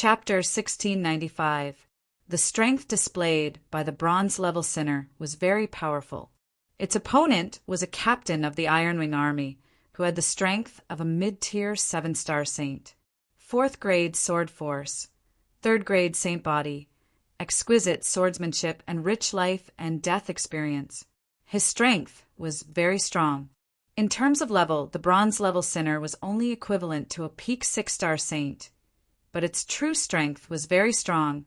Chapter 1695. The strength displayed by the bronze-level sinner was very powerful. Its opponent was a captain of the Ironwing army who had the strength of a mid-tier 7-star saint. 4th grade sword force, 3rd grade saint body, exquisite swordsmanship, and rich life and death experience. His strength was very strong. In terms of level, the bronze-level sinner was only equivalent to a peak 6-star saint, but its true strength was very strong,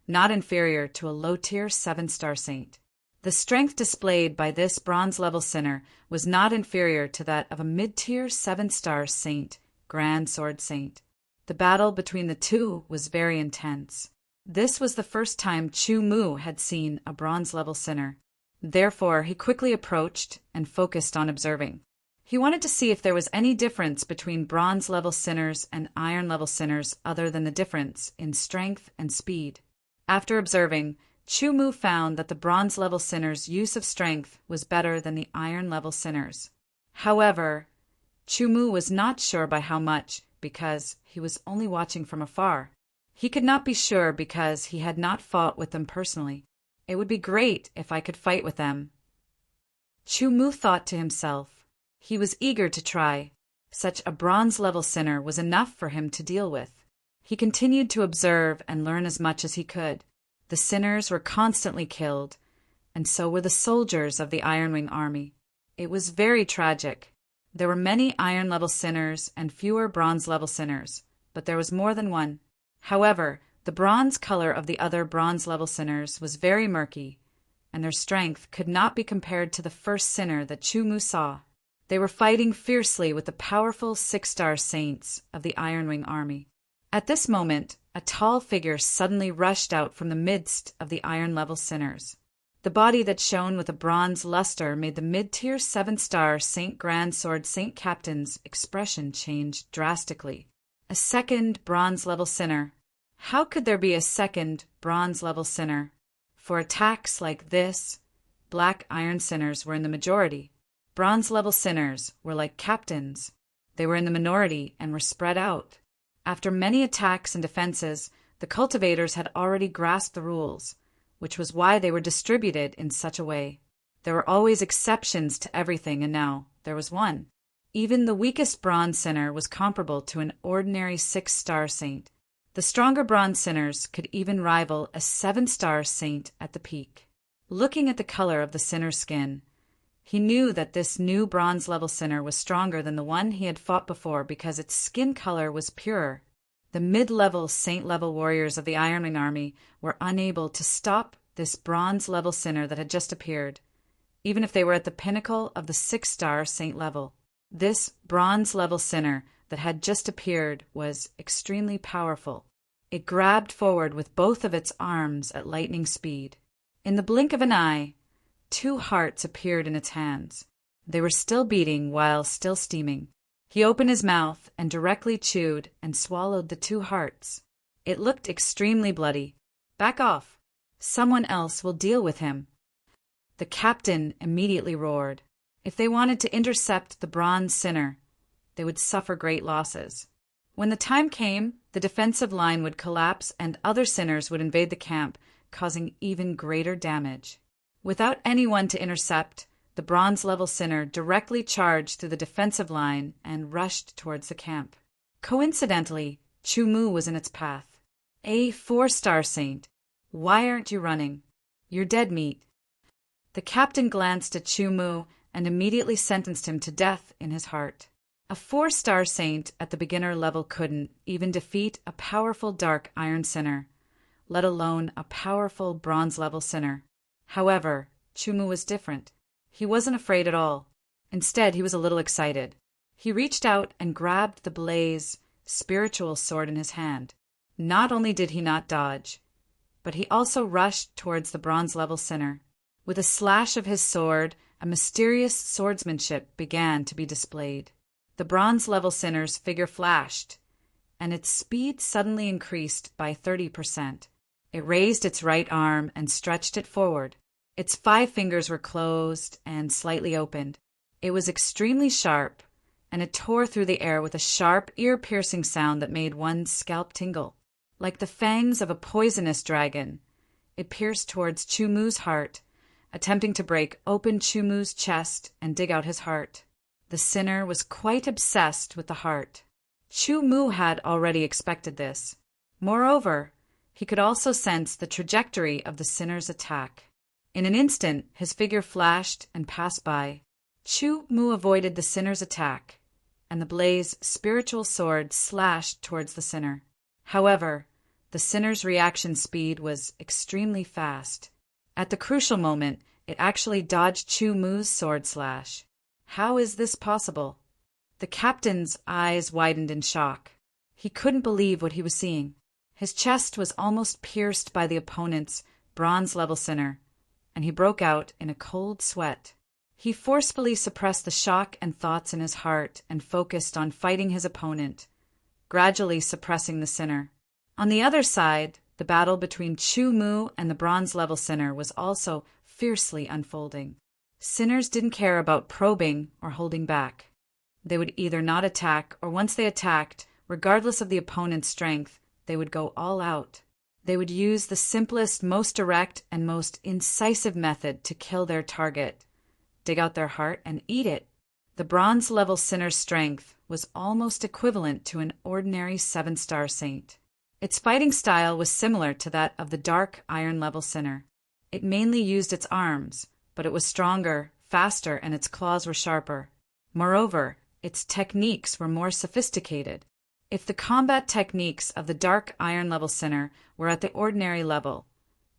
not inferior to a low-tier 7-star saint. The strength displayed by this bronze-level sinner was not inferior to that of a mid-tier 7-star saint, Grand Sword Saint. The battle between the two was very intense. This was the first time Chu Mu had seen a bronze-level sinner. Therefore, he quickly approached and focused on observing. He wanted to see if there was any difference between bronze-level sinners and iron-level sinners other than the difference in strength and speed. After observing, Chu Mu found that the bronze-level sinner's use of strength was better than the iron-level sinner's. However, Chu Mu was not sure by how much because he was only watching from afar. He could not be sure because he had not fought with them personally. It would be great if I could fight with them, Chu Mu thought to himself. He was eager to try. Such a bronze-level sinner was enough for him to deal with. He continued to observe and learn as much as he could. The sinners were constantly killed, and so were the soldiers of the Ironwing army. It was very tragic. There were many iron-level sinners and fewer bronze-level sinners, but there was more than one. However, the bronze color of the other bronze-level sinners was very murky, and their strength could not be compared to the first sinner that Chu Mu saw. They were fighting fiercely with the powerful 6-star saints of the Ironwing army. At this moment, a tall figure suddenly rushed out from the midst of the iron-level sinners. The body that shone with a bronze luster made the mid-tier 7-star Saint Grand Sword Saint Captain's expression change drastically. A second bronze-level sinner. How could there be a second bronze-level sinner? For attacks like this, black iron sinners were in the majority. Bronze-level sinners were like captains. They were in the minority and were spread out. After many attacks and defenses, the cultivators had already grasped the rules, which was why they were distributed in such a way. There were always exceptions to everything, and now there was one. Even the weakest bronze sinner was comparable to an ordinary 6-star saint. The stronger bronze sinners could even rival a 7-star saint at the peak. Looking at the color of the sinner's skin, he knew that this new bronze-level sinner was stronger than the one he had fought before because its skin color was purer. The mid-level saint-level warriors of the Ironwing army were unable to stop this bronze-level sinner that had just appeared, even if they were at the pinnacle of the 6-star saint level. This bronze-level sinner that had just appeared was extremely powerful. It grabbed forward with both of its arms at lightning speed. In the blink of an eye, 2 hearts appeared in its hands. They were still beating while still steaming. He opened his mouth and directly chewed and swallowed the 2 hearts. It looked extremely bloody. "Back off. Someone else will deal with him." The captain immediately roared. If they wanted to intercept the bronze sinner, they would suffer great losses. When the time came, the defensive line would collapse and other sinners would invade the camp, causing even greater damage. Without anyone to intercept, the bronze-level sinner directly charged through the defensive line and rushed towards the camp. Coincidentally, Chu Mu was in its path. "A 4-star saint, why aren't you running? You're dead meat." The captain glanced at Chu Mu and immediately sentenced him to death in his heart. A 4-star saint at the beginner level couldn't even defeat a powerful dark iron sinner, let alone a powerful bronze-level sinner. However, Chu Mu was different. He wasn't afraid at all. Instead, he was a little excited. He reached out and grabbed the blaze, spiritual sword in his hand. Not only did he not dodge, but he also rushed towards the bronze-level sinner. With a slash of his sword, a mysterious swordsmanship began to be displayed. The bronze-level sinner's figure flashed, and its speed suddenly increased by 30%. It raised its right arm and stretched it forward. Its 5 fingers were closed and slightly opened. It was extremely sharp, and it tore through the air with a sharp, ear-piercing sound that made one's scalp tingle. Like the fangs of a poisonous dragon, it pierced towards Chu Mu's heart, attempting to break open Chu Mu's chest and dig out his heart. The sinner was quite obsessed with the heart. Chu Mu had already expected this. Moreover, he could also sense the trajectory of the sinner's attack. In an instant, his figure flashed and passed by. Chu Mu avoided the sinner's attack, and the blaze spiritual sword slashed towards the sinner. However, the sinner's reaction speed was extremely fast. At the crucial moment, it actually dodged Chu Mu's sword slash. How is this possible? The captain's eyes widened in shock. He couldn't believe what he was seeing. His chest was almost pierced by the opponent's bronze-level sinner, and he broke out in a cold sweat. He forcefully suppressed the shock and thoughts in his heart and focused on fighting his opponent, gradually suppressing the sinner. On the other side, the battle between Chu Mu and the bronze-level sinner was also fiercely unfolding. Sinners didn't care about probing or holding back. They would either not attack, or once they attacked, regardless of the opponent's strength, they would go all out. They would use the simplest, most direct, and most incisive method to kill their target, dig out their heart, and eat it. The bronze-level sinner's strength was almost equivalent to an ordinary 7-star saint. Its fighting style was similar to that of the dark iron-level sinner. It mainly used its arms, but it was stronger, faster, and its claws were sharper. Moreover, its techniques were more sophisticated. If the combat techniques of the dark iron-level sinner were at the ordinary level,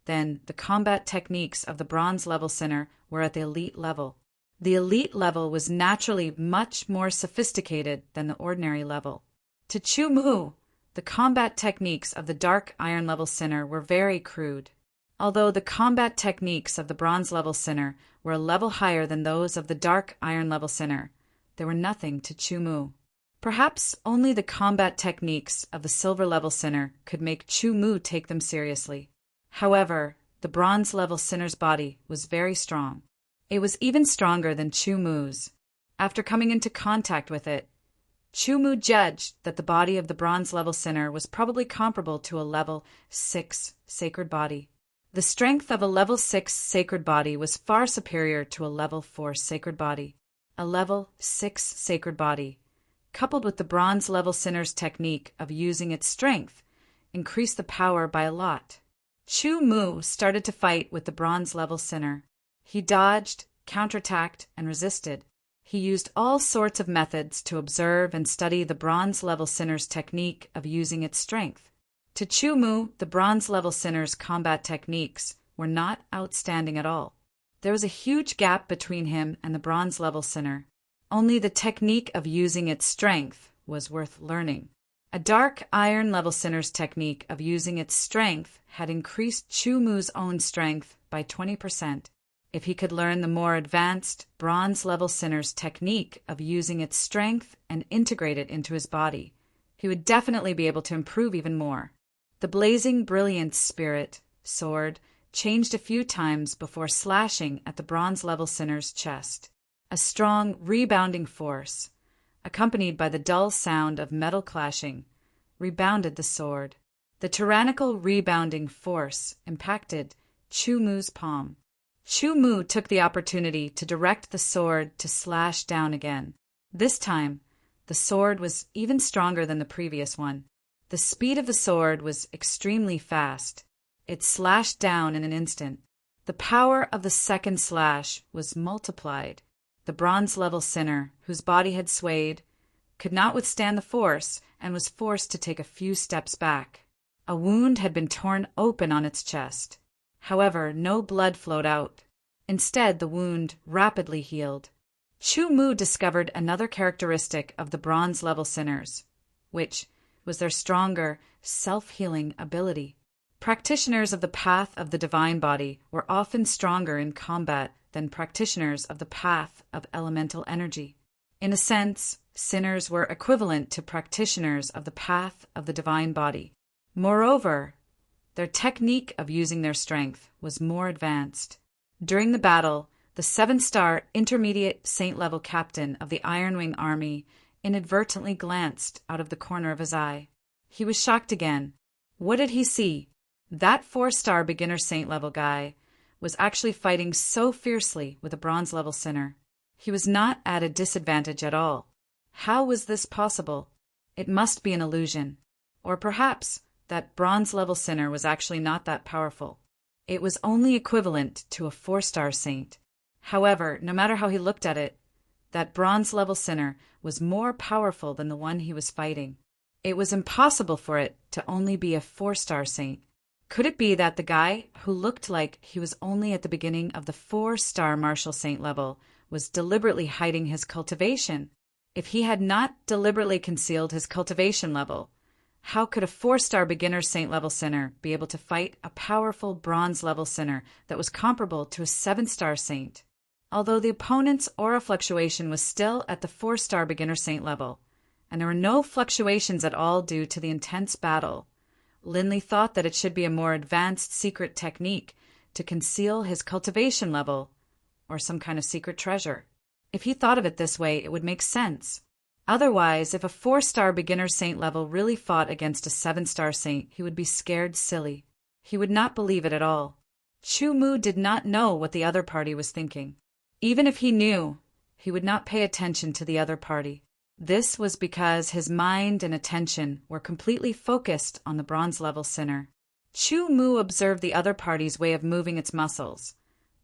then the combat techniques of the bronze-level sinner were at the elite level. The elite level was naturally much more sophisticated than the ordinary level. To Chu Mu, the combat techniques of the dark iron-level sinner were very crude. Although the combat techniques of the bronze-level sinner were a level higher than those of the dark iron-level sinner, they were nothing to Chu Mu. Perhaps only the combat techniques of the silver-level sinner could make Chu Mu take them seriously. However, the bronze-level sinner's body was very strong. It was even stronger than Chu Mu's. After coming into contact with it, Chu Mu judged that the body of the bronze-level sinner was probably comparable to a level 6 sacred body. The strength of a level 6 sacred body was far superior to a level 4 sacred body. A level 6 sacred body, coupled with the bronze-level sinner's technique of using its strength, increased the power by a lot. Chu Mu started to fight with the bronze-level sinner. He dodged, counterattacked, and resisted. He used all sorts of methods to observe and study the bronze-level sinner's technique of using its strength. To Chu Mu, the bronze-level sinner's combat techniques were not outstanding at all. There was a huge gap between him and the bronze-level sinner. Only the technique of using its strength was worth learning. A dark iron-level sinner's technique of using its strength had increased Chu Mu's own strength by 20%. If he could learn the more advanced bronze-level sinner's technique of using its strength and integrate it into his body, he would definitely be able to improve even more. The blazing brilliance spirit, sword, changed a few times before slashing at the bronze-level sinner's chest. A strong, rebounding force, accompanied by the dull sound of metal clashing, rebounded the sword. The tyrannical rebounding force impacted Chu Mu's palm. Chu Mu took the opportunity to direct the sword to slash down again. This time, the sword was even stronger than the previous one. The speed of the sword was extremely fast. It slashed down in an instant. The power of the second slash was multiplied. The bronze-level sinner, whose body had swayed, could not withstand the force and was forced to take a few steps back. A wound had been torn open on its chest. However, no blood flowed out. Instead, the wound rapidly healed. Chu Mu discovered another characteristic of the bronze-level sinners, which was their stronger, self-healing ability. Practitioners of the path of the divine body were often stronger in combat than practitioners of the path of elemental energy. In a sense, sinners were equivalent to practitioners of the path of the divine body. Moreover, their technique of using their strength was more advanced. During the battle, the 7-star intermediate saint-level captain of the Iron Wing army inadvertently glanced out of the corner of his eye. He was shocked again. What did he see? That 4-star beginner saint level guy was actually fighting so fiercely with a bronze level sinner. He was not at a disadvantage at all. How was this possible? It must be an illusion. Or perhaps that bronze level sinner was actually not that powerful. It was only equivalent to a 4-star saint. However, no matter how he looked at it, that bronze level sinner was more powerful than the one he was fighting. It was impossible for it to only be a 4-star saint. Could it be that the guy who looked like he was only at the beginning of the 4-star martial saint level was deliberately hiding his cultivation? If he had not deliberately concealed his cultivation level, how could a 4-star beginner saint level sinner be able to fight a powerful bronze level sinner that was comparable to a 7-star saint? Although the opponent's aura fluctuation was still at the 4-star beginner saint level, and there were no fluctuations at all due to the intense battle, Linley thought that it should be a more advanced secret technique to conceal his cultivation level or some kind of secret treasure. If he thought of it this way, it would make sense. Otherwise, if a 4-star beginner saint level really fought against a 7-star saint, he would be scared silly. He would not believe it at all. Chu Mu did not know what the other party was thinking. Even if he knew, he would not pay attention to the other party. This was because his mind and attention were completely focused on the bronze level sinner. Chu Mu observed the other party's way of moving its muscles,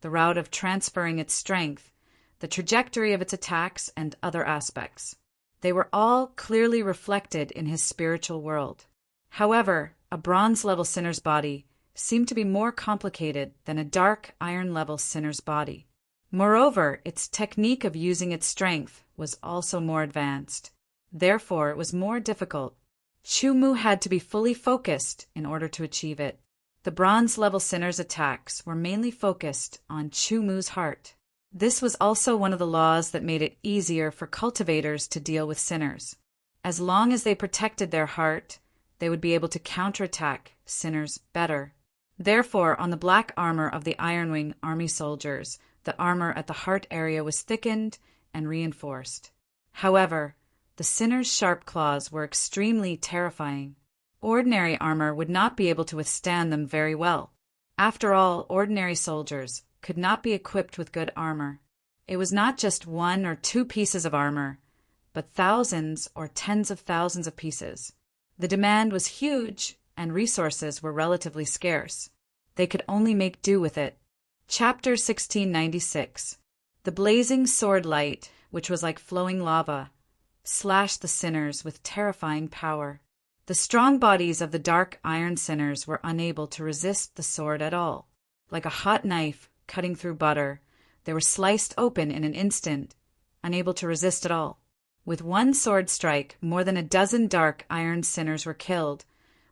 the route of transferring its strength, the trajectory of its attacks, and other aspects. They were all clearly reflected in his spiritual world. However, a bronze level sinner's body seemed to be more complicated than a dark iron level sinner's body. Moreover, its technique of using its strength was also more advanced. Therefore, it was more difficult. Chu Mu had to be fully focused in order to achieve it. The bronze level sinner's attacks were mainly focused on Chu Mu's heart. This was also one of the laws that made it easier for cultivators to deal with sinners. As long as they protected their heart, they would be able to counterattack sinners better. Therefore, on the black armor of the Ironwing army soldiers, the armor at the heart area was thickened and reinforced. However, the sinner's sharp claws were extremely terrifying. Ordinary armor would not be able to withstand them very well. After all, ordinary soldiers could not be equipped with good armor. It was not just 1 or 2 pieces of armor, but thousands or tens of thousands of pieces. The demand was huge, and resources were relatively scarce. They could only make do with it. Chapter 1696. The blazing sword light, which was like flowing lava, slashed the sinners with terrifying power. The strong bodies of the dark iron sinners were unable to resist the sword at all. Like a hot knife cutting through butter, they were sliced open in an instant, unable to resist at all. With one sword strike, more than a dozen dark iron sinners were killed,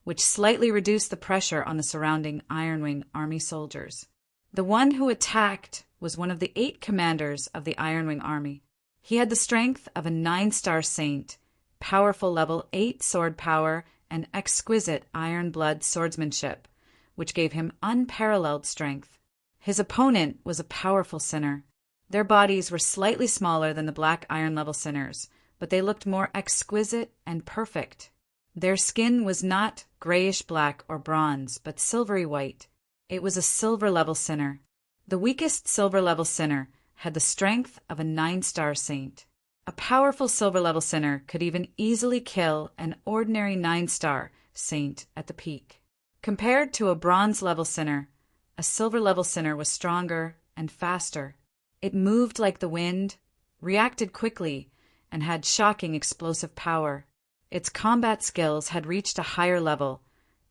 which slightly reduced the pressure on the surrounding Ironwing army soldiers. The one who attacked was one of the 8 commanders of the Ironwing army. He had the strength of a 9-star saint, powerful level 8 sword power, and exquisite iron blood swordsmanship, which gave him unparalleled strength. His opponent was a powerful sinner. Their bodies were slightly smaller than the black iron level sinners, but they looked more exquisite and perfect. Their skin was not grayish black or bronze, but silvery white. It was a silver level sinner. The weakest silver level sinner had the strength of a 9-star saint. A powerful silver level sinner could even easily kill an ordinary 9-star saint at the peak. Compared to a bronze level sinner, a silver level sinner was stronger and faster. It moved like the wind, reacted quickly, and had shocking explosive power. Its combat skills had reached a higher level,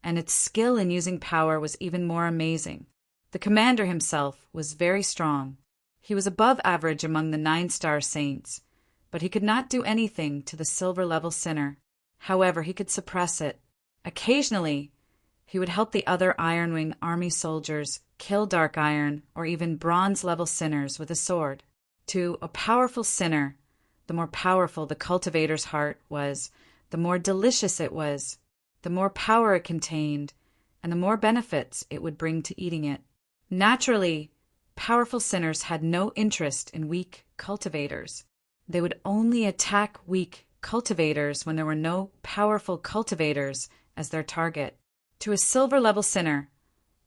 and its skill in using power was even more amazing. The commander himself was very strong. He was above average among the 9-star saints, but he could not do anything to the silver-level sinner. However, he could suppress it. Occasionally, he would help the other Ironwing army soldiers kill Dark Iron or even bronze-level sinners with a sword. To a powerful sinner, the more powerful the cultivator's heart was, the more delicious it was, the more power it contained, and the more benefits it would bring to eating it. Naturally, powerful sinners had no interest in weak cultivators. They would only attack weak cultivators when there were no powerful cultivators as their target. To a silver-level sinner,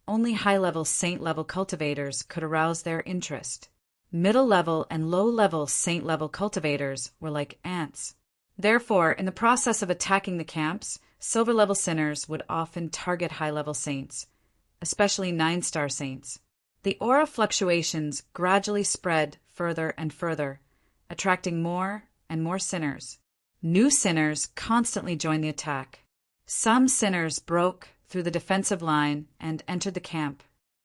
only high-level saint-level cultivators could arouse their interest. Middle-level and low-level saint-level cultivators were like ants. Therefore, in the process of attacking the camps, silver-level sinners would often target high-level saints, especially 9-star saints. The aura fluctuations gradually spread further and further, attracting more and more sinners. New sinners constantly joined the attack. Some sinners broke through the defensive line and entered the camp.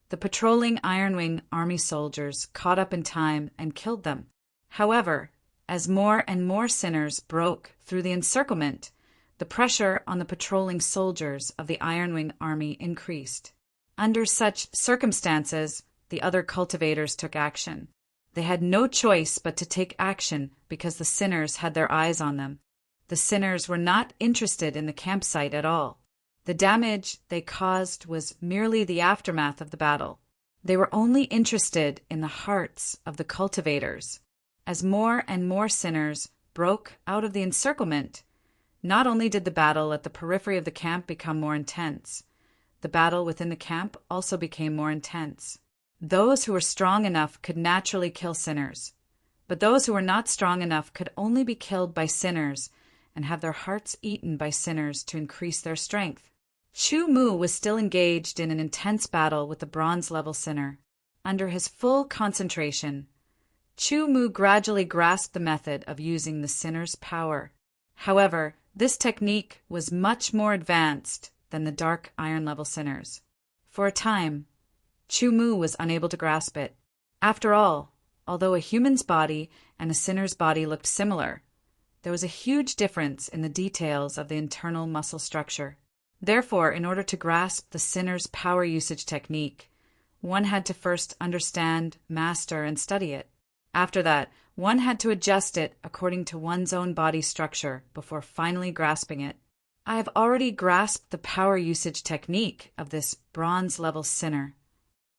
The patrolling Ironwing army soldiers caught up in time and killed them. However, as more and more sinners broke through the encirclement, the pressure on the patrolling soldiers of the Ironwing army increased. Under such circumstances, the other cultivators took action. They had no choice but to take action because the sinners had their eyes on them. The sinners were not interested in the campsite at all. The damage they caused was merely the aftermath of the battle. They were only interested in the hearts of the cultivators. As more and more sinners broke out of the encirclement, not only did the battle at the periphery of the camp become more intense, the battle within the camp also became more intense. Those who were strong enough could naturally kill sinners, but those who were not strong enough could only be killed by sinners and have their hearts eaten by sinners to increase their strength. Chu Mu was still engaged in an intense battle with the bronze-level sinner. Under his full concentration, Chu Mu gradually grasped the method of using the sinner's power. However, this technique was much more advanced than the dark iron-level sinners. For a time, Chu Mu was unable to grasp it. After all, although a human's body and a sinner's body looked similar, there was a huge difference in the details of the internal muscle structure. Therefore, in order to grasp the sinner's power usage technique, one had to first understand, master, and study it. After that, one had to adjust it according to one's own body structure before finally grasping it. I have already grasped the power usage technique of this bronze-level sinner.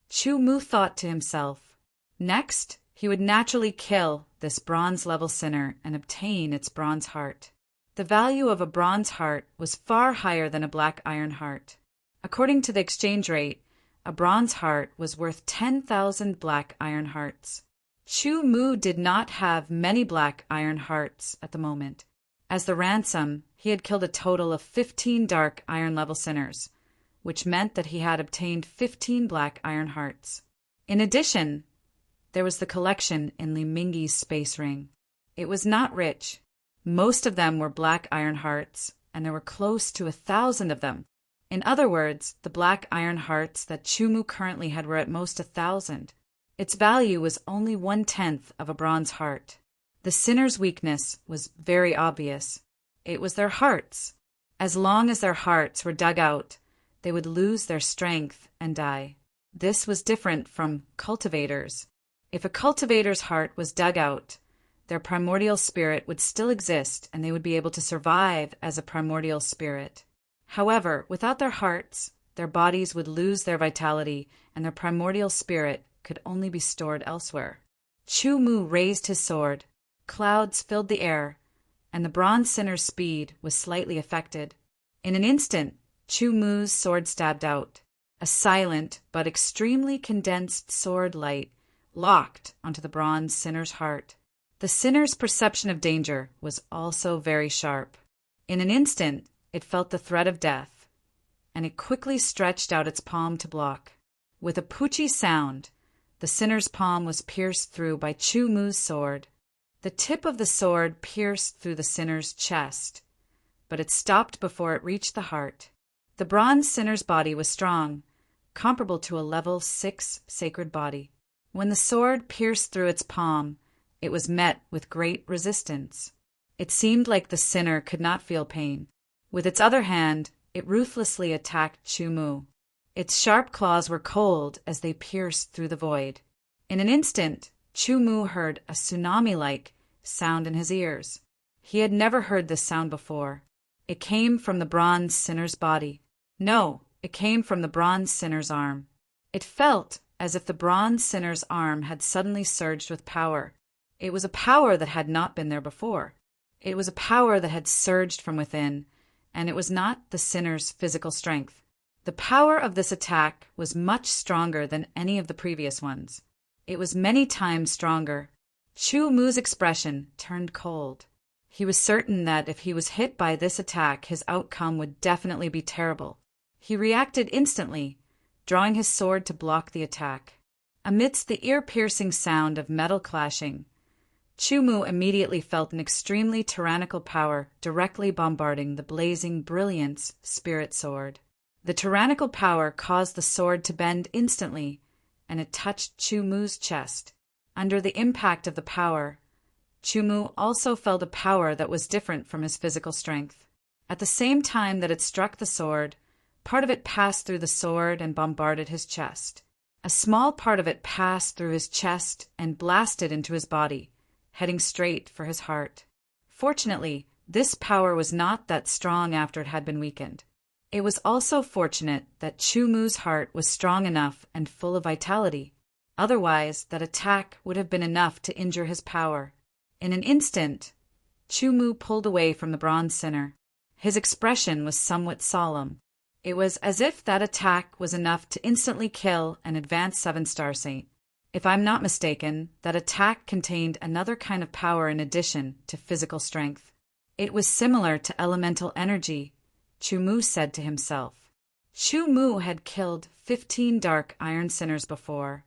Chu Mu thought to himself. Next, he would naturally kill this bronze-level sinner and obtain its bronze heart. The value of a bronze heart was far higher than a black iron heart. According to the exchange rate, a bronze heart was worth 10,000 black iron hearts. Chu Mu did not have many black iron hearts at the moment. As the ransom, he had killed a total of 15 dark iron-level sinners, which meant that he had obtained 15 black iron hearts. In addition, there was the collection in Li Mingyi's space ring. It was not rich. Most of them were black iron hearts, and there were close to 1,000 of them. In other words, the black iron hearts that Chu Mu currently had were at most 1,000. Its value was only 1/10 of a bronze heart. The sinner's weakness was very obvious. It was their hearts. As long as their hearts were dug out, they would lose their strength and die. This was different from cultivators. If a cultivator's heart was dug out, their primordial spirit would still exist and they would be able to survive as a primordial spirit. However, without their hearts, their bodies would lose their vitality and their primordial spirit could only be stored elsewhere. Chu Mu raised his sword. Clouds filled the air, and the bronze sinner's speed was slightly affected. In an instant, Chu Mu's sword stabbed out. A silent but extremely condensed sword light locked onto the bronze sinner's heart. The sinner's perception of danger was also very sharp. In an instant, it felt the threat of death, and it quickly stretched out its palm to block. With a poochie sound, the sinner's palm was pierced through by Chu Mu's sword. The tip of the sword pierced through the sinner's chest, but it stopped before it reached the heart. The bronze sinner's body was strong, comparable to a level 6 sacred body. When the sword pierced through its palm, it was met with great resistance. It seemed like the sinner could not feel pain. With its other hand, it ruthlessly attacked Chu Mu. Its sharp claws were cold as they pierced through the void. In an instant, Chu Mu heard a tsunami-like sound in his ears. He had never heard this sound before. It came from the bronze sinner's body. No, it came from the bronze sinner's arm. It felt as if the bronze sinner's arm had suddenly surged with power. It was a power that had not been there before. It was a power that had surged from within, and it was not the sinner's physical strength. The power of this attack was much stronger than any of the previous ones. It was many times stronger. Chu Mu's expression turned cold. He was certain that if he was hit by this attack, his outcome would definitely be terrible. He reacted instantly, drawing his sword to block the attack. Amidst the ear-piercing sound of metal clashing, Chu Mu immediately felt an extremely tyrannical power directly bombarding the blazing brilliance spirit sword. The tyrannical power caused the sword to bend instantly, and it touched Chu Mu's chest. Under the impact of the power, Chu Mu also felt a power that was different from his physical strength. At the same time that it struck the sword, part of it passed through the sword and bombarded his chest. A small part of it passed through his chest and blasted into his body, heading straight for his heart. Fortunately, this power was not that strong after it had been weakened. It was also fortunate that Chu Mu's heart was strong enough and full of vitality. Otherwise, that attack would have been enough to injure his power. In an instant, Chu Mu pulled away from the bronze sinner. His expression was somewhat solemn. It was as if that attack was enough to instantly kill an advanced 7-star saint. If I'm not mistaken, that attack contained another kind of power in addition to physical strength. It was similar to elemental energy, Chu Mu said to himself. Chu Mu had killed 15 dark iron sinners before,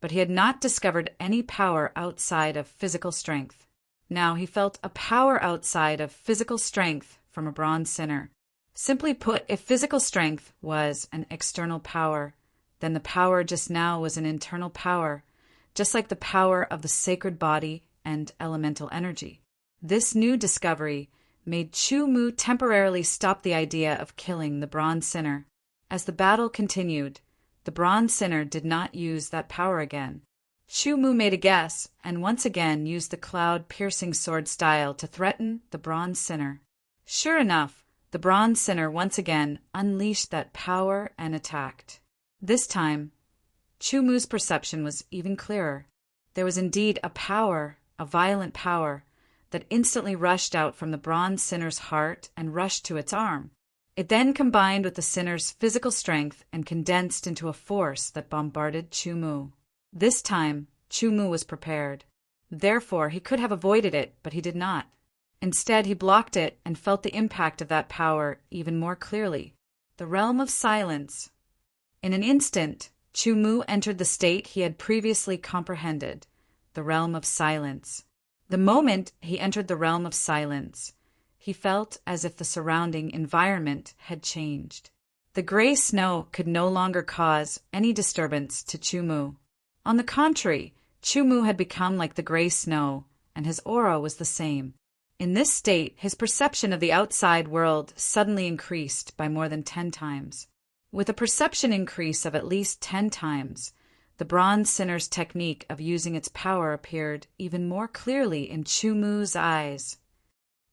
but he had not discovered any power outside of physical strength. Now he felt a power outside of physical strength from a bronze sinner. Simply put, if physical strength was an external power, then the power just now was an internal power, just like the power of the sacred body and elemental energy. This new discovery made Chu Mu temporarily stop the idea of killing the bronze sinner. As the battle continued, the bronze sinner did not use that power again. Chu Mu made a guess and once again used the cloud-piercing sword style to threaten the bronze sinner. Sure enough, the bronze sinner once again unleashed that power and attacked. This time, Chu Mu's perception was even clearer. There was indeed a power, a violent power, that instantly rushed out from the bronze sinner's heart and rushed to its arm. It then combined with the sinner's physical strength and condensed into a force that bombarded Chu Mu. This time, Chu Mu was prepared. Therefore, he could have avoided it, but he did not. Instead, he blocked it and felt the impact of that power even more clearly. The realm of silence. In an instant, Chu Mu entered the state he had previously comprehended, the realm of silence. The moment he entered the realm of silence, he felt as if the surrounding environment had changed. The gray snow could no longer cause any disturbance to Chu Mu. On the contrary, Chu Mu had become like the gray snow, and his aura was the same. In this state, his perception of the outside world suddenly increased by more than 10 times. With a perception increase of at least 10 times, the bronze sinner's technique of using its power appeared even more clearly in Chu Mu's eyes.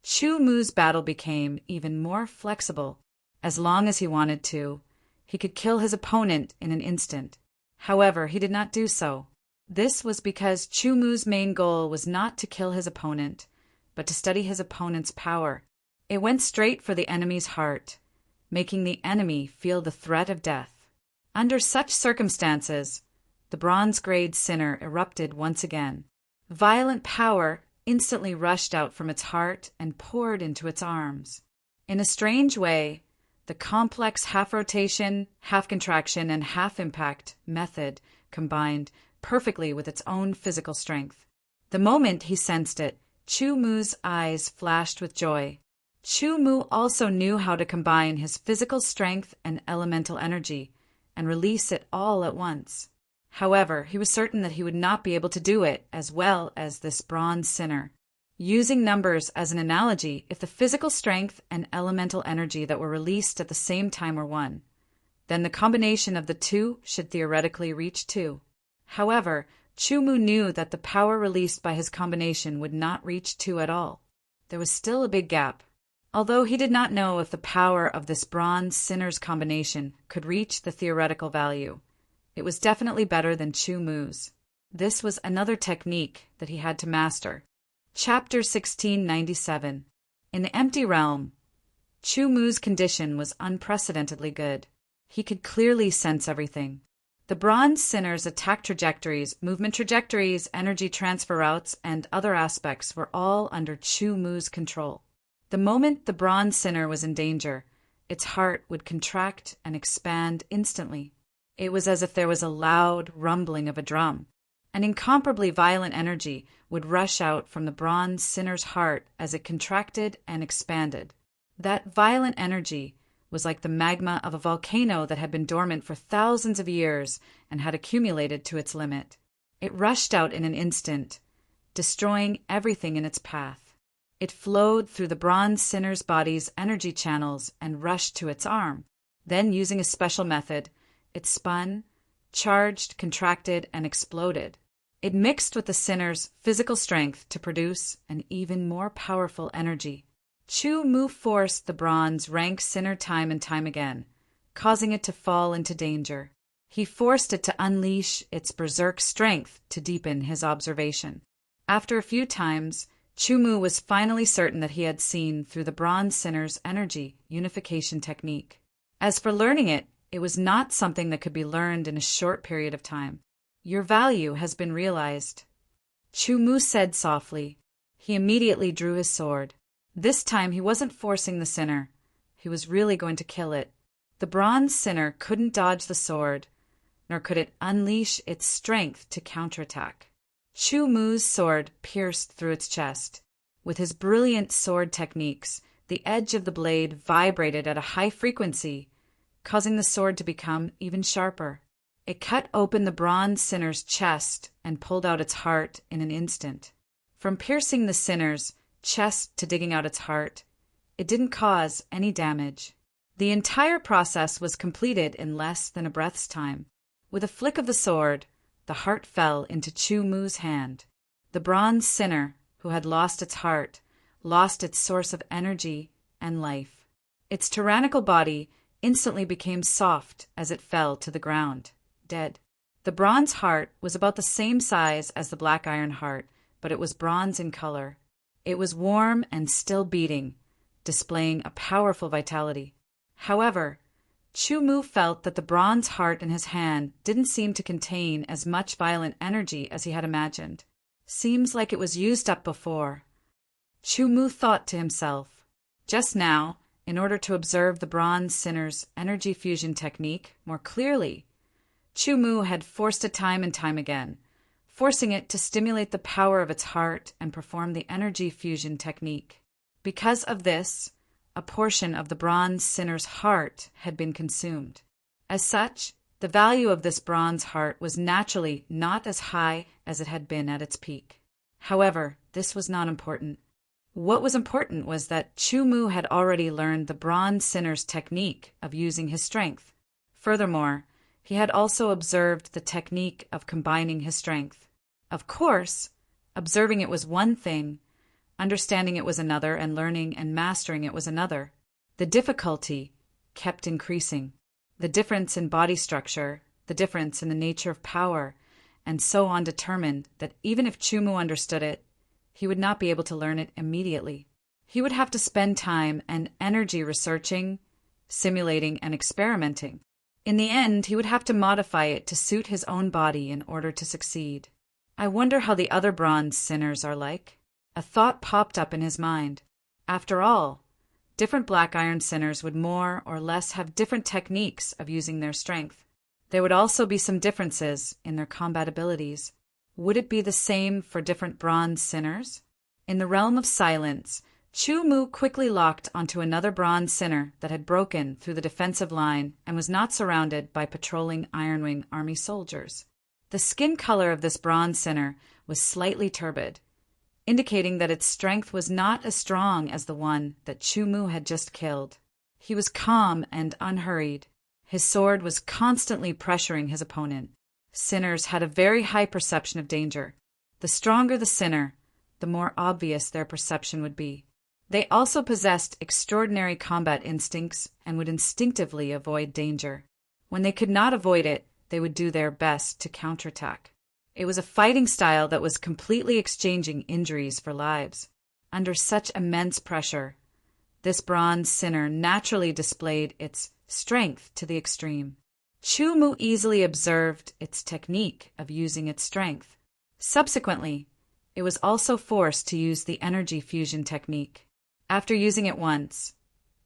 Chu Mu's battle became even more flexible. As long as he wanted to, he could kill his opponent in an instant. However, he did not do so. This was because Chu Mu's main goal was not to kill his opponent, but to study his opponent's power. It went straight for the enemy's heart, making the enemy feel the threat of death. Under such circumstances, the bronze-grade sinner erupted once again. Violent power instantly rushed out from its heart and poured into its arms. In a strange way, the complex half-rotation, half-contraction, and half-impact method combined perfectly with its own physical strength. The moment he sensed it, Chu Mu's eyes flashed with joy. Chu Mu also knew how to combine his physical strength and elemental energy and release it all at once. However, he was certain that he would not be able to do it as well as this bronze sinner. Using numbers as an analogy, if the physical strength and elemental energy that were released at the same time were 1, then the combination of the two should theoretically reach 2. However, Chu Mu knew that the power released by his combination would not reach 2 at all. There was still a big gap. Although he did not know if the power of this bronze sinner's combination could reach the theoretical value, it was definitely better than Chu Mu's. This was another technique that he had to master. Chapter 1697. In the empty realm, Chu Mu's condition was unprecedentedly good. He could clearly sense everything. The bronze sinner's attack trajectories, movement trajectories, energy transfer routes, and other aspects were all under Chu Mu's control. The moment the bronze sinner was in danger, its heart would contract and expand instantly. It was as if there was a loud rumbling of a drum. An incomparably violent energy would rush out from the bronze sinner's heart as it contracted and expanded. That violent energy was like the magma of a volcano that had been dormant for thousands of years and had accumulated to its limit. It rushed out in an instant, destroying everything in its path. It flowed through the bronze sinner's body's energy channels and rushed to its arm. Then, using a special method, it spun, charged, contracted, and exploded. It mixed with the sinner's physical strength to produce an even more powerful energy. Chu Mu forced the bronze rank sinner time and time again, causing it to fall into danger. He forced it to unleash its berserk strength to deepen his observation. After a few times, Chu Mu was finally certain that he had seen through the bronze sinner's energy unification technique. As for learning it, it was not something that could be learned in a short period of time. Your value has been realized, Chu Mu said softly. He immediately drew his sword. This time he wasn't forcing the sinner. He was really going to kill it. The bronze sinner couldn't dodge the sword, nor could it unleash its strength to counterattack. Chu Mu's sword pierced through its chest. With his brilliant sword techniques, the edge of the blade vibrated at a high frequency, causing the sword to become even sharper. It cut open the bronze sinner's chest and pulled out its heart in an instant. From piercing the sinner's chest to digging out its heart, it didn't cause any damage. The entire process was completed in less than a breath's time. With a flick of the sword, the heart fell into Chu Mu's hand. The bronze sinner, who had lost its heart, lost its source of energy and life. Its tyrannical body instantly became soft as it fell to the ground, dead. The bronze heart was about the same size as the black iron heart, but it was bronze in color. It was warm and still beating, displaying a powerful vitality. However, Chu Mu felt that the bronze heart in his hand didn't seem to contain as much violent energy as he had imagined. Seems like it was used up before. Chu Mu thought to himself. Just now, in order to observe the bronze sinner's energy fusion technique more clearly, Chu Mu had forced it time and time again, forcing it to stimulate the power of its heart and perform the energy fusion technique. Because of this, a portion of the bronze sinner's heart had been consumed. As such, the value of this bronze heart was naturally not as high as it had been at its peak. However, this was not important. What was important was that Chu Mu had already learned the bronze sinner's technique of using his strength. Furthermore, he had also observed the technique of combining his strength. Of course, observing it was one thing, understanding it was another, and learning and mastering it was another. The difficulty kept increasing. The difference in body structure, the difference in the nature of power, and so on determined that even if Chu Mu understood it, he would not be able to learn it immediately. He would have to spend time and energy researching, simulating, and experimenting. In the end, he would have to modify it to suit his own body in order to succeed. I wonder how the other bronze sinners are like. A thought popped up in his mind. After all, different black iron sinners would more or less have different techniques of using their strength. There would also be some differences in their combat abilities. Would it be the same for different bronze sinners? In the realm of silence, Chu Mu quickly locked onto another bronze sinner that had broken through the defensive line and was not surrounded by patrolling Ironwing army soldiers. The skin color of this bronze sinner was slightly turbid, indicating that its strength was not as strong as the one that Chu Mu had just killed. He was calm and unhurried. His sword was constantly pressuring his opponent. Sinners had a very high perception of danger. The stronger the sinner, the more obvious their perception would be. They also possessed extraordinary combat instincts and would instinctively avoid danger. When they could not avoid it, they would do their best to counterattack. It was a fighting style that was completely exchanging injuries for lives. Under such immense pressure, this bronze sinner naturally displayed its strength to the extreme. Chu Mu easily observed its technique of using its strength. Subsequently, it was also forced to use the energy fusion technique. After using it once,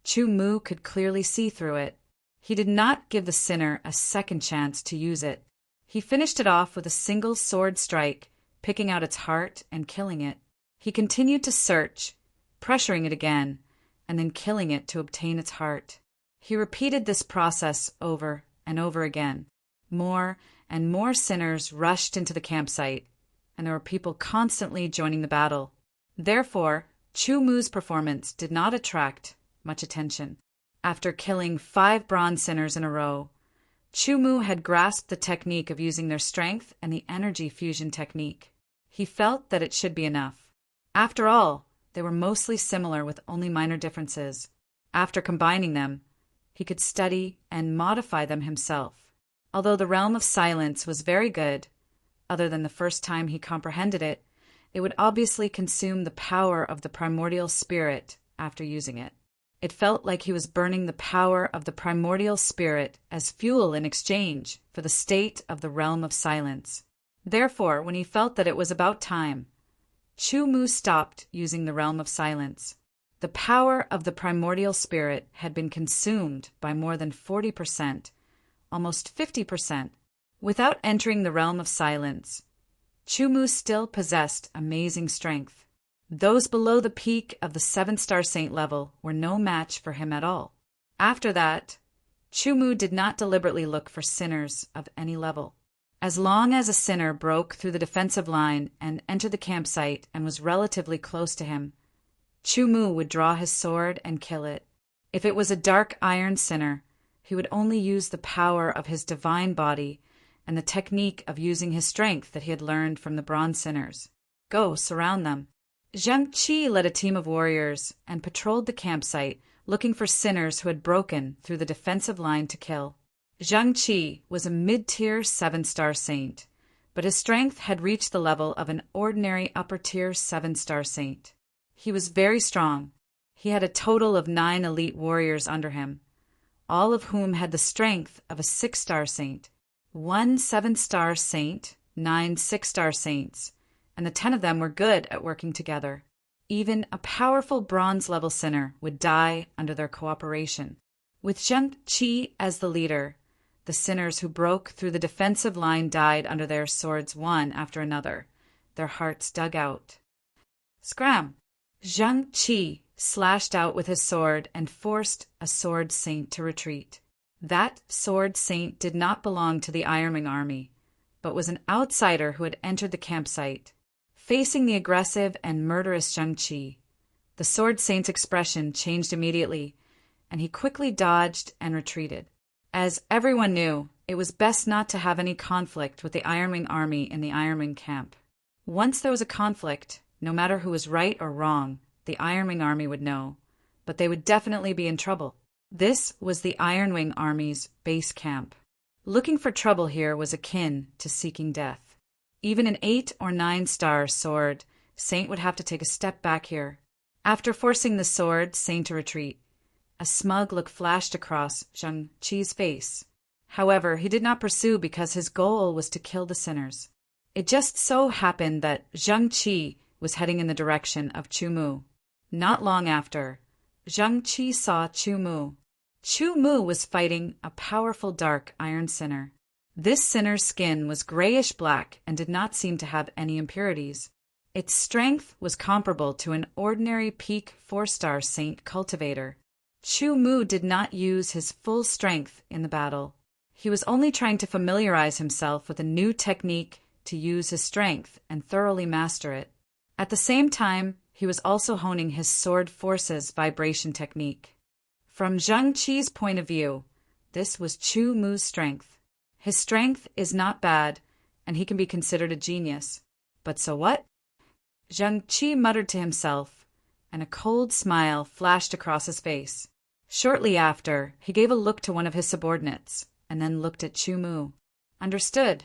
Chu Mu could clearly see through it. He did not give the sinner a second chance to use it. He finished it off with a single sword strike, picking out its heart and killing it. He continued to search, pressuring it again, and then killing it to obtain its heart. He repeated this process over and over again. More and more sinners rushed into the campsite, and there were people constantly joining the battle. Therefore, Chu Mu's performance did not attract much attention. After killing 5 bronze sinners in a row, Chu Mu had grasped the technique of using their strength and the energy fusion technique. He felt that it should be enough. After all, they were mostly similar with only minor differences. After combining them, he could study and modify them himself. Although the realm of silence was very good, other than the first time he comprehended it, it would obviously consume the power of the primordial spirit after using it. It felt like he was burning the power of the primordial spirit as fuel in exchange for the state of the realm of silence. Therefore, when he felt that it was about time, Chu Mu stopped using the realm of silence. The power of the primordial spirit had been consumed by more than 40%, almost 50%. Without entering the realm of silence, Chu Mu still possessed amazing strength. Those below the peak of the 7-star saint level were no match for him at all. After that, Chu Mu did not deliberately look for sinners of any level. As long as a sinner broke through the defensive line and entered the campsite and was relatively close to him, Chu Mu would draw his sword and kill it. If it was a dark iron sinner, he would only use the power of his divine body and the technique of using his strength that he had learned from the bronze sinners. Go, surround them. Zhang Qi led a team of warriors and patrolled the campsite, looking for sinners who had broken through the defensive line to kill. Zhang Qi was a mid-tier 7-star saint, but his strength had reached the level of an ordinary upper-tier 7-star saint. He was very strong. He had a total of 9 elite warriors under him, all of whom had the strength of a 6-star saint. 1 7-star saint, 9 6-star saints, and the 10 of them were good at working together. Even a powerful bronze-level sinner would die under their cooperation. With Zhang Qi as the leader, the sinners who broke through the defensive line died under their swords one after another, their hearts dug out. Scram! Zhang Qi slashed out with his sword and forced a sword saint to retreat. That sword saint did not belong to the Ironwing army, but was an outsider who had entered the campsite. Facing the aggressive and murderous Zhang Qi, the sword saint's expression changed immediately, and he quickly dodged and retreated. As everyone knew, it was best not to have any conflict with the Ironwing army in the Ironwing camp. Once there was a conflict, no matter who was right or wrong, the Ironwing army would know, but they would definitely be in trouble. This was the Ironwing army's base camp. Looking for trouble here was akin to seeking death. Even an 8 or 9-star sword saint would have to take a step back here. After forcing the sword saint to retreat, a smug look flashed across Zhang Qi's face. However, he did not pursue because his goal was to kill the sinners. It just so happened that Zhang Qi was heading in the direction of Chu Mu. Not long after, Zhang Qi saw Chu Mu. Chu Mu was fighting a powerful dark iron sinner. This sinner's skin was grayish-black and did not seem to have any impurities. Its strength was comparable to an ordinary peak 4-star saint cultivator. Chu Mu did not use his full strength in the battle. He was only trying to familiarize himself with a new technique to use his strength and thoroughly master it. At the same time, he was also honing his sword force's vibration technique. From Zhang Qi's point of view, this was Chu Mu's strength. His strength is not bad, and he can be considered a genius. But so what? Zhang Qi muttered to himself, and a cold smile flashed across his face. Shortly after, he gave a look to one of his subordinates, and then looked at Chu Mu. Understood.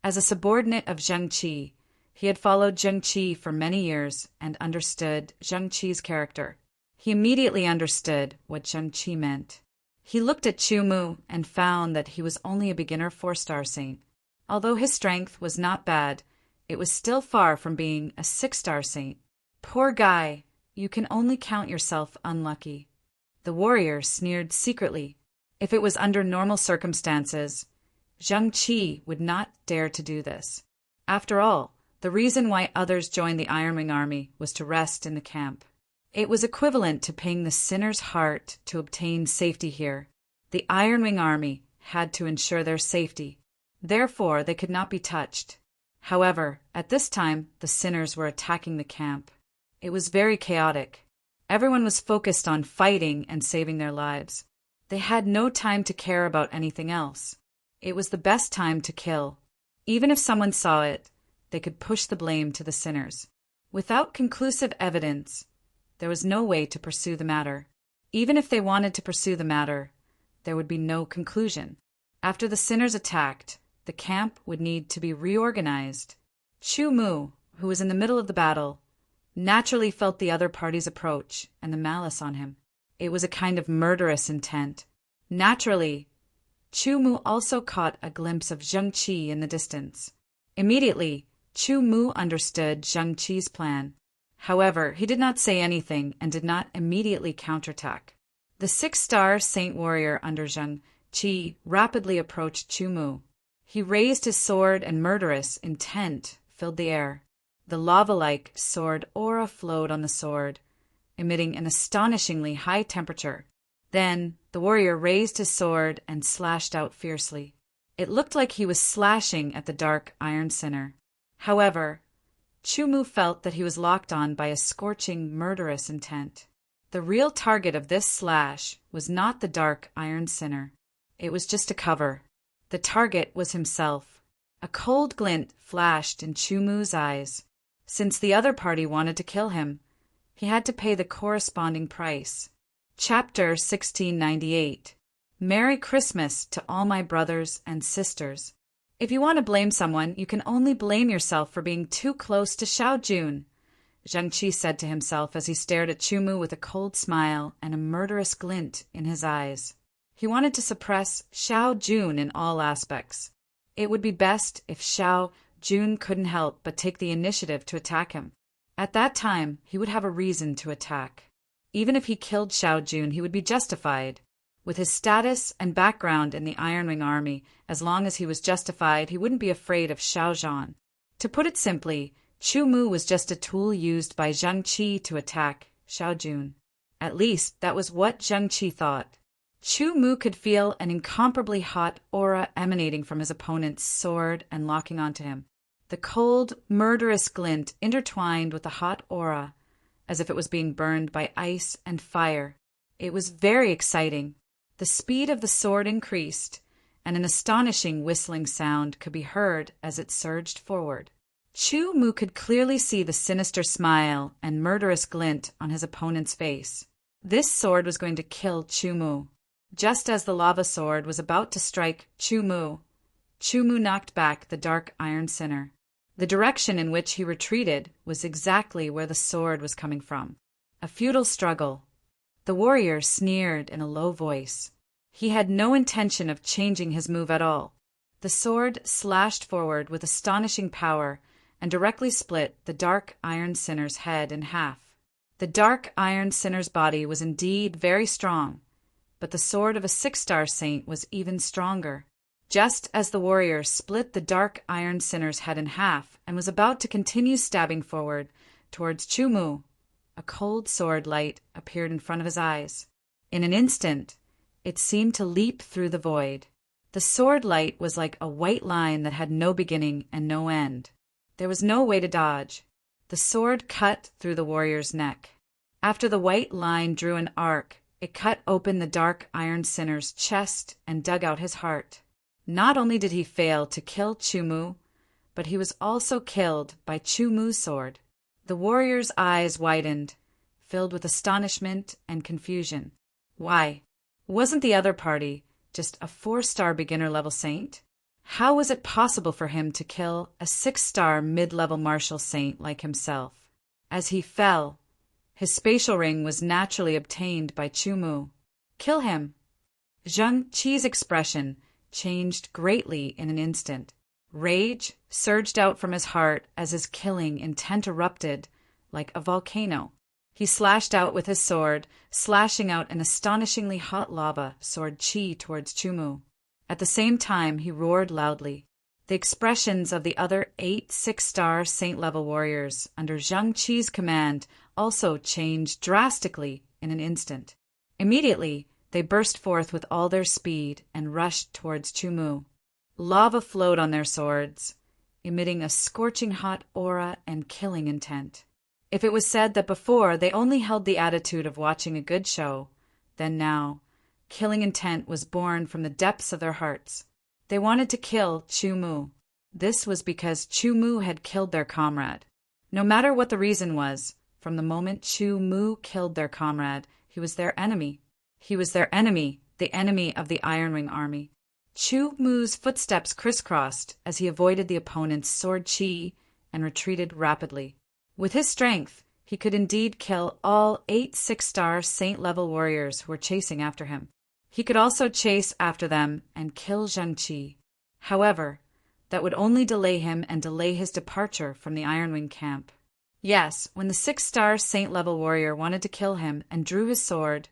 As a subordinate of Zhang Qi, he had followed Zhang Qi for many years and understood Zhang Qi's character. He immediately understood what Zhang Qi meant. He looked at Chu Mu and found that he was only a beginner 4-star saint. Although his strength was not bad, it was still far from being a 6-star saint. Poor guy, you can only count yourself unlucky. The warrior sneered secretly. If it was under normal circumstances, Zhang Qi would not dare to do this. After all, the reason why others joined the Iron Wing army was to rest in the camp. It was equivalent to paying the sinner's heart to obtain safety here. The Iron Wing army had to ensure their safety. Therefore, they could not be touched. However, at this time, the sinners were attacking the camp. It was very chaotic. Everyone was focused on fighting and saving their lives. They had no time to care about anything else. It was the best time to kill. Even if someone saw it, they could push the blame to the sinners. Without conclusive evidence, there was no way to pursue the matter. Even if they wanted to pursue the matter, there would be no conclusion. After the sinners attacked, the camp would need to be reorganized. Chu Mu, who was in the middle of the battle, naturally felt the other party's approach and the malice on him. It was a kind of murderous intent. Naturally, Chu Mu also caught a glimpse of Zhang Qi in the distance. Immediately, Chu Mu understood Zhang Qi's plan. However, he did not say anything and did not immediately counterattack. The 6-star saint warrior under Zhang Qi rapidly approached Chu Mu. He raised his sword and murderous intent filled the air. The lava-like sword aura flowed on the sword, emitting an astonishingly high temperature. Then, the warrior raised his sword and slashed out fiercely. It looked like he was slashing at the dark iron sinner. However, Chu Mu felt that he was locked on by a scorching, murderous intent. The real target of this slash was not the dark iron sinner. It was just a cover. The target was himself. A cold glint flashed in Chu Mu's eyes. Since the other party wanted to kill him, he had to pay the corresponding price. Chapter 1698. Merry Christmas to all my brothers and sisters. If you want to blame someone, you can only blame yourself for being too close to Xiao Jun, Zhang Qi said to himself as he stared at Chu Mu with a cold smile and a murderous glint in his eyes. He wanted to suppress Xiao Jun in all aspects. It would be best if Xiao Jun couldn't help but take the initiative to attack him. At that time, he would have a reason to attack. Even if he killed Xiao Jun, he would be justified. With his status and background in the Iron Wing army, as long as he was justified, he wouldn't be afraid of Xiao Zhan. To put it simply, Chu Mu was just a tool used by Zhang Qi to attack Xiao Jun. At least, that was what Zhang Qi thought. Chu Mu could feel an incomparably hot aura emanating from his opponent's sword and locking onto him. The cold, murderous glint intertwined with the hot aura, as if it was being burned by ice and fire. It was very exciting. The speed of the sword increased, and an astonishing whistling sound could be heard as it surged forward. Chu Mu could clearly see the sinister smile and murderous glint on his opponent's face. This sword was going to kill Chu Mu. Just as the lava sword was about to strike Chu Mu knocked back the dark iron sinner. The direction in which he retreated was exactly where the sword was coming from. A futile struggle. The warrior sneered in a low voice. He had no intention of changing his move at all. The sword slashed forward with astonishing power and directly split the dark iron sinner's head in half. The dark iron sinner's body was indeed very strong, but the sword of a 6-star saint was even stronger. Just as the warrior split the dark iron sinner's head in half and was about to continue stabbing forward towards Chu Mu, a cold sword light appeared in front of his eyes. In an instant, it seemed to leap through the void. The sword light was like a white line that had no beginning and no end. There was no way to dodge. The sword cut through the warrior's neck. After the white line drew an arc, it cut open the dark iron sinner's chest and dug out his heart. Not only did he fail to kill Chu Mu, but he was also killed by Chu Mu's sword. The warrior's eyes widened, filled with astonishment and confusion. Why? Wasn't the other party just a 4-star beginner-level saint? How was it possible for him to kill a 6-star mid-level martial saint like himself? As he fell, his spatial ring was naturally obtained by Chu Mu. Kill him, Zhang Qi's expression changed greatly in an instant. Rage surged out from his heart as his killing intent erupted like a volcano. He slashed out with his sword, slashing out an astonishingly hot lava sword qi towards Chumu. At the same time, he roared loudly. The expressions of the other 8 6-star saint-level warriors under Zhang Qi's command also changed drastically in an instant. Immediately, they burst forth with all their speed and rushed towards Chumu. Lava flowed on their swords, emitting a scorching hot aura and killing intent. If it was said that before they only held the attitude of watching a good show, then now, killing intent was born from the depths of their hearts. They wanted to kill Chumu. This was because Chumu had killed their comrade. No matter what the reason was, from the moment Chumu killed their comrade, he was their enemy. He was their enemy, the enemy of the Ironwing army. Chumu's footsteps crisscrossed as he avoided the opponent's sword qi and retreated rapidly. With his strength, he could indeed kill all 8 6-star saint-level warriors who were chasing after him. He could also chase after them and kill Zhang Qi. However, that would only delay him and delay his departure from the Ironwing camp. Yes, when the 6-star saint-level warrior wanted to kill him and drew his sword,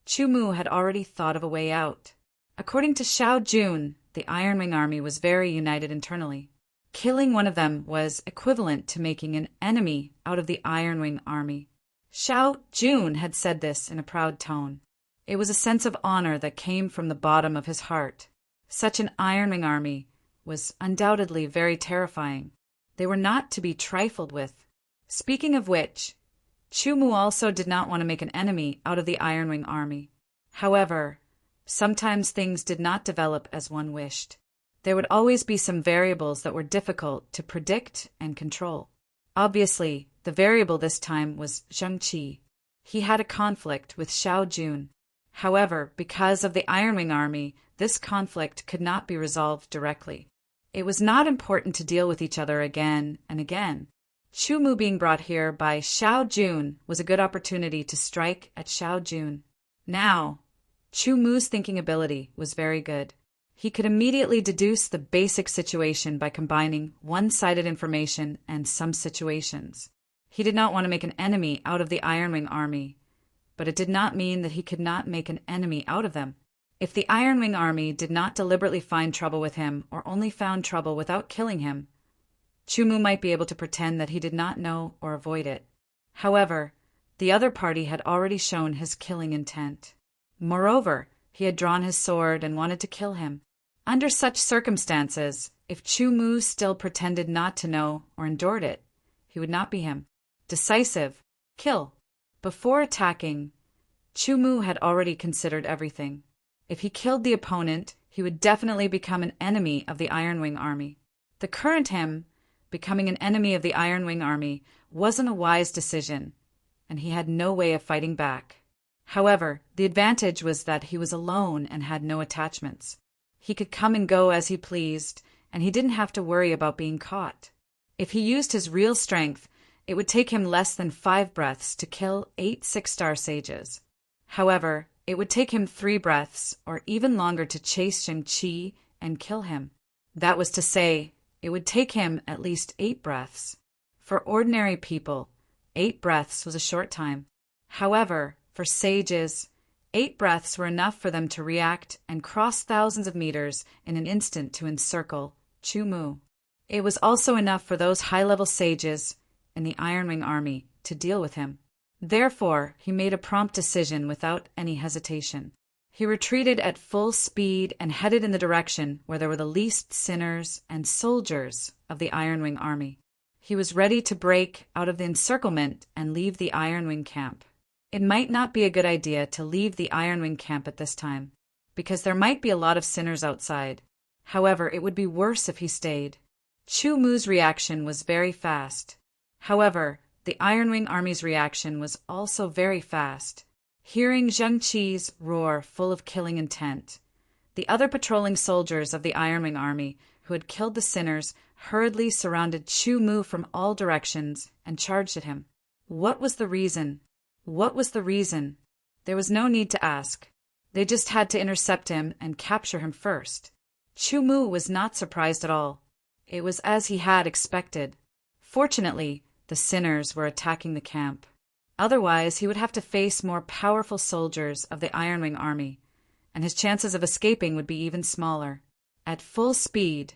Chumu had already thought of a way out. According to Xiao Jun, the Ironwing army was very united internally. Killing one of them was equivalent to making an enemy out of the Ironwing army. Xiao Jun had said this in a proud tone. It was a sense of honor that came from the bottom of his heart. Such an Ironwing army was undoubtedly very terrifying. They were not to be trifled with. Speaking of which, Chumu also did not want to make an enemy out of the Ironwing army. However, sometimes things did not develop as one wished. There would always be some variables that were difficult to predict and control. Obviously, the variable this time was Zhang Qi. He had a conflict with Xiao Jun. However, because of the Ironwing army, this conflict could not be resolved directly. It was not important to deal with each other again and again. Chumu being brought here by Xiao Jun was a good opportunity to strike at Xiao Jun. Now, Chumu's thinking ability was very good. He could immediately deduce the basic situation by combining one-sided information and some situations. He did not want to make an enemy out of the Ironwing army, but it did not mean that he could not make an enemy out of them. If the Ironwing army did not deliberately find trouble with him or only found trouble without killing him, Chumu might be able to pretend that he did not know or avoid it. However, the other party had already shown his killing intent. Moreover, he had drawn his sword and wanted to kill him. Under such circumstances, if Chumu still pretended not to know or endured it, he would not be him. Decisive. Kill. Before attacking, Chumu had already considered everything. If he killed the opponent, he would definitely become an enemy of the Ironwing army. The current him, becoming an enemy of the Ironwing army, wasn't a wise decision, and he had no way of fighting back. However, the advantage was that he was alone and had no attachments. He could come and go as he pleased, and he didn't have to worry about being caught. If he used his real strength, it would take him less than 5 breaths to kill 8 6-star sages. However, it would take him 3 breaths or even longer to chase Zhang Qi and kill him. That was to say, it would take him at least 8 breaths. For ordinary people, 8 breaths was a short time. However, for sages, 8 breaths were enough for them to react and cross thousands of meters in an instant to encircle Chumu. It was also enough for those high-level sages in the Ironwing army to deal with him. Therefore, he made a prompt decision without any hesitation. He retreated at full speed and headed in the direction where there were the least sinners and soldiers of the Ironwing army. He was ready to break out of the encirclement and leave the Ironwing camp. It might not be a good idea to leave the Ironwing camp at this time, because there might be a lot of sinners outside. However, it would be worse if he stayed. Chumu's reaction was very fast. However, the Ironwing army's reaction was also very fast. Hearing Zhang Qi's roar full of killing intent, the other patrolling soldiers of the Ironwing army who had killed the sinners hurriedly surrounded Chumu from all directions and charged at him. What was the reason? What was the reason? There was no need to ask. They just had to intercept him and capture him first. Chu Mu was not surprised at all. It was as he had expected. Fortunately, the sinners were attacking the camp. Otherwise, he would have to face more powerful soldiers of the Ironwing army, and his chances of escaping would be even smaller. At full speed,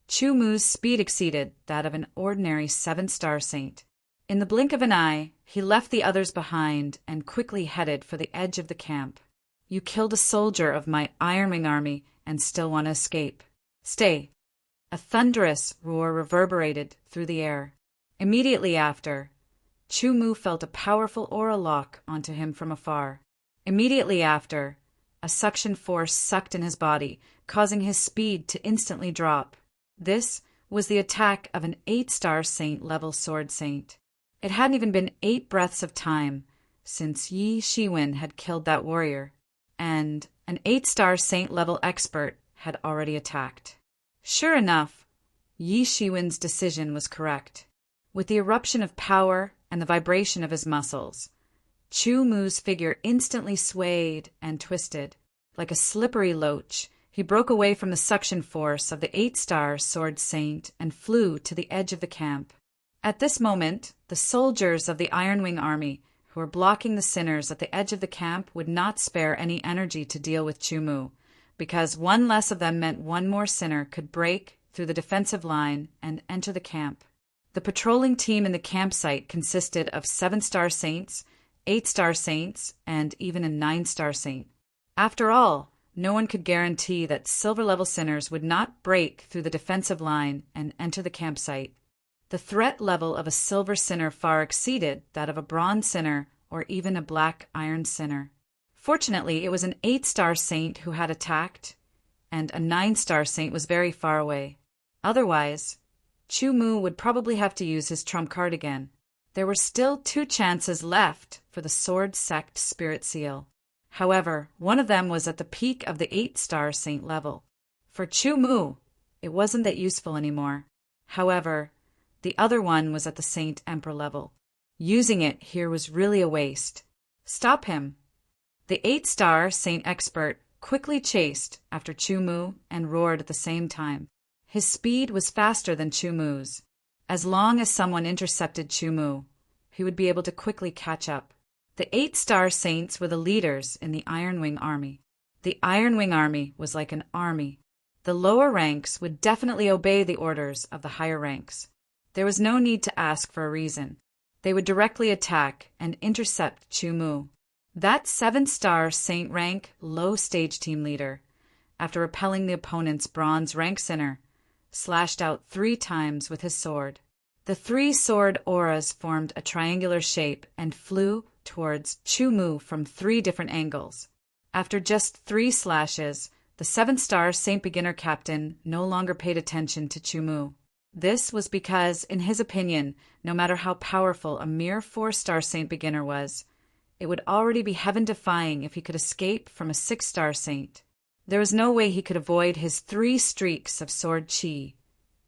Chu Mu's speed exceeded that of an ordinary 7-star saint. In the blink of an eye, he left the others behind and quickly headed for the edge of the camp. You killed a soldier of my Ironwing army and still want to escape. Stay. A thunderous roar reverberated through the air. Immediately after, Chu Mu felt a powerful aura lock onto him from afar. Immediately after, a suction force sucked in his body, causing his speed to instantly drop. This was the attack of an 8-star saint-level sword saint. It hadn't even been 8 breaths of time since Yi Shiwen had killed that warrior, and an 8-star saint-level expert had already attacked. Sure enough, Yi Shiwen's decision was correct. With the eruption of power and the vibration of his muscles, Chu Mu's figure instantly swayed and twisted. Like a slippery loach, he broke away from the suction force of the 8-star sword saint and flew to the edge of the camp. At this moment, the soldiers of the Ironwing army who were blocking the sinners at the edge of the camp would not spare any energy to deal with Chu Mu, because one less of them meant one more sinner could break through the defensive line and enter the camp. The patrolling team in the campsite consisted of 7-star saints, 8-star saints, and even a 9-star saint. After all, no one could guarantee that silver-level sinners would not break through the defensive line and enter the campsite. The threat level of a silver sinner far exceeded that of a bronze sinner or even a black iron sinner. Fortunately, it was an 8-star saint who had attacked, and a 9-star saint was very far away. Otherwise, Chu Mu would probably have to use his trump card again. There were still 2 chances left for the Sword Sect Spirit Seal. However, one of them was at the peak of the 8-star saint level. For Chu Mu, it wasn't that useful anymore. However, the other one was at the Saint Emperor level. Using it here was really a waste. Stop him! The 8-star Saint Expert quickly chased after Chu Mu and roared at the same time. His speed was faster than Chu Mu's. As long as someone intercepted Chu Mu, he would be able to quickly catch up. The 8-star saints were the leaders in the Ironwing army. The Ironwing army was like an army. The lower ranks would definitely obey the orders of the higher ranks. There was no need to ask for a reason. They would directly attack and intercept Chu Mu. That 7-star saint rank low stage team leader, after repelling the opponent's bronze rank sinner, slashed out 3 times with his sword. The 3 sword auras formed a triangular shape and flew towards Chu Mu from 3 different angles. After just 3 slashes, the 7-star Saint Beginner Captain no longer paid attention to Chu Mu. This was because, in his opinion, no matter how powerful a mere 4-star Saint Beginner was, it would already be heaven-defying if he could escape from a 6-star saint. There was no way he could avoid his 3 streaks of sword chi,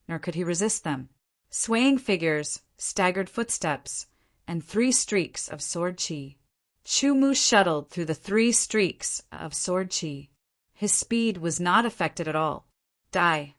nor could he resist them. Swaying figures, staggered footsteps, and 3 streaks of sword chi. Chu Mu shuttled through the 3 streaks of sword chi. His speed was not affected at all. Die.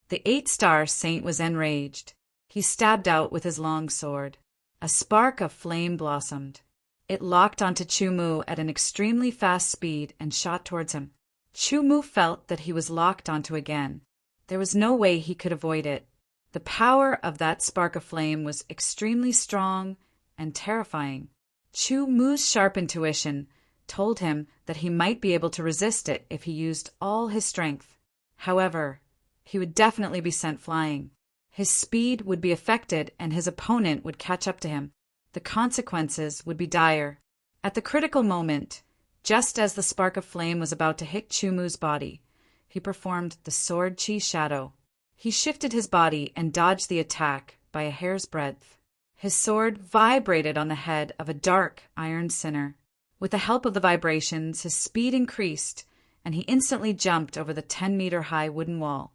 The 8-star saint was enraged. He stabbed out with his long sword. A spark of flame blossomed. It locked onto Chu Mu at an extremely fast speed and shot towards him. Chu Mu felt that he was locked onto again. There was no way he could avoid it. The power of that spark of flame was extremely strong and terrifying. Chu Mu's sharp intuition told him that he might be able to resist it if he used all his strength. However, he would definitely be sent flying. His speed would be affected and his opponent would catch up to him. The consequences would be dire. At the critical moment, just as the spark of flame was about to hit Chu Mu's body, he performed the sword chi shadow. He shifted his body and dodged the attack by a hair's breadth. His sword vibrated on the head of a dark iron sinner. With the help of the vibrations, his speed increased, and he instantly jumped over the 10-meter-high wooden wall.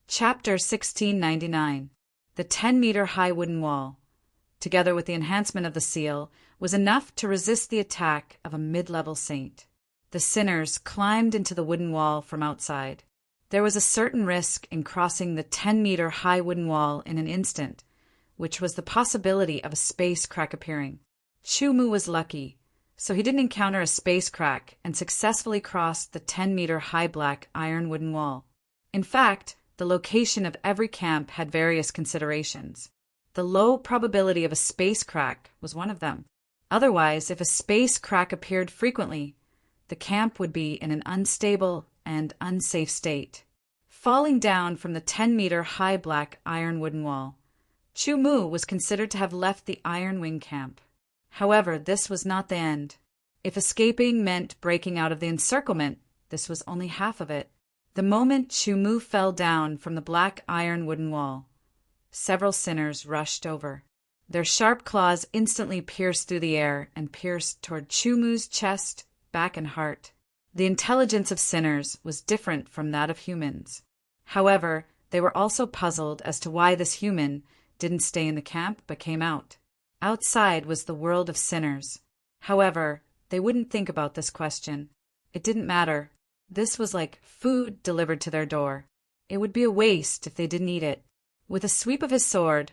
Chapter 1699. The 10-meter-high wooden wall, together with the enhancement of the seal, was enough to resist the attack of a mid-level saint. The sinners climbed into the wooden wall from outside. There was a certain risk in crossing the 10-meter high wooden wall in an instant, which was the possibility of a space crack appearing. Chu-Mu was lucky, so he didn't encounter a space crack and successfully crossed the 10-meter high black iron wooden wall. In fact, the location of every camp had various considerations. The low probability of a space crack was one of them. Otherwise, if a space crack appeared frequently, the camp would be in an unstable and unsafe state. Falling down from the 10-meter high black iron wooden wall, Chu-Mu was considered to have left the Iron Wing camp. However, this was not the end. If escaping meant breaking out of the encirclement, this was only half of it. The moment Chu-Mu fell down from the black iron wooden wall, several sinners rushed over. Their sharp claws instantly pierced through the air and pierced toward Chu-Mu's chest, back, and heart. The intelligence of sinners was different from that of humans. However, they were also puzzled as to why this human didn't stay in the camp but came out. Outside was the world of sinners. However, they wouldn't think about this question. It didn't matter. This was like food delivered to their door. It would be a waste if they didn't eat it. With a sweep of his sword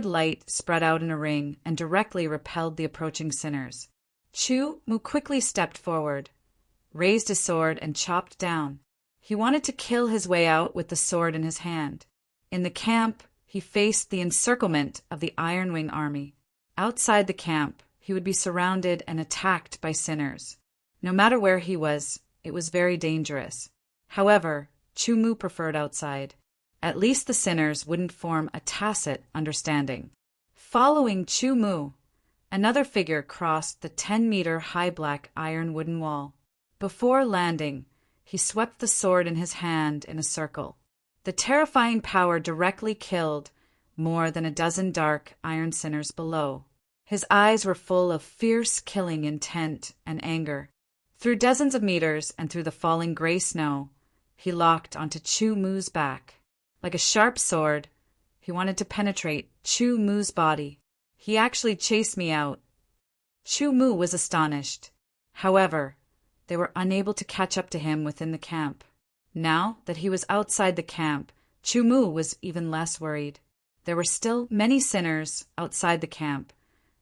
light spread out in a ring and directly repelled the approaching sinners. Chu-Mu quickly stepped forward, raised his sword, and chopped down. He wanted to kill his way out with the sword in his hand. In the camp, he faced the encirclement of the Iron Wing army. Outside the camp, he would be surrounded and attacked by sinners. No matter where he was, it was very dangerous. However, Chu-Mu preferred outside. At least the sinners wouldn't form a tacit understanding. Following Chu-Mu, another figure crossed the 10-meter high black iron wooden wall. Before landing, he swept the sword in his hand in a circle. The terrifying power directly killed more than a dozen dark iron sinners below. His eyes were full of fierce killing intent and anger. Through dozens of meters and through the falling gray snow, he locked onto Chu-Mu's back. Like a sharp sword, he wanted to penetrate Chu-Mu's body. He actually chased me out. Chu-Mu was astonished. However, they were unable to catch up to him within the camp. Now that he was outside the camp, Chu-Mu was even less worried. There were still many sinners outside the camp,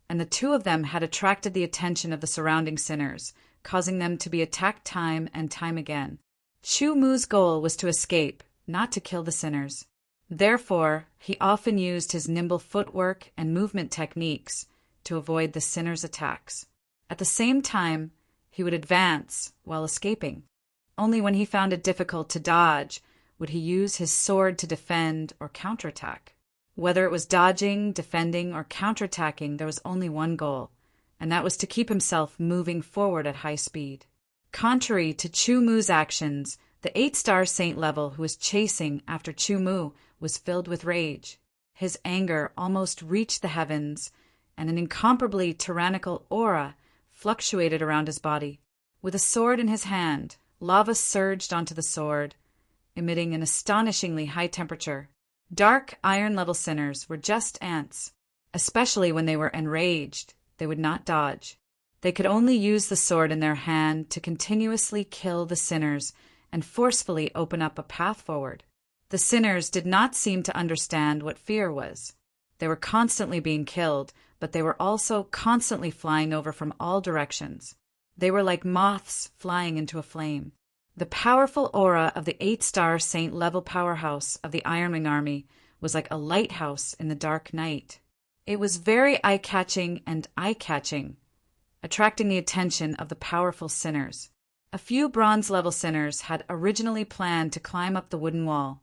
and the two of them had attracted the attention of the surrounding sinners, causing them to be attacked time and time again. Chu-Mu's goal was to escape, not to kill the sinners. Therefore, he often used his nimble footwork and movement techniques to avoid the sinners' attacks. At the same time, he would advance while escaping. Only when he found it difficult to dodge would he use his sword to defend or counterattack. Whether it was dodging, defending, or counterattacking, there was only one goal, and that was to keep himself moving forward at high speed. Contrary to Chu-Mu's actions, the 8-star saint level who was chasing after Chu-Mu was filled with rage. His anger almost reached the heavens, and an incomparably tyrannical aura fluctuated around his body. With a sword in his hand, lava surged onto the sword, emitting an astonishingly high temperature. Dark iron-level sinners were just ants. Especially when they were enraged, they would not dodge. They could only use the sword in their hand to continuously kill the sinners and forcefully open up a path forward. The sinners did not seem to understand what fear was. They were constantly being killed, but they were also constantly flying over from all directions. They were like moths flying into a flame. The powerful aura of the 8-star saint level powerhouse of the Iron Wing army was like a lighthouse in the dark night. It was very eye-catching, attracting the attention of the powerful sinners. A few bronze-level sinners had originally planned to climb up the wooden wall,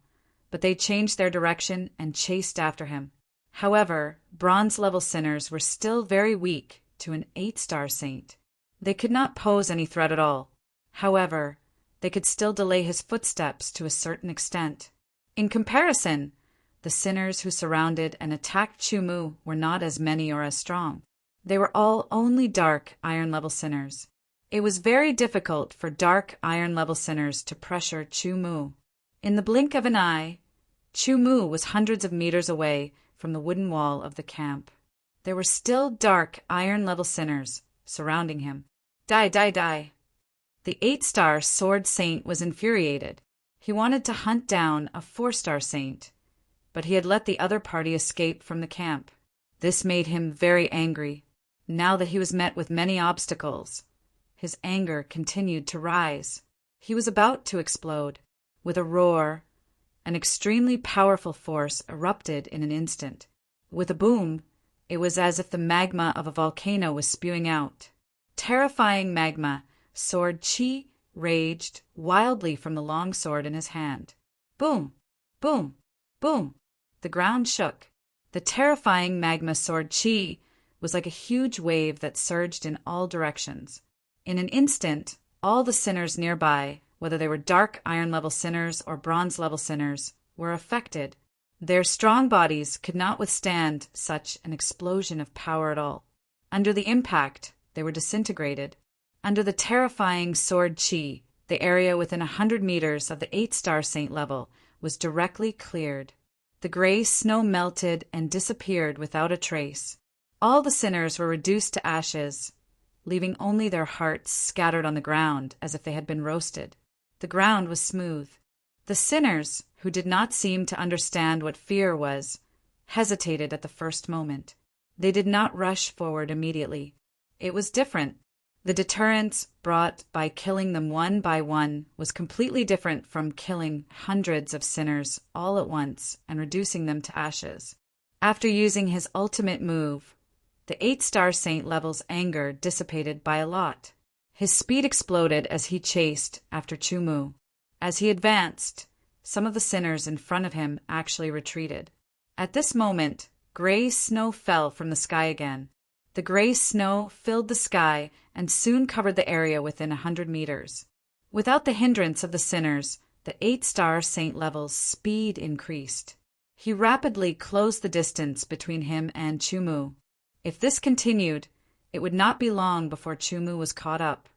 but they changed their direction and chased after him. However, bronze-level sinners were still very weak to an 8-star saint. They could not pose any threat at all. However, they could still delay his footsteps to a certain extent. In comparison, the sinners who surrounded and attacked Chu-Mu were not as many or as strong. They were all only dark iron-level sinners. It was very difficult for dark iron-level sinners to pressure Chu-Mu. In the blink of an eye, Chu-Mu was hundreds of meters away from the wooden wall of the camp. There were still dark iron-level sinners surrounding him. Die, die, die. The 8-star sword saint was infuriated. He wanted to hunt down a 4-star saint, but he had let the other party escape from the camp. This made him very angry. Now that he was met with many obstacles, his anger continued to rise. He was about to explode. With a roar, an extremely powerful force erupted in an instant. With a boom, it was as if the magma of a volcano was spewing out. Terrifying magma, sword chi raged wildly from the long sword in his hand. Boom! Boom! Boom! The ground shook. The terrifying magma sword chi was like a huge wave that surged in all directions. In an instant, all the sinners nearby, whether they were dark iron-level sinners or bronze-level sinners, were affected. Their strong bodies could not withstand such an explosion of power at all. Under the impact, they were disintegrated. Under the terrifying sword chi, the area within 100 meters of the 8-star saint level was directly cleared. The gray snow melted and disappeared without a trace. All the sinners were reduced to ashes, leaving only their hearts scattered on the ground as if they had been roasted. The ground was smooth. The sinners, who did not seem to understand what fear was, hesitated at the first moment. They did not rush forward immediately. It was different. The deterrence brought by killing them one by one was completely different from killing hundreds of sinners all at once and reducing them to ashes. After using his ultimate move, the 8-star saint level's anger dissipated by a lot. His speed exploded as he chased after Chumu. As he advanced, some of the sinners in front of him actually retreated. At this moment, gray snow fell from the sky again. The gray snow filled the sky and soon covered the area within 100 meters. Without the hindrance of the sinners, the 8-star saint level's speed increased. He rapidly closed the distance between him and Chumu. If this continued, it would not be long before Chumu was caught up.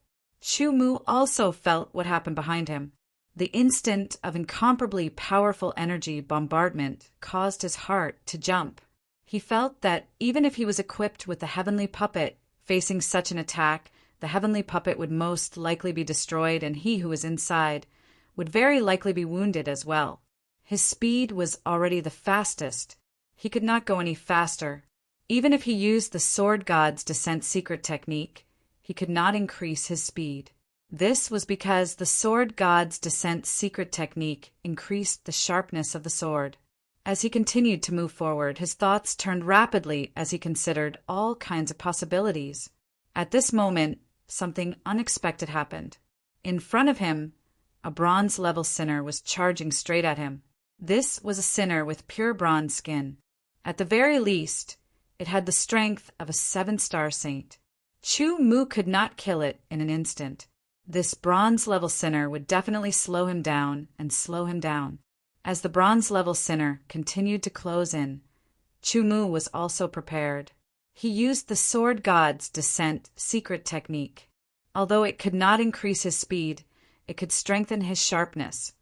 Chumu also felt what happened behind him. The instant of incomparably powerful energy bombardment caused his heart to jump. He felt that even if he was equipped with the heavenly puppet, facing such an attack, the heavenly puppet would most likely be destroyed and he who was inside would very likely be wounded as well. His speed was already the fastest. He could not go any faster. Even if he used the Sword God's Descent secret technique, he could not increase his speed. This was because the Sword God's Descent secret technique increased the sharpness of the sword. As he continued to move forward, his thoughts turned rapidly as he considered all kinds of possibilities. At this moment, something unexpected happened. In front of him, a bronze-level sinner was charging straight at him. This was a sinner with pure bronze skin. At the very least, it had the strength of a 7-star saint. Chu-Mu could not kill it in an instant. This bronze-level sinner would definitely slow him down and slow him down. As the bronze-level sinner continued to close in, Chu-Mu was also prepared. He used the Sword God's Descent secret technique. Although it could not increase his speed, it could strengthen his sharpness,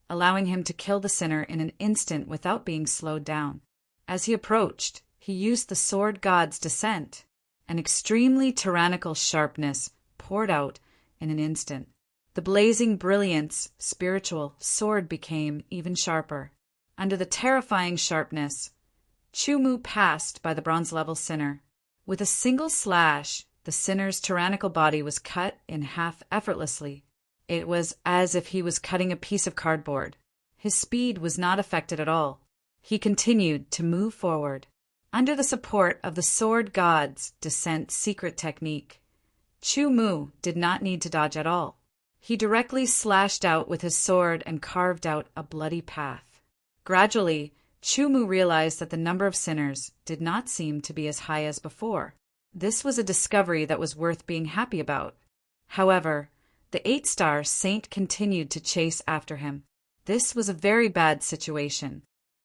allowing him to kill the sinner in an instant without being slowed down. As he approached, he used the Sword God's Descent. An extremely tyrannical sharpness poured out in an instant. The blazing brilliance, spiritual sword became even sharper. Under the terrifying sharpness, Chu-Mu passed by the bronze-level sinner. With a single slash, the sinner's tyrannical body was cut in half effortlessly. It was as if he was cutting a piece of cardboard. His speed was not affected at all. He continued to move forward. Under the support of the Sword God's Descent secret technique, Chu-Mu did not need to dodge at all. He directly slashed out with his sword and carved out a bloody path. Gradually, Chu-Mu realized that the number of sinners did not seem to be as high as before. This was a discovery that was worth being happy about. However, the 8-star saint continued to chase after him. This was a very bad situation.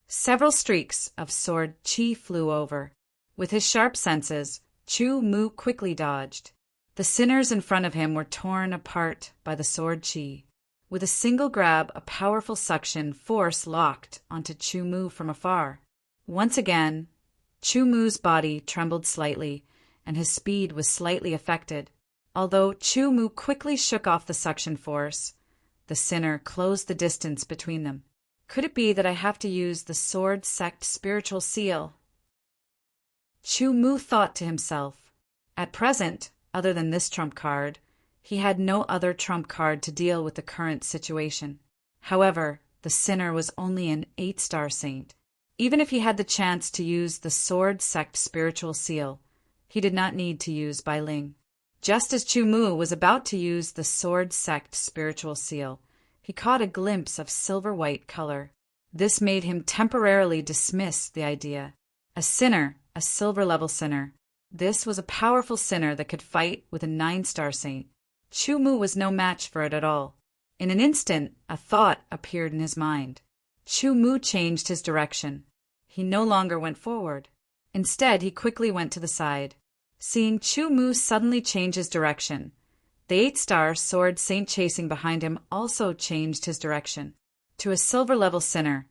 Several streaks of sword chi flew over. With his sharp senses, Chu-Mu quickly dodged. The sinners in front of him were torn apart by the sword chi. With a single grab, a powerful suction force locked onto Chu-Mu from afar. Once again, Chu-Mu's body trembled slightly, and his speed was slightly affected. Although Chu Mu quickly shook off the suction force, the sinner closed the distance between them. Could it be that I have to use the sword sect spiritual seal? Chu Mu thought to himself. At present, other than this trump card, he had no other trump card to deal with the current situation. However, the sinner was only an 8-star saint. Even if he had the chance to use the sword sect spiritual seal, he did not need to use Bai Ling. Just as Chu Mu was about to use the sword sect spiritual seal, he caught a glimpse of silver-white color. This made him temporarily dismiss the idea. A sinner, a silver-level sinner. This was a powerful sinner that could fight with a 9-star saint. Chu Mu was no match for it at all. In an instant, a thought appeared in his mind. Chu Mu changed his direction. He no longer went forward. Instead, he quickly went to the side. Seeing Chu Mu suddenly change his direction, the 8-star sword saint chasing behind him also changed his direction. To a silver-level sinner,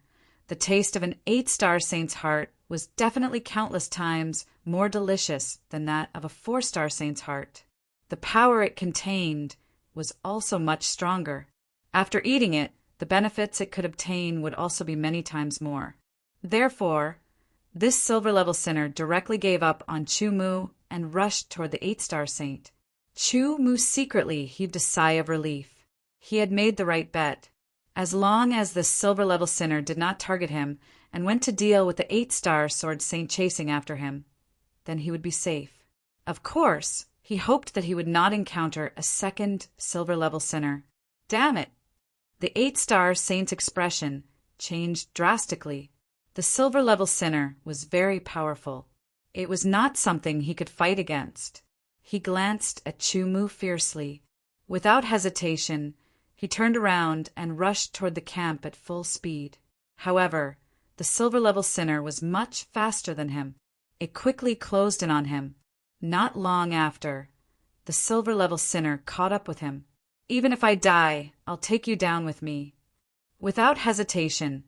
the taste of an 8-star saint's heart was definitely countless times more delicious than that of a 4-star saint's heart. The power it contained was also much stronger. After eating it, the benefits it could obtain would also be many times more. Therefore, this silver-level sinner directly gave up on Chu Mu and rushed toward the 8-star saint. Chu Mu secretly heaved a sigh of relief. He had made the right bet. As long as the silver-level sinner did not target him and went to deal with the 8-star sword saint chasing after him, then he would be safe. Of course, he hoped that he would not encounter a second silver-level sinner. Damn it! The 8-star saint's expression changed drastically. The silver-level sinner was very powerful. It was not something he could fight against. He glanced at Chu Mu fiercely. Without hesitation, he turned around and rushed toward the camp at full speed. However, the silver-level sinner was much faster than him. It quickly closed in on him. Not long after, the silver-level sinner caught up with him. Even if I die, I'll take you down with me. Without hesitation,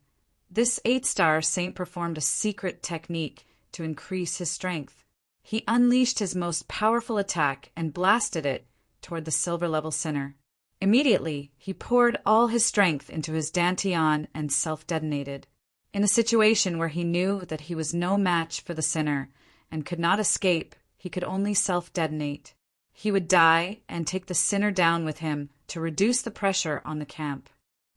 this 8-star saint performed a secret technique to increase his strength. He unleashed his most powerful attack and blasted it toward the silver-level sinner. Immediately, he poured all his strength into his dantian and self-detonated. In a situation where he knew that he was no match for the sinner and could not escape, he could only self-detonate. He would die and take the sinner down with him to reduce the pressure on the camp.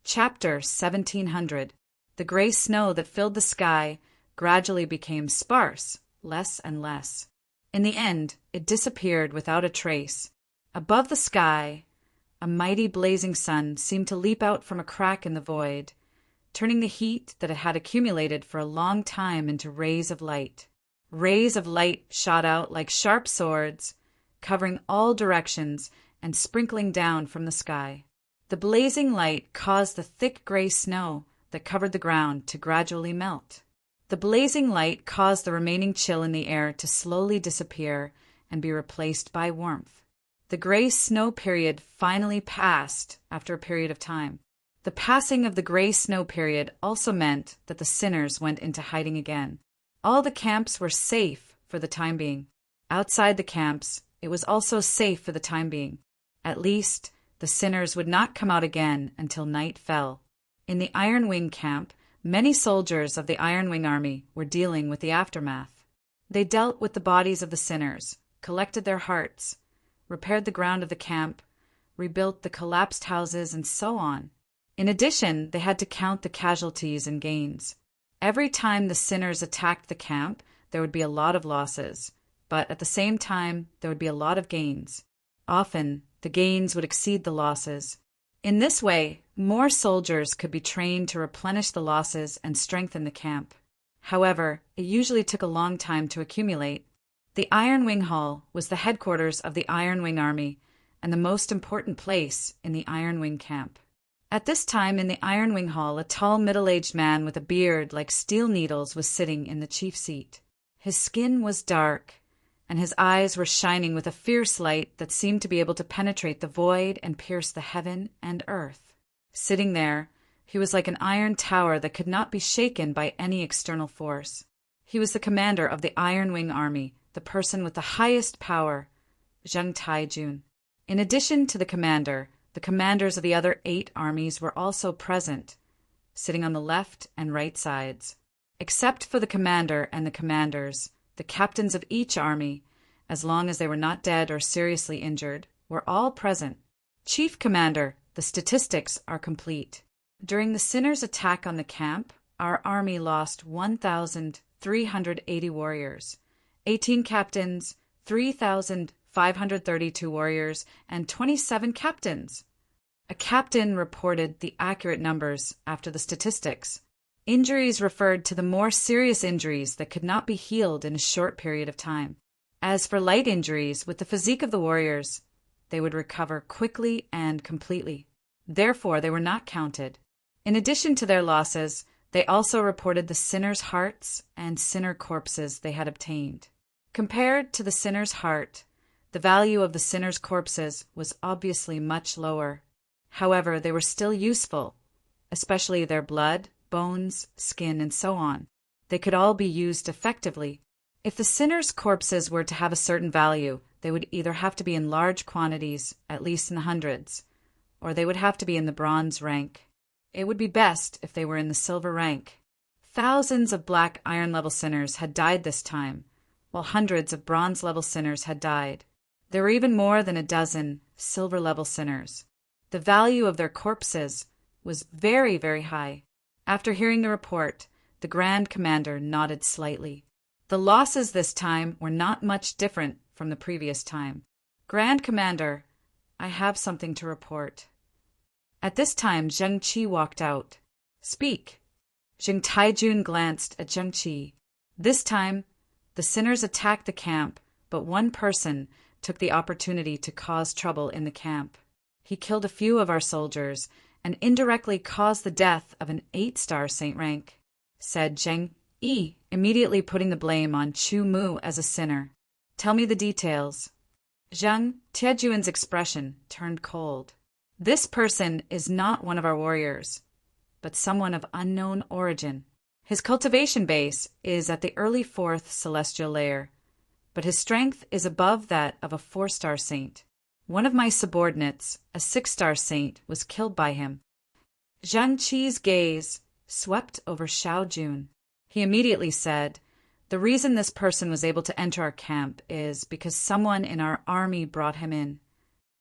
Chapter 1700. The gray snow that filled the sky gradually became sparse, less and less. In the end, it disappeared without a trace. Above the sky, a mighty blazing sun seemed to leap out from a crack in the void, turning the heat that it had accumulated for a long time into rays of light. Rays of light shot out like sharp swords, covering all directions and sprinkling down from the sky. The blazing light caused the thick gray snow that covered the ground to gradually melt. The blazing light caused the remaining chill in the air to slowly disappear and be replaced by warmth. The gray snow period finally passed after a period of time. The passing of the gray snow period also meant that the sinners went into hiding again. All the camps were safe for the time being. Outside the camps, it was also safe for the time being. At least, the sinners would not come out again until night fell. In the Iron Wing camp, many soldiers of the Iron Wing army were dealing with the aftermath. They dealt with the bodies of the sinners, collected their hearts, repaired the ground of the camp, rebuilt the collapsed houses, and so on. In addition, they had to count the casualties and gains. Every time the sinners attacked the camp, there would be a lot of losses, but at the same time, there would be a lot of gains. Often, the gains would exceed the losses. In this way, more soldiers could be trained to replenish the losses and strengthen the camp. However, it usually took a long time to accumulate. The Iron Wing Hall was the headquarters of the Iron Wing Army and the most important place in the Iron Wing camp. At this time in the Iron Wing Hall, a tall middle-aged man with a beard like steel needles was sitting in the chief seat. His skin was dark, and his eyes were shining with a fierce light that seemed to be able to penetrate the void and pierce the heaven and earth. Sitting there, he was like an iron tower that could not be shaken by any external force. He was the commander of the Iron Wing Army, the person with the highest power, Zheng Taijun. In addition to the commanders of the other 8 armies were also present, sitting on the left and right sides. Except for the commander and the commanders, the captains of each army, as long as they were not dead or seriously injured, were all present. Chief Commander, the statistics are complete. During the sinners' attack on the camp, our army lost 1,380 warriors, 18 captains, 3,532 warriors, and 27 captains. A captain reported the accurate numbers after the statistics. Injuries referred to the more serious injuries that could not be healed in a short period of time. As for light injuries, with the physique of the warriors, they would recover quickly and completely. Therefore, they were not counted. In addition to their losses, they also reported the sinners' hearts and sinner corpses they had obtained. Compared to the sinner's heart, the value of the sinners' corpses was obviously much lower. However, they were still useful, especially their blood, bones, skin, and so on. They could all be used effectively. If the sinners' corpses were to have a certain value, they would either have to be in large quantities, at least in the hundreds, or they would have to be in the bronze rank. It would be best if they were in the silver rank. Thousands of black iron-level sinners had died this time, while hundreds of bronze-level sinners had died. There were even more than a dozen silver-level sinners. The value of their corpses was very, very high. After hearing the report, the Grand Commander nodded slightly. The losses this time were not much different from the previous time. Grand Commander, I have something to report. At this time, Zheng Qi walked out. Speak. Zheng Taijun glanced at Zheng Qi. This time, the sinners attacked the camp, but one person took the opportunity to cause trouble in the camp. He killed a few of our soldiers and indirectly caused the death of an 8-star saint rank, said Zheng Yi, immediately putting the blame on Chu Mu as a sinner. Tell me the details. Zheng Taijun's expression turned cold. This person is not one of our warriors, but someone of unknown origin. His cultivation base is at the early 4th celestial layer, but his strength is above that of a 4-star saint. One of my subordinates, a 6-star saint, was killed by him. Zhang Qi's gaze swept over Xiao Jun. He immediately said, the reason this person was able to enter our camp is because someone in our army brought him in.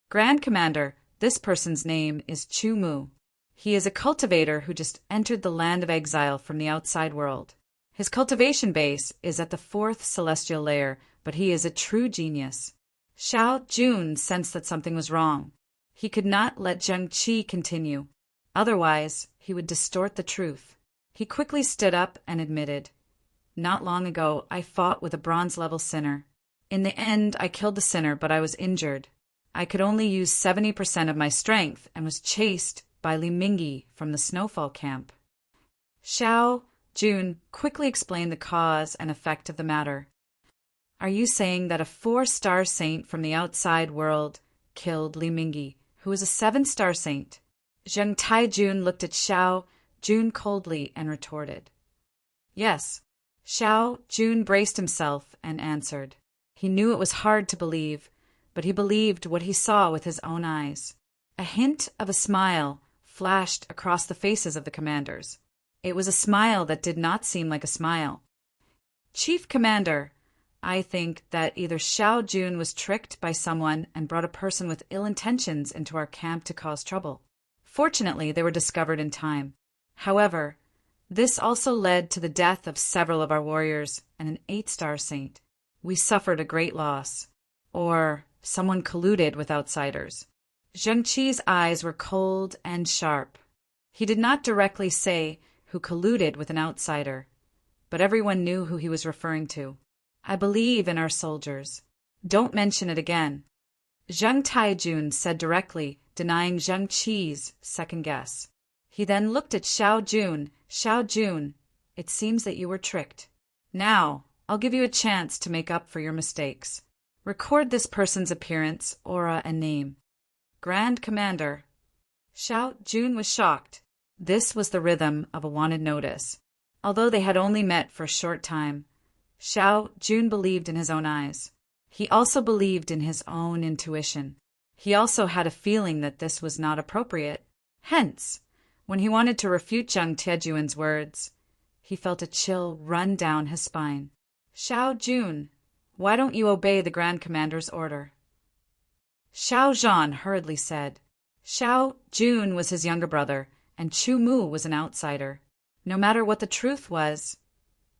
Grand Commander, this person's name is Chu Mu. He is a cultivator who just entered the land of exile from the outside world. His cultivation base is at the 4th celestial layer, but he is a true genius. Xiao Jun sensed that something was wrong. He could not let Zheng Qi continue. Otherwise, he would distort the truth. He quickly stood up and admitted, not long ago, I fought with a bronze-level sinner. In the end, I killed the sinner, but I was injured. I could only use 70% of my strength and was chased by Li Mingyi from the snowfall camp. Xiao Jun quickly explained the cause and effect of the matter. Are you saying that a 4-star saint from the outside world killed Li Mingyi, who is a 7-star saint? Zheng Taijun looked at Xiao Jun coldly and retorted. Yes. Xiao Jun braced himself and answered. He knew it was hard to believe, but he believed what he saw with his own eyes. A hint of a smile flashed across the faces of the commanders. It was a smile that did not seem like a smile. Chief Commander, I think that either Xiao Jun was tricked by someone and brought a person with ill intentions into our camp to cause trouble. Fortunately, they were discovered in time. However, this also led to the death of several of our warriors and an 8-star saint. We suffered a great loss. Or someone colluded with outsiders. Zheng Qi's eyes were cold and sharp. He did not directly say who colluded with an outsider, but everyone knew who he was referring to. I believe in our soldiers. Don't mention it again. Zheng Taijun said directly, denying Zheng Qi's second guess. He then looked at Xiao Jun. Xiao Jun, it seems that you were tricked. Now, I'll give you a chance to make up for your mistakes. Record this person's appearance, aura, and name. Grand Commander. Xiao Jun was shocked. This was the rhythm of a wanted notice. Although they had only met for a short time, Xiao Jun believed in his own eyes. He also believed in his own intuition. He also had a feeling that this was not appropriate. Hence, when he wanted to refute Zheng Tiejuan's words, he felt a chill run down his spine. Xiao Jun, why don't you obey the Grand Commander's order? Xiao Zhan hurriedly said. Xiao Jun was his younger brother, and Chu Mu was an outsider. No matter what the truth was,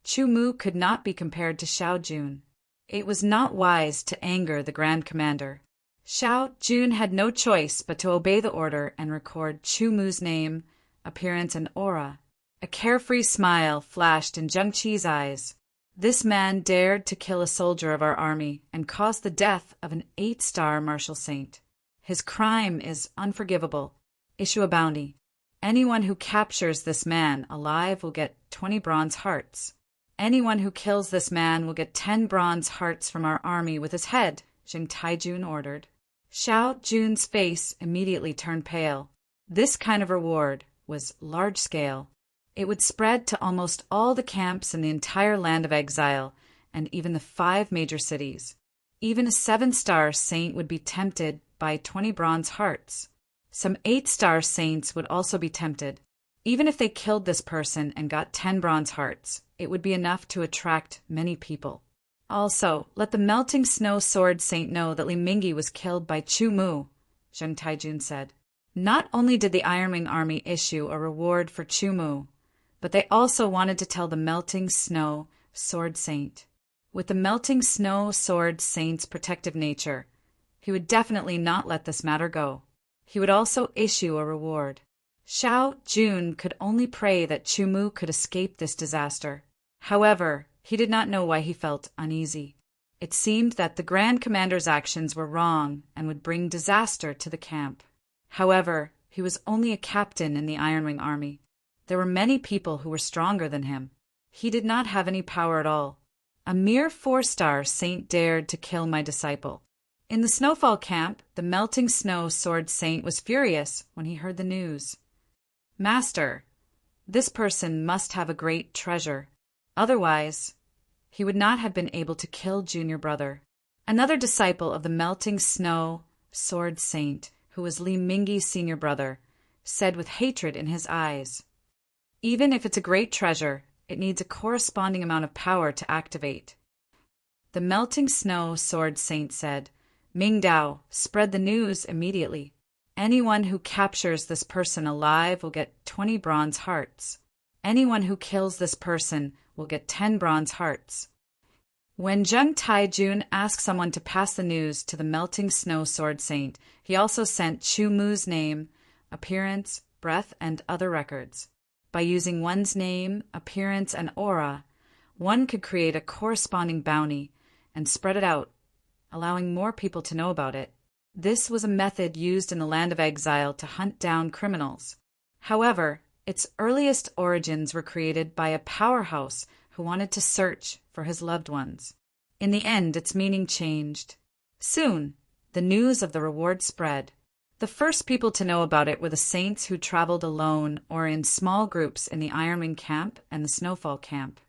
Chu Mu could not be compared to Xiao Jun. It was not wise to anger the Grand Commander. Xiao Jun had no choice but to obey the order and record Chu Mu's name, appearance, and aura. A carefree smile flashed in Zheng Qi's eyes. This man dared to kill a soldier of our army and caused the death of an 8-star martial saint. His crime is unforgivable. Issue a bounty. Anyone who captures this man alive will get 20 bronze hearts. Anyone who kills this man will get 10 bronze hearts from our army with his head, Zheng Taijun ordered. Xiao Jun's face immediately turned pale. This kind of reward was large-scale. It would spread to almost all the camps in the entire land of exile, and even the 5 major cities. Even a 7-star saint would be tempted by 20 bronze hearts. Some 8-star saints would also be tempted. Even if they killed this person and got 10 bronze hearts, it would be enough to attract many people. Also, let the Melting Snow Sword Saint know that Li Mingyi was killed by Chu Mu, Zheng Taijun said. Not only did the Ironwing Army issue a reward for Chu Mu, but they also wanted to tell the Melting Snow Sword Saint. With the Melting Snow Sword Saint's protective nature, he would definitely not let this matter go. He would also issue a reward. Xiao Jun could only pray that Chu Mu could escape this disaster. However, he did not know why he felt uneasy. It seemed that the Grand Commander's actions were wrong and would bring disaster to the camp. However, he was only a captain in the Ironwing Army. There were many people who were stronger than him. He did not have any power at all. A mere 4-star saint dared to kill my disciple. In the Snowfall camp, the Melting Snow Sword Saint was furious when he heard the news. Master, this person must have a great treasure. Otherwise, he would not have been able to kill Junior Brother. Another disciple of the Melting Snow Sword Saint, who was Li Mingyi's senior brother, said with hatred in his eyes, even if it's a great treasure, it needs a corresponding amount of power to activate. The Melting Snow Sword Saint said, Ming Dao, spread the news immediately. Anyone who captures this person alive will get 20 bronze hearts. Anyone who kills this person will get 10 bronze hearts. When Zheng Taijun asked someone to pass the news to the Melting Snow Sword Saint, he also sent Chu Mu's name, appearance, breath, and other records. By using one's name, appearance, and aura, one could create a corresponding bounty and spread it out, allowing more people to know about it. This was a method used in the land of exile to hunt down criminals. However, its earliest origins were created by a powerhouse who wanted to search for his loved ones. In the end, its meaning changed. Soon, the news of the reward spread. The first people to know about it were the saints who traveled alone or in small groups in the Ironwing camp and the Snowfall camp.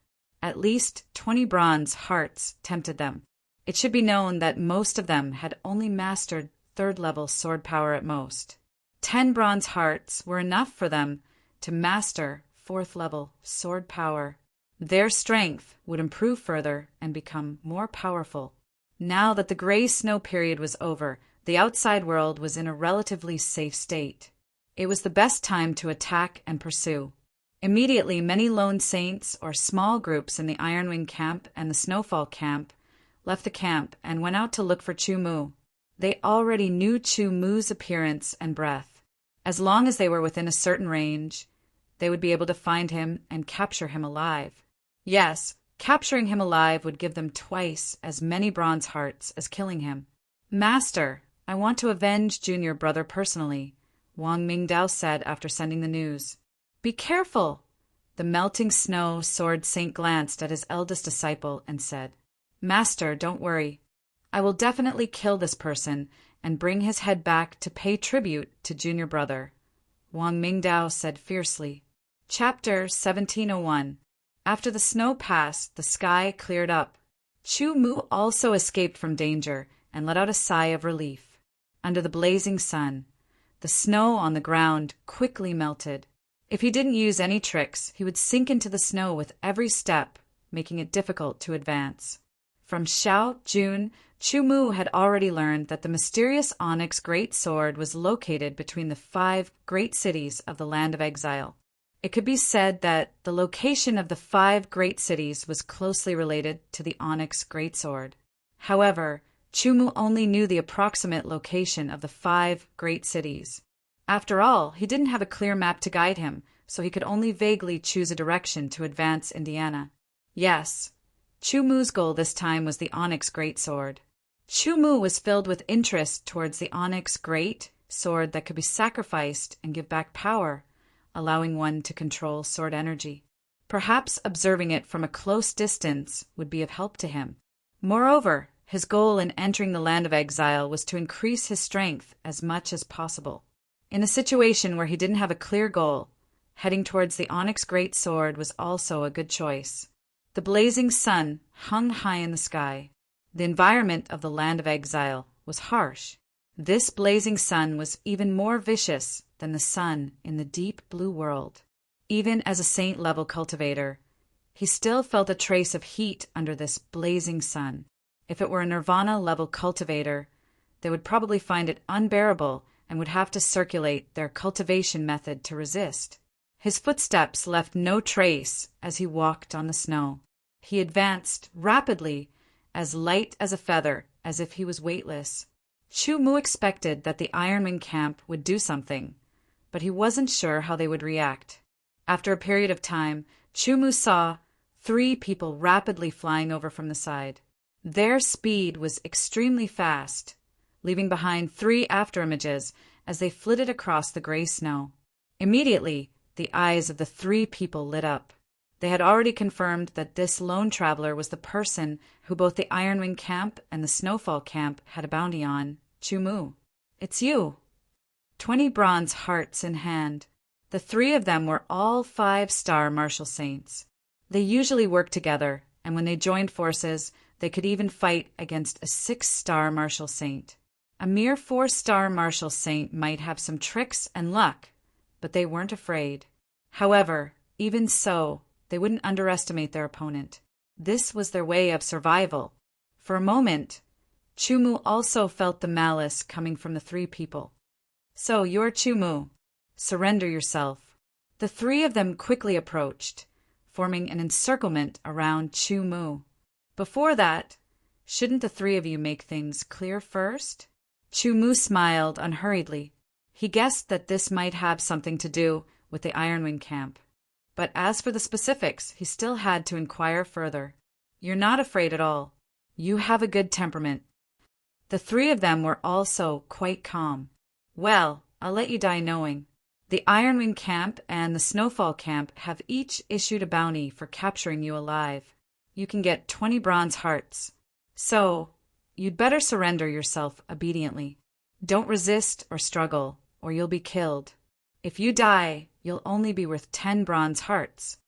At least 20 bronze hearts tempted them. It should be known that most of them had only mastered 3rd-level sword power at most. 10 bronze hearts were enough for them to master 4th-level sword power. Their strength would improve further and become more powerful. Now that the gray snow period was over, the outside world was in a relatively safe state. It was the best time to attack and pursue. Immediately, many lone saints or small groups in the Ironwing camp and the Snowfall camp left the camp and went out to look for Chu Mu. They already knew Chu Mu's appearance and breath. As long as they were within a certain range, they would be able to find him and capture him alive. Yes, capturing him alive would give them twice as many bronze hearts as killing him. Master, I want to avenge Junior Brother personally, Wang Mingdao said after sending the news. Be careful! The Melting Snow Sword Saint glanced at his eldest disciple and said, Master, don't worry. I will definitely kill this person and bring his head back to pay tribute to Junior Brother, Wang Mingdao said fiercely. Chapter 1701. After the snow passed, the sky cleared up. Chu Mu also escaped from danger and let out a sigh of relief. under the blazing sun. The snow on the ground quickly melted. If he didn't use any tricks, he would sink into the snow with every step, making it difficult to advance. From Xiao Jun, Chu Mu had already learned that the mysterious onyx great sword was located between the 5 great cities of the land of exile. It could be said that the location of the 5 great cities was closely related to the onyx greatsword. However, Chu Mu only knew the approximate location of the 5 great cities. After all, he didn't have a clear map to guide him, so he could only vaguely choose a direction to advance Indiana. Yes, Chu Mu's goal this time was the onyx greatsword. Chu Mu was filled with interest towards the onyx great sword that could be sacrificed and give back power, allowing one to control sword energy. Perhaps observing it from a close distance would be of help to him. Moreover, his goal in entering the land of exile was to increase his strength as much as possible. In a situation where he didn't have a clear goal, heading towards the onyx great sword was also a good choice. The blazing sun hung high in the sky. The environment of the land of exile was harsh. This blazing sun was even more vicious than the sun in the deep blue world. Even as a saint-level cultivator, he still felt a trace of heat under this blazing sun. If it were a nirvana-level cultivator, they would probably find it unbearable and would have to circulate their cultivation method to resist. His footsteps left no trace as he walked on the snow. He advanced rapidly, as light as a feather, as if he was weightless. Chu Mu expected that the Ironwing camp would do something, but he wasn't sure how they would react. After a period of time, Chu Mu saw 3 people rapidly flying over from the side. Their speed was extremely fast, leaving behind 3 afterimages as they flitted across the gray snow. Immediately, the eyes of the 3 people lit up. They had already confirmed that this lone traveler was the person who both the Ironwing camp and the Snowfall camp had a bounty on, Chu Mu. "It's you." 20 bronze hearts in hand. The 3 of them were all 5-star martial saints. They usually worked together, and when they joined forces, they could even fight against a 6-star martial saint. A mere 4-star martial saint might have some tricks and luck, but they weren't afraid. However, even so, they wouldn't underestimate their opponent. This was their way of survival. For a moment, Chu Mu also felt the malice coming from the 3 people. "So, you're Chu Mu. Surrender yourself." The 3 of them quickly approached, forming an encirclement around Chu Mu. "Before that, shouldn't the 3 of you make things clear first?" Chu Mu smiled unhurriedly. He guessed that this might have something to do with the Ironwing camp. But as for the specifics, he still had to inquire further. "You're not afraid at all. You have a good temperament." The 3 of them were also quite calm. "Well, I'll let you die knowing. The Ironwing camp and the Snowfall camp have each issued a bounty for capturing you alive. You can get 20 bronze hearts. So, you'd better surrender yourself obediently. Don't resist or struggle, or you'll be killed. If you die, you'll only be worth 10 bronze hearts."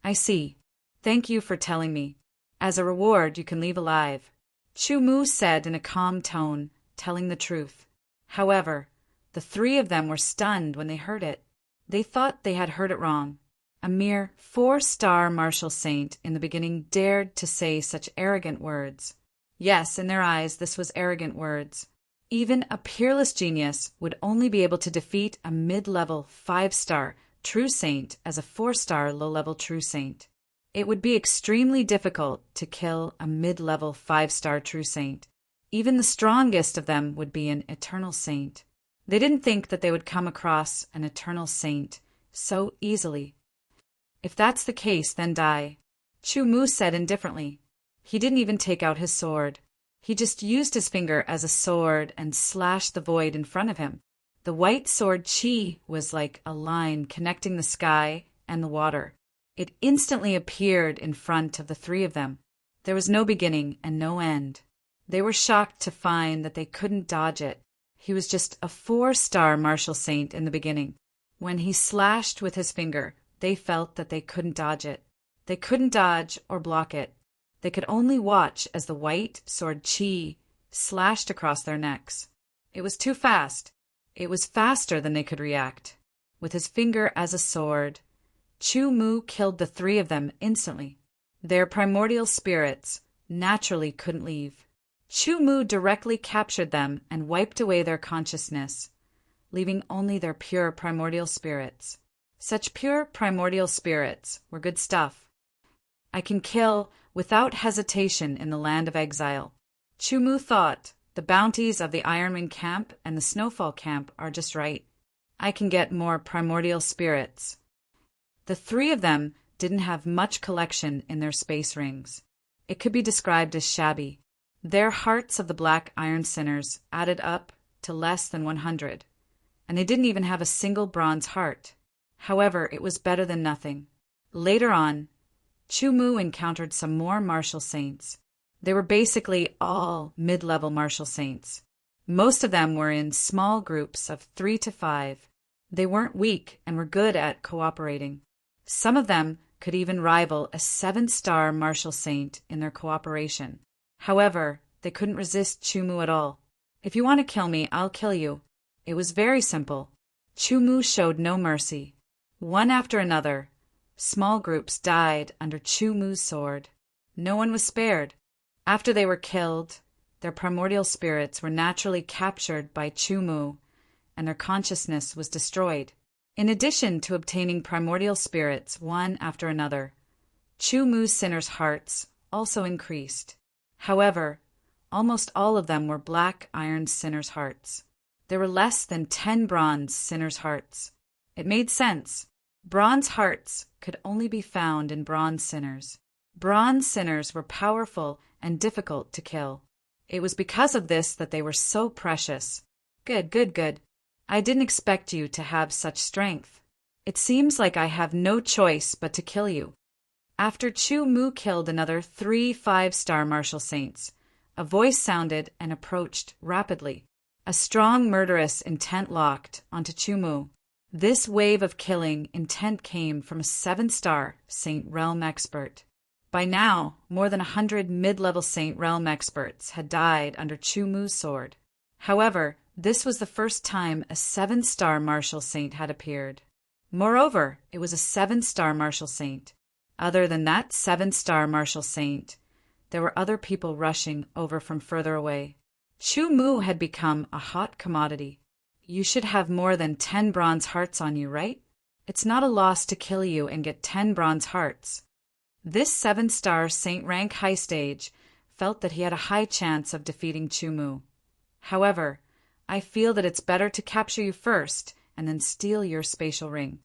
"I see. Thank you for telling me. As a reward, you can leave alive," Chu Mu said in a calm tone, telling the truth. However, the 3 of them were stunned when they heard it. They thought they had heard it wrong. A mere 4-star martial saint in the beginning dared to say such arrogant words. Yes, in their eyes, this was arrogant words. Even a peerless genius would only be able to defeat a mid-level 5-star true saint as a 4-star low-level true saint. It would be extremely difficult to kill a mid-level 5-star true saint. Even the strongest of them would be an eternal saint. They didn't think that they would come across an eternal saint so easily. "If that's the case, then die," Chu Mu said indifferently. He didn't even take out his sword. He just used his finger as a sword and slashed the void in front of him. The white sword chi was like a line connecting the sky and the water. It instantly appeared in front of the 3 of them. There was no beginning and no end. They were shocked to find that they couldn't dodge it. He was just a 4-star martial saint in the beginning. When he slashed with his finger, they felt that they couldn't dodge it. They couldn't dodge or block it. They could only watch as the white sword chi slashed across their necks. It was too fast. It was faster than they could react. With his finger as a sword, Chu Mu killed the three of them instantly. Their primordial spirits naturally couldn't leave. Chu Mu directly captured them and wiped away their consciousness, leaving only their pure primordial spirits. Such pure primordial spirits were good stuff. I can kill without hesitation in the land of exile. Chu Mu thought, the bounties of the Ironwing camp and the Snowfall camp are just right. I can get more primordial spirits. The three of them didn't have much collection in their space rings. It could be described as shabby. Their hearts of the Black Iron Sinners added up to less than 100, and they didn't even have a single bronze heart. However, it was better than nothing. Later on, Chu Mu encountered some more martial saints. They were basically all mid-level martial saints. Most of them were in small groups of 3 to 5. They weren't weak and were good at cooperating. Some of them could even rival a 7-star martial saint in their cooperation. However, they couldn't resist Chu Mu at all. If you want to kill me, I'll kill you. It was very simple. Chu Mu showed no mercy. One after another, small groups died under Chu Mu's sword. No one was spared. After they were killed, their primordial spirits were naturally captured by Chu Mu, and their consciousness was destroyed. In addition to obtaining primordial spirits one after another, Chu Mu's sinners' hearts also increased. However, almost all of them were Black Iron sinners' hearts. There were less than 10 bronze sinners' hearts. It made sense. Bronze hearts could only be found in bronze sinners. Bronze sinners were powerful and difficult to kill. It was because of this that they were so precious. Good. I didn't expect you to have such strength. It seems like I have no choice but to kill you. After Chu Mu killed another 3 5-star martial saints, a voice sounded and approached rapidly. A strong murderous intent locked onto Chu Mu. This wave of killing intent came from a 7-star Saint Realm expert. By now, more than 100 mid-level Saint Realm experts had died under Chu Mu's sword. However, this was the first time a 7-star martial saint had appeared. Moreover, it was a 7-star martial saint. Other than that 7-star martial saint, there were other people rushing over from further away. Chu Mu had become a hot commodity. You should have more than 10 bronze hearts on you, right? It's not a loss to kill you and get 10 bronze hearts. This 7-star Saint Rank High Stage felt that he had a high chance of defeating Chu Mu. However, I feel that it's better to capture you first and then steal your spatial ring.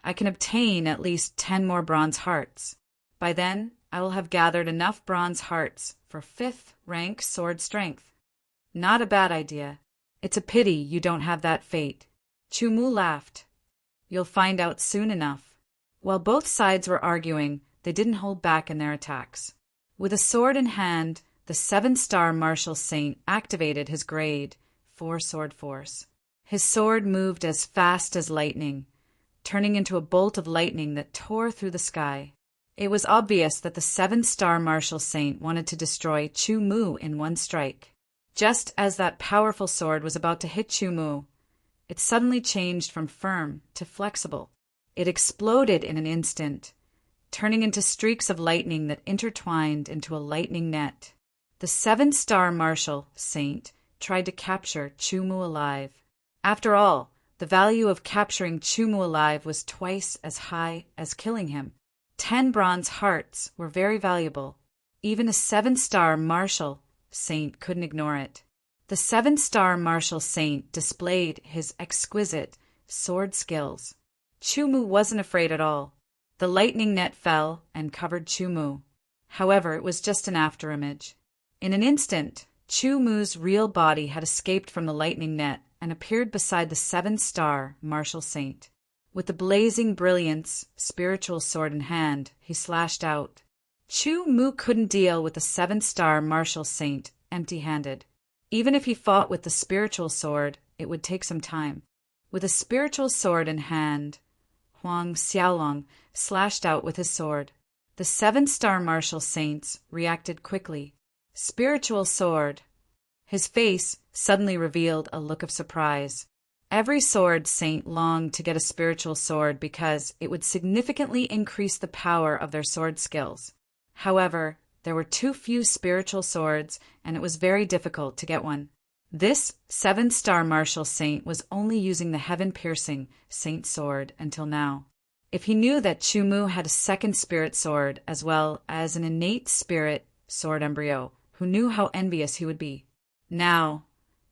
I can obtain at least 10 more bronze hearts. By then, I will have gathered enough bronze hearts for 5th rank sword strength. Not a bad idea. It's a pity you don't have that fate. Chu Mu laughed. You'll find out soon enough. While both sides were arguing, they didn't hold back in their attacks. With a sword in hand, the 7-star martial saint activated his grade 4 sword force. His sword moved as fast as lightning, turning into a bolt of lightning that tore through the sky. It was obvious that the 7-star martial saint wanted to destroy Chu Mu in one strike. Just as that powerful sword was about to hit Chu Mu, it suddenly changed from firm to flexible. It exploded in an instant, turning into streaks of lightning that intertwined into a lightning net. The 7-star martial saint tried to capture Chu Mu alive. After all, the value of capturing Chu Mu alive was twice as high as killing him. 10 bronze hearts were very valuable. Even a 7-star martial saint couldn't ignore it. The 7-star martial saint displayed his exquisite sword skills. Chu Mu wasn't afraid at all. The lightning net fell and covered Chu Mu. However, it was just an afterimage. In an instant, Chu Mu's real body had escaped from the lightning net and appeared beside the 7-star martial saint. With the blazing brilliance, spiritual sword in hand, he slashed out. Chu Mu couldn't deal with the 7-star martial saint empty-handed. Even if he fought with the spiritual sword, it would take some time. With a spiritual sword in hand, Huang Xiaolong slashed out with his sword. The 7-star martial saints reacted quickly. Spiritual sword. His face suddenly revealed a look of surprise. Every sword saint longed to get a spiritual sword because it would significantly increase the power of their sword skills. However, there were too few spiritual swords, and it was very difficult to get one. This 7-star martial saint was only using the heaven-piercing saint sword until now. If he knew that Chumu had a second spirit sword as well as an innate spirit sword embryo, who knew how envious he would be. Now,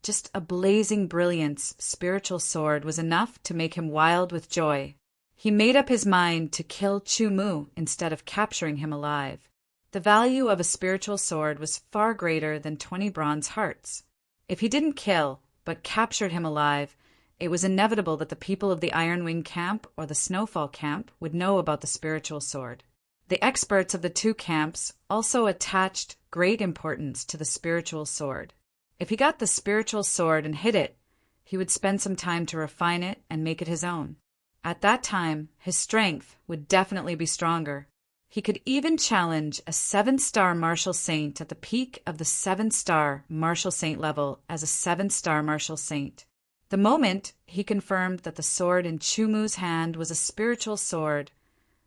just a blazing brilliance spiritual sword was enough to make him wild with joy. He made up his mind to kill Chumu instead of capturing him alive. The value of a spiritual sword was far greater than 20 bronze hearts. If he didn't kill, but captured him alive, it was inevitable that the people of the Iron Wing camp or the Snowfall camp would know about the spiritual sword. The experts of the two camps also attached great importance to the spiritual sword. If he got the spiritual sword and hid it, he would spend some time to refine it and make it his own. At that time, his strength would definitely be stronger. He could even challenge a 7-star martial saint at the peak of the 7-star martial saint level as a 7-star martial saint. The moment he confirmed that the sword in Chumu's hand was a spiritual sword,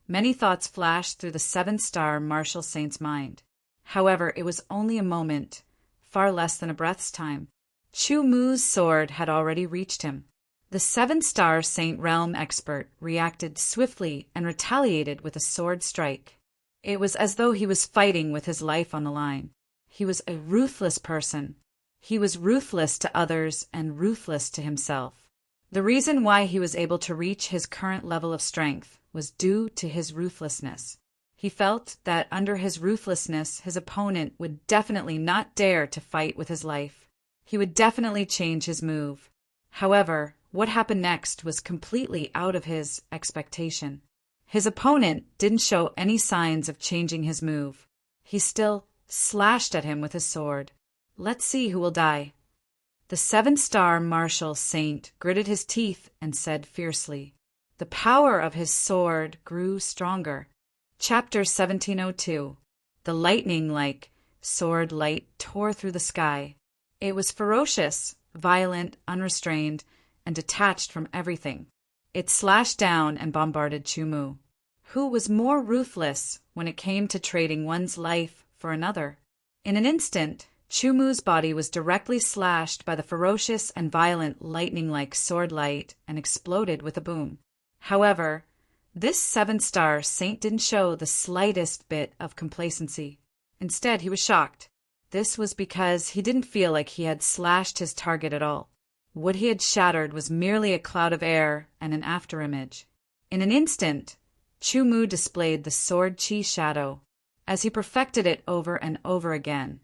many thoughts flashed through the 7-star martial saint's mind. However, it was only a moment, far less than a breath's time. Chumu's sword had already reached him. The 7-star Saint Realm expert reacted swiftly and retaliated with a sword strike. It was as though he was fighting with his life on the line. He was a ruthless person. He was ruthless to others and ruthless to himself. The reason why he was able to reach his current level of strength was due to his ruthlessness. He felt that under his ruthlessness, his opponent would definitely not dare to fight with his life. He would definitely change his move. However, what happened next was completely out of his expectation. His opponent didn't show any signs of changing his move. He still slashed at him with his sword. Let's see who will die. The 7-star martial saint gritted his teeth and said fiercely. The power of his sword grew stronger. Chapter 1702. The lightning-like sword light tore through the sky. It was ferocious, violent, unrestrained, and detached from everything. It slashed down and bombarded Chumu, who was more ruthless when it came to trading one's life for another. In an instant, Chumu's body was directly slashed by the ferocious and violent lightning-like sword light and exploded with a boom. However, this 7-star saint didn't show the slightest bit of complacency. Instead, he was shocked. This was because he didn't feel like he had slashed his target at all. What he had shattered was merely a cloud of air and an afterimage. In an instant, Chumu displayed the sword chi shadow. As he perfected it over and over again,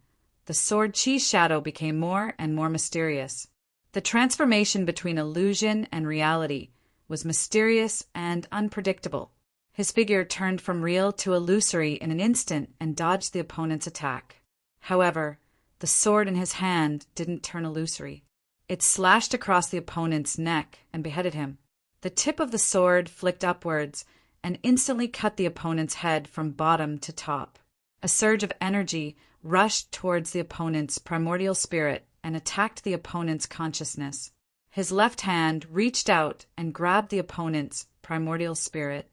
the sword chi shadow became more and more mysterious. The transformation between illusion and reality was mysterious and unpredictable. His figure turned from real to illusory in an instant and dodged the opponent's attack. However, the sword in his hand didn't turn illusory. It slashed across the opponent's neck and beheaded him. The tip of the sword flicked upwards and instantly cut the opponent's head from bottom to top. A surge of energy rushed towards the opponent's primordial spirit and attacked the opponent's consciousness. His left hand reached out and grabbed the opponent's primordial spirit.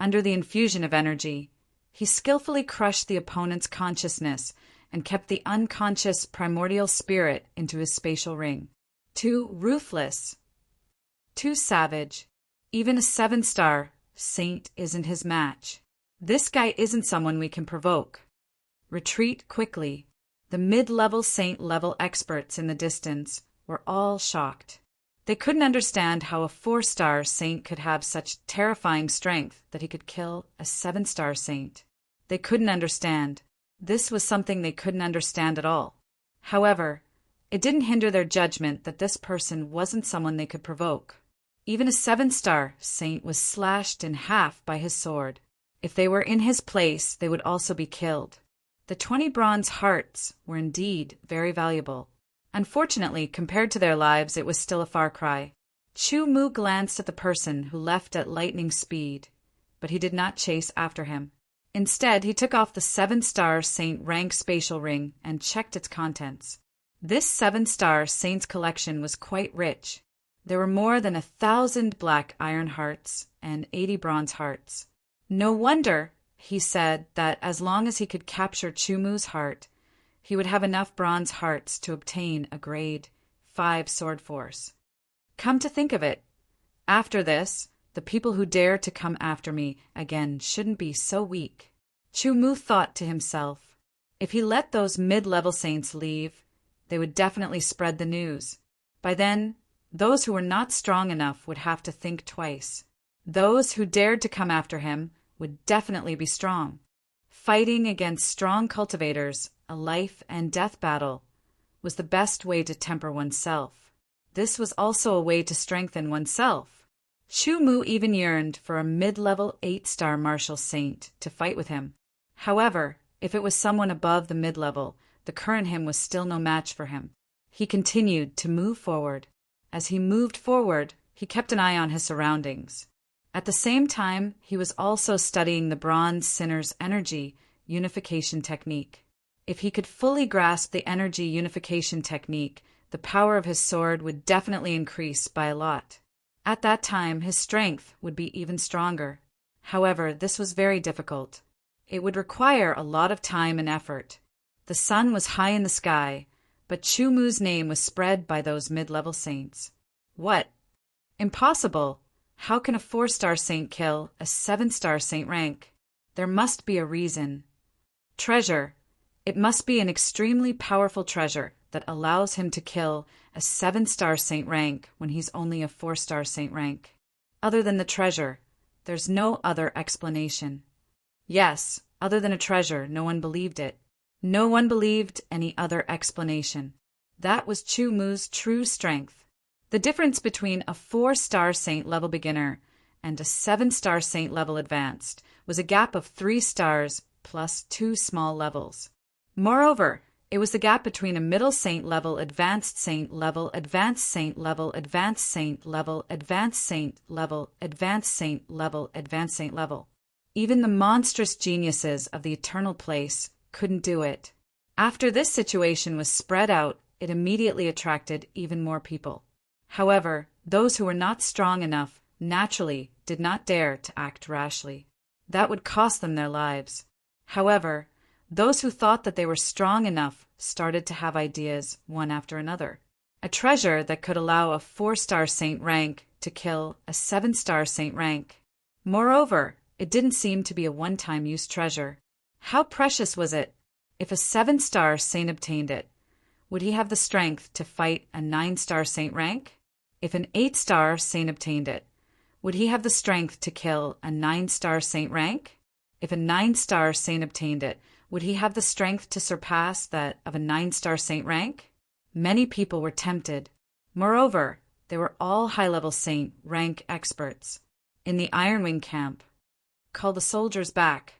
Under the infusion of energy, he skillfully crushed the opponent's consciousness and kept the unconscious primordial spirit into his spatial ring. Too ruthless, too savage. Even a 7-star saint isn't his match. This guy isn't someone we can provoke. Retreat quickly. The mid-level saint-level experts in the distance were all shocked. They couldn't understand how a 4-star saint could have such terrifying strength that he could kill a 7-star saint. They couldn't understand. This was something they couldn't understand at all. However, it didn't hinder their judgment that this person wasn't someone they could provoke. Even a 7-star saint was slashed in half by his sword. If they were in his place, they would also be killed. The 20 bronze hearts were indeed very valuable. Unfortunately, compared to their lives, it was still a far cry. Chumu glanced at the person who left at lightning speed, but he did not chase after him. Instead, he took off the 7-star saint rank spatial ring and checked its contents. This 7-star saint's collection was quite rich. There were more than 1,000 black iron hearts and 80 bronze hearts. No wonder, he said, that as long as he could capture Chumu's heart, he would have enough bronze hearts to obtain a grade 5 sword force. Come to think of it, after this, the people who dare to come after me again shouldn't be so weak. Chumu thought to himself, if he let those mid-level saints leave, they would definitely spread the news. By then, those who were not strong enough would have to think twice. Those who dared to come after him would definitely be strong. Fighting against strong cultivators, a life and death battle, was the best way to temper oneself. This was also a way to strengthen oneself. Chumu even yearned for a mid-level 8-star martial saint to fight with him. However, if it was someone above the mid-level, the current him was still no match for him. He continued to move forward. As he moved forward, he kept an eye on his surroundings. At the same time, he was also studying the bronze sinner's energy unification technique. If he could fully grasp the energy unification technique, the power of his sword would definitely increase by a lot. At that time, his strength would be even stronger. However, this was very difficult. It would require a lot of time and effort. The sun was high in the sky, but Chumu's name was spread by those mid-level saints. What? Impossible! How can a 4-star saint kill a 7-star saint rank? There must be a reason. Treasure. It must be an extremely powerful treasure that allows him to kill a 7-star saint rank when he's only a 4-star saint rank. Other than the treasure, there's no other explanation. Yes, other than a treasure, no one believed it. No one believed any other explanation. That was Chumu's true strength. The difference between a 4-star saint level beginner and a 7-star saint level advanced was a gap of 3 stars plus 2 small levels. Moreover, it was the gap between a middle saint level, advanced saint level, advanced saint level, advanced saint level, advanced saint level, advanced saint level, advanced saint level. Even the monstrous geniuses of the eternal place couldn't do it. After this situation was spread out, it immediately attracted even more people. However, those who were not strong enough naturally did not dare to act rashly. That would cost them their lives. However, those who thought that they were strong enough started to have ideas one after another. A treasure that could allow a 4-star saint rank to kill a 7-star saint rank. Moreover, it didn't seem to be a one-time use treasure. How precious was it? If a 7-star saint obtained it, would he have the strength to fight a 9-star saint rank? If an 8-star saint obtained it, would he have the strength to kill a 9-star saint rank? If a 9-star saint obtained it, would he have the strength to surpass that of a 9-star saint rank? Many people were tempted. Moreover, they were all high-level saint rank experts. In the Iron Wing camp, "Call the soldiers back,"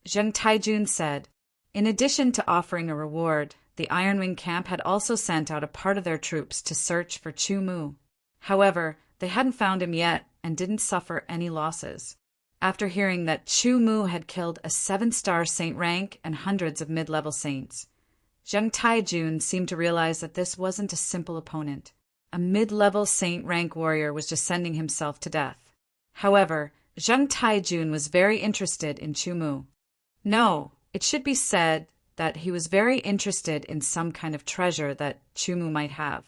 Zheng Taijun said. In addition to offering a reward, the Iron Wing camp had also sent out a part of their troops to search for Chumu. However, they hadn't found him yet and didn't suffer any losses. After hearing that Chumu had killed a 7-star saint rank and hundreds of mid-level saints, Zheng Taijun seemed to realize that this wasn't a simple opponent. A mid-level saint rank warrior was just sending himself to death. However, Zheng Taijun was very interested in Chumu. No, it should be said that he was very interested in some kind of treasure that Chumu might have.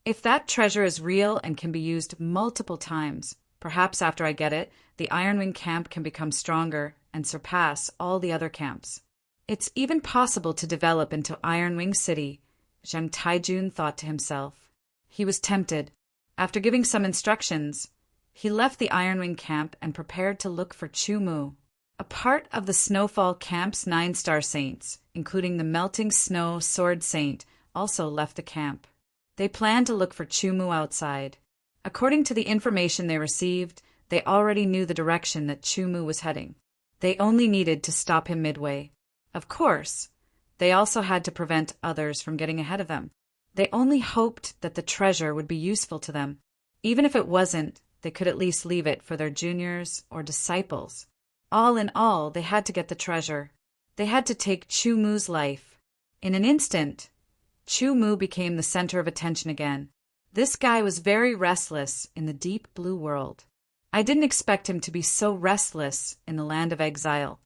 If that treasure is real and can be used multiple times, perhaps after I get it, the Iron Wing camp can become stronger and surpass all the other camps. It's even possible to develop into Iron Wing City, Zheng Taijun thought to himself. He was tempted. After giving some instructions, he left the Iron Wing camp and prepared to look for Chumu. A part of the Snowfall camp's 9-star saints, including the Melting Snow Sword Saint, also left the camp. They planned to look for Chumu outside. According to the information they received, they already knew the direction that Chumu was heading. They only needed to stop him midway. Of course, they also had to prevent others from getting ahead of them. They only hoped that the treasure would be useful to them. Even if it wasn't, they could at least leave it for their juniors or disciples. All in all, they had to get the treasure. They had to take Chumu's life. In an instant, Chu Mu became the center of attention again. This guy was very restless in the deep blue world. I didn't expect him to be so restless in the land of exile.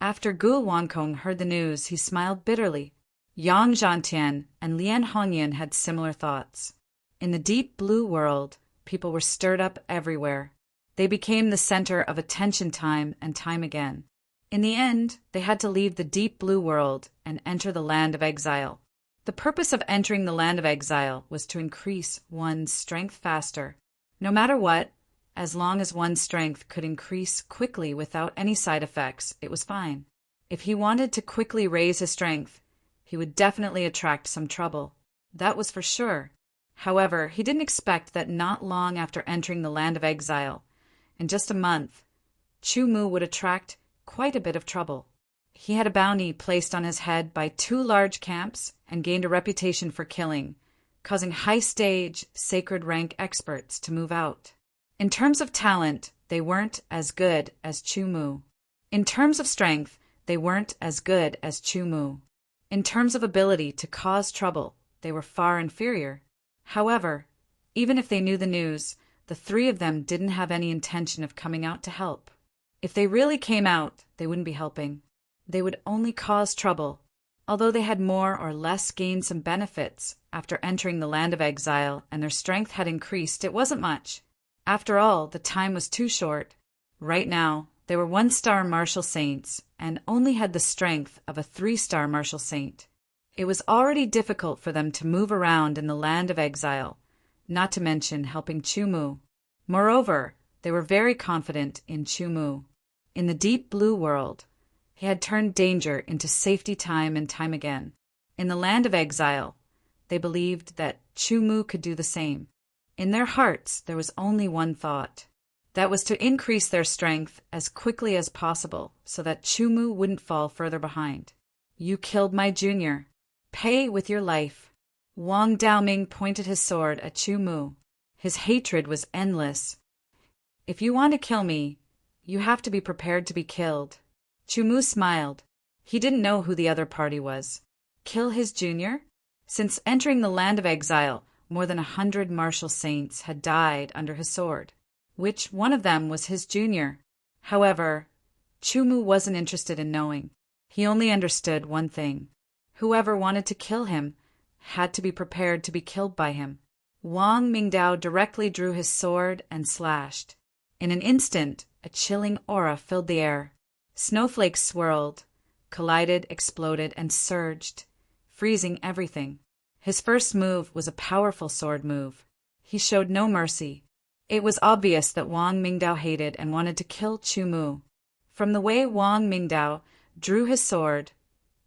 After Gu Wankong heard the news, he smiled bitterly. Yang Zhantian and Lian Hongyan had similar thoughts. In the deep blue world, people were stirred up everywhere. They became the center of attention time and time again. In the end, they had to leave the deep blue world and enter the land of exile. The purpose of entering the land of exile was to increase one's strength faster. No matter what, as long as one's strength could increase quickly without any side effects, it was fine. If he wanted to quickly raise his strength, he would definitely attract some trouble. That was for sure. However, he didn't expect that not long after entering the land of exile, in just a month, Chu Mu would attract quite a bit of trouble. He had a bounty placed on his head by 2 large camps and gained a reputation for killing, causing high-stage, sacred rank experts to move out. In terms of talent, they weren't as good as Chu Mu. In terms of strength, they weren't as good as Chu Mu. In terms of ability to cause trouble, they were far inferior. However, even if they knew the news, the 3 of them didn't have any intention of coming out to help. If they really came out, they wouldn't be helping. They would only cause trouble. Although they had more or less gained some benefits after entering the land of exile and their strength had increased, it wasn't much. After all, the time was too short. Right now, they were 1-star martial saints and only had the strength of a 3-star martial saint. It was already difficult for them to move around in the land of exile, not to mention helping Chu Mu. Moreover, they were very confident in Chu Mu. In the deep blue world, he had turned danger into safety time and time again. In the land of exile, they believed that Chu Mu could do the same. In their hearts, there was only one thought. That was to increase their strength as quickly as possible so that Chu Mu wouldn't fall further behind. You killed my junior. Pay with your life. Wang Daoming pointed his sword at Chu Mu. His hatred was endless. If you want to kill me, you have to be prepared to be killed. Chu Mu smiled. He didn't know who the other party was. Kill his junior? Since entering the land of exile, more than 100 martial saints had died under his sword. Which one of them was his junior? However, Chu Mu wasn't interested in knowing. He only understood one thing. Whoever wanted to kill him had to be prepared to be killed by him. Wang Mingdao directly drew his sword and slashed. In an instant, a chilling aura filled the air. Snowflakes swirled, collided, exploded, and surged, freezing everything. His first move was a powerful sword move. He showed no mercy. It was obvious that Wang Mingdao hated and wanted to kill Chu Mu. From the way Wang Mingdao drew his sword,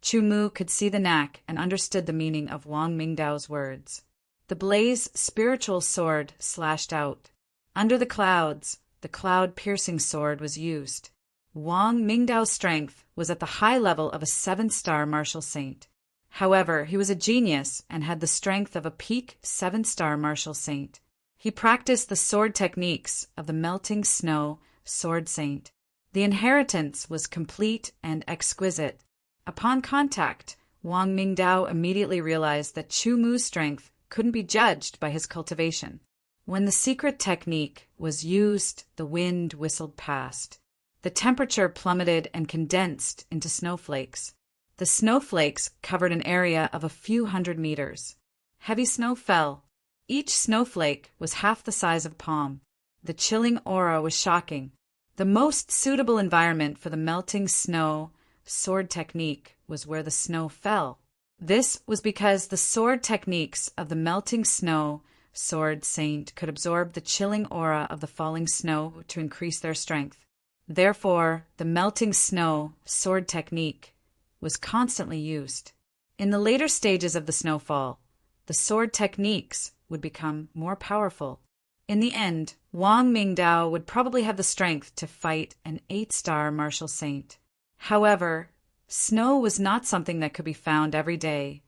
Chu Mu could see the knack and understood the meaning of Wang Mingdao's words. The blaze spiritual sword slashed out. Under the clouds, the cloud-piercing sword was used. Wang Mingdao's strength was at the high level of a 7-star martial saint. However, he was a genius and had the strength of a peak 7-star martial saint. He practiced the sword techniques of the melting snow sword saint. The inheritance was complete and exquisite. Upon contact, Wang Mingdao immediately realized that Chu Mu's strength couldn't be judged by his cultivation. When the secret technique was used, the wind whistled past. The temperature plummeted and condensed into snowflakes. The snowflakes covered an area of a few hundred meters. Heavy snow fell. Each snowflake was half the size of a palm. The chilling aura was shocking. The most suitable environment for the melting snow sword technique was where the snow fell. This was because the sword techniques of the melting snow sword saint could absorb the chilling aura of the falling snow to increase their strength. Therefore, the melting snow sword technique was constantly used. In the later stages of the snowfall, the sword techniques would become more powerful. In the end, Wang Mingdao would probably have the strength to fight an 8-star martial saint. However, snow was not something that could be found every day,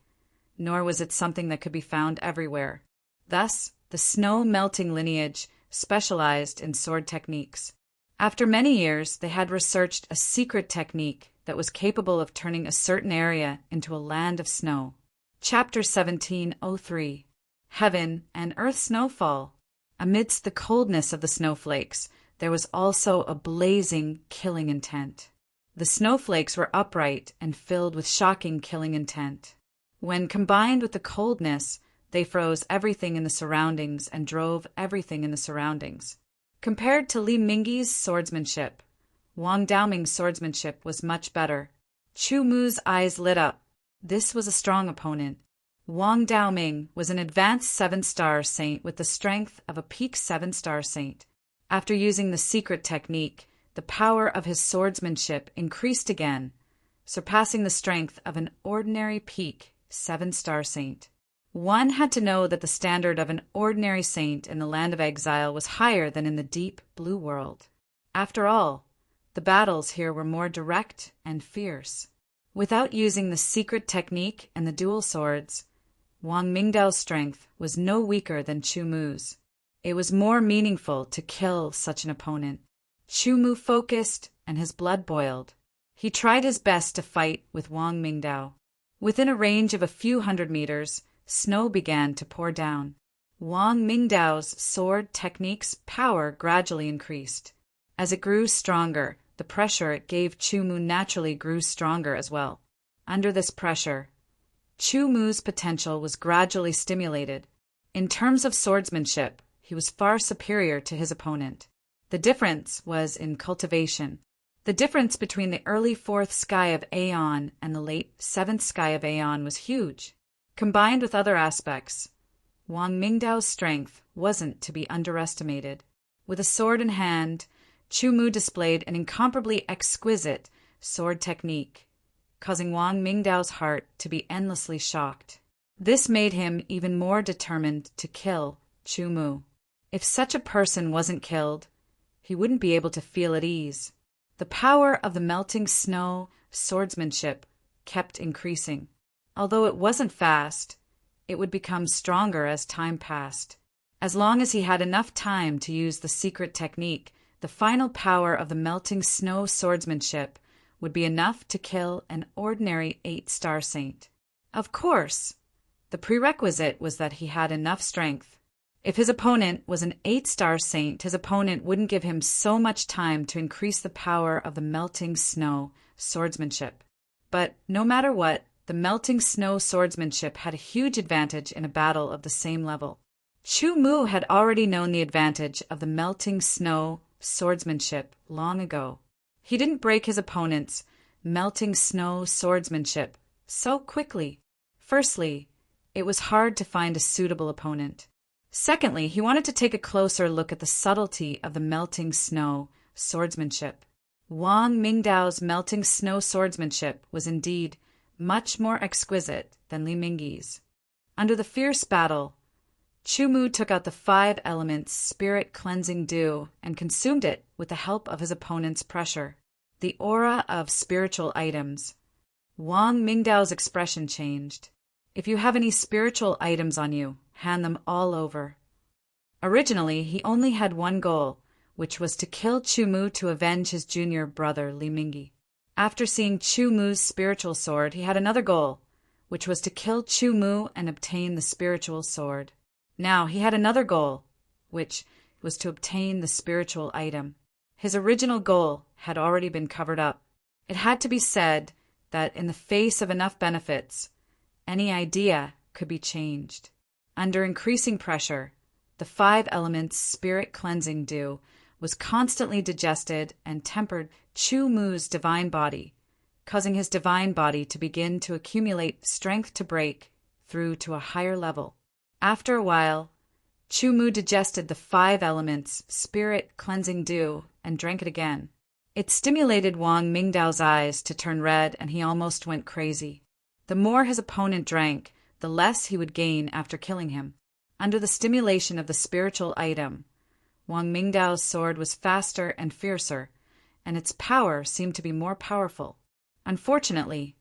nor was it something that could be found everywhere. Thus, the snow melting lineage specialized in sword techniques. After many years, they had researched a secret technique that was capable of turning a certain area into a land of snow. Chapter 1703. Heaven and Earth Snowfall. Amidst the coldness of the snowflakes, there was also a blazing, killing intent. The snowflakes were upright and filled with shocking, killing intent. When combined with the coldness, they froze everything in the surroundings and drove everything in the surroundings. Compared to Li Mingyi's swordsmanship, Wang Daoming's swordsmanship was much better. Chu Mu's eyes lit up. This was a strong opponent. Wang Daoming was an advanced 7-star saint with the strength of a peak 7-star saint. After using the secret technique, the power of his swordsmanship increased again, surpassing the strength of an ordinary peak 7-star saint. One had to know that the standard of an ordinary saint in the land of exile was higher than in the deep blue world. After all, the battles here were more direct and fierce. Without using the secret technique and the dual swords, Wang Mingdao's strength was no weaker than Chu Mu's. It was more meaningful to kill such an opponent. Chu Mu focused, and his blood boiled. He tried his best to fight with Wang Mingdao. Within a range of a few hundred meters, snow began to pour down. Wang Mingdao's sword technique's power gradually increased. As it grew stronger, the pressure it gave Chu Mu naturally grew stronger as well. Under this pressure, Chu Mu's potential was gradually stimulated. In terms of swordsmanship, he was far superior to his opponent. The difference was in cultivation. The difference between the early 4th sky of Aeon and the late 7th sky of Aeon was huge. Combined with other aspects, Wang Mingdao's strength wasn't to be underestimated. With a sword in hand, Chu Mu displayed an incomparably exquisite sword technique, causing Wang Mingdao's heart to be endlessly shocked. This made him even more determined to kill Chu Mu. If such a person wasn't killed, he wouldn't be able to feel at ease. The power of the melting snow swordsmanship kept increasing. Although it wasn't fast, it would become stronger as time passed. As long as he had enough time to use the secret technique, the final power of the melting snow swordsmanship would be enough to kill an ordinary 8-star saint. Of course, the prerequisite was that he had enough strength. If his opponent was an 8-star saint, his opponent wouldn't give him so much time to increase the power of the melting snow swordsmanship. But no matter what, the melting snow swordsmanship had a huge advantage in a battle of the same level. Chu Mu had already known the advantage of the melting snow swordsmanship long ago. He didn't break his opponent's melting snow swordsmanship so quickly. Firstly, it was hard to find a suitable opponent. Secondly, he wanted to take a closer look at the subtlety of the melting snow swordsmanship. Wang Mingdao's melting snow swordsmanship was indeed much more exquisite than Li Mingyi's. Under the fierce battle, Chu Mu took out the 5 elements spirit cleansing dew and consumed it with the help of his opponent's pressure. The aura of spiritual items. Wang Mingdao's expression changed. If you have any spiritual items on you, hand them all over. Originally, he only had one goal, which was to kill Chu Mu to avenge his junior brother Li Mingyi. After seeing Chu Mu's spiritual sword, he had another goal, which was to kill Chu Mu and obtain the spiritual sword. Now he had another goal, which was to obtain the spiritual item. His original goal had already been covered up. It had to be said that in the face of enough benefits, any idea could be changed. Under increasing pressure, the 5 elements spirit cleansing dew was constantly digested and tempered Chu Mu's divine body, causing his divine body to begin to accumulate strength to break through to a higher level. After a while, Chu Mu digested the 5 elements spirit cleansing dew and drank it again. It stimulated Wang Mingdao's eyes to turn red, and he almost went crazy. The more his opponent drank, the less he would gain after killing him. Under the stimulation of the spiritual item, Wang Mingdao's sword was faster and fiercer, and its power seemed to be more powerful. Unfortunately,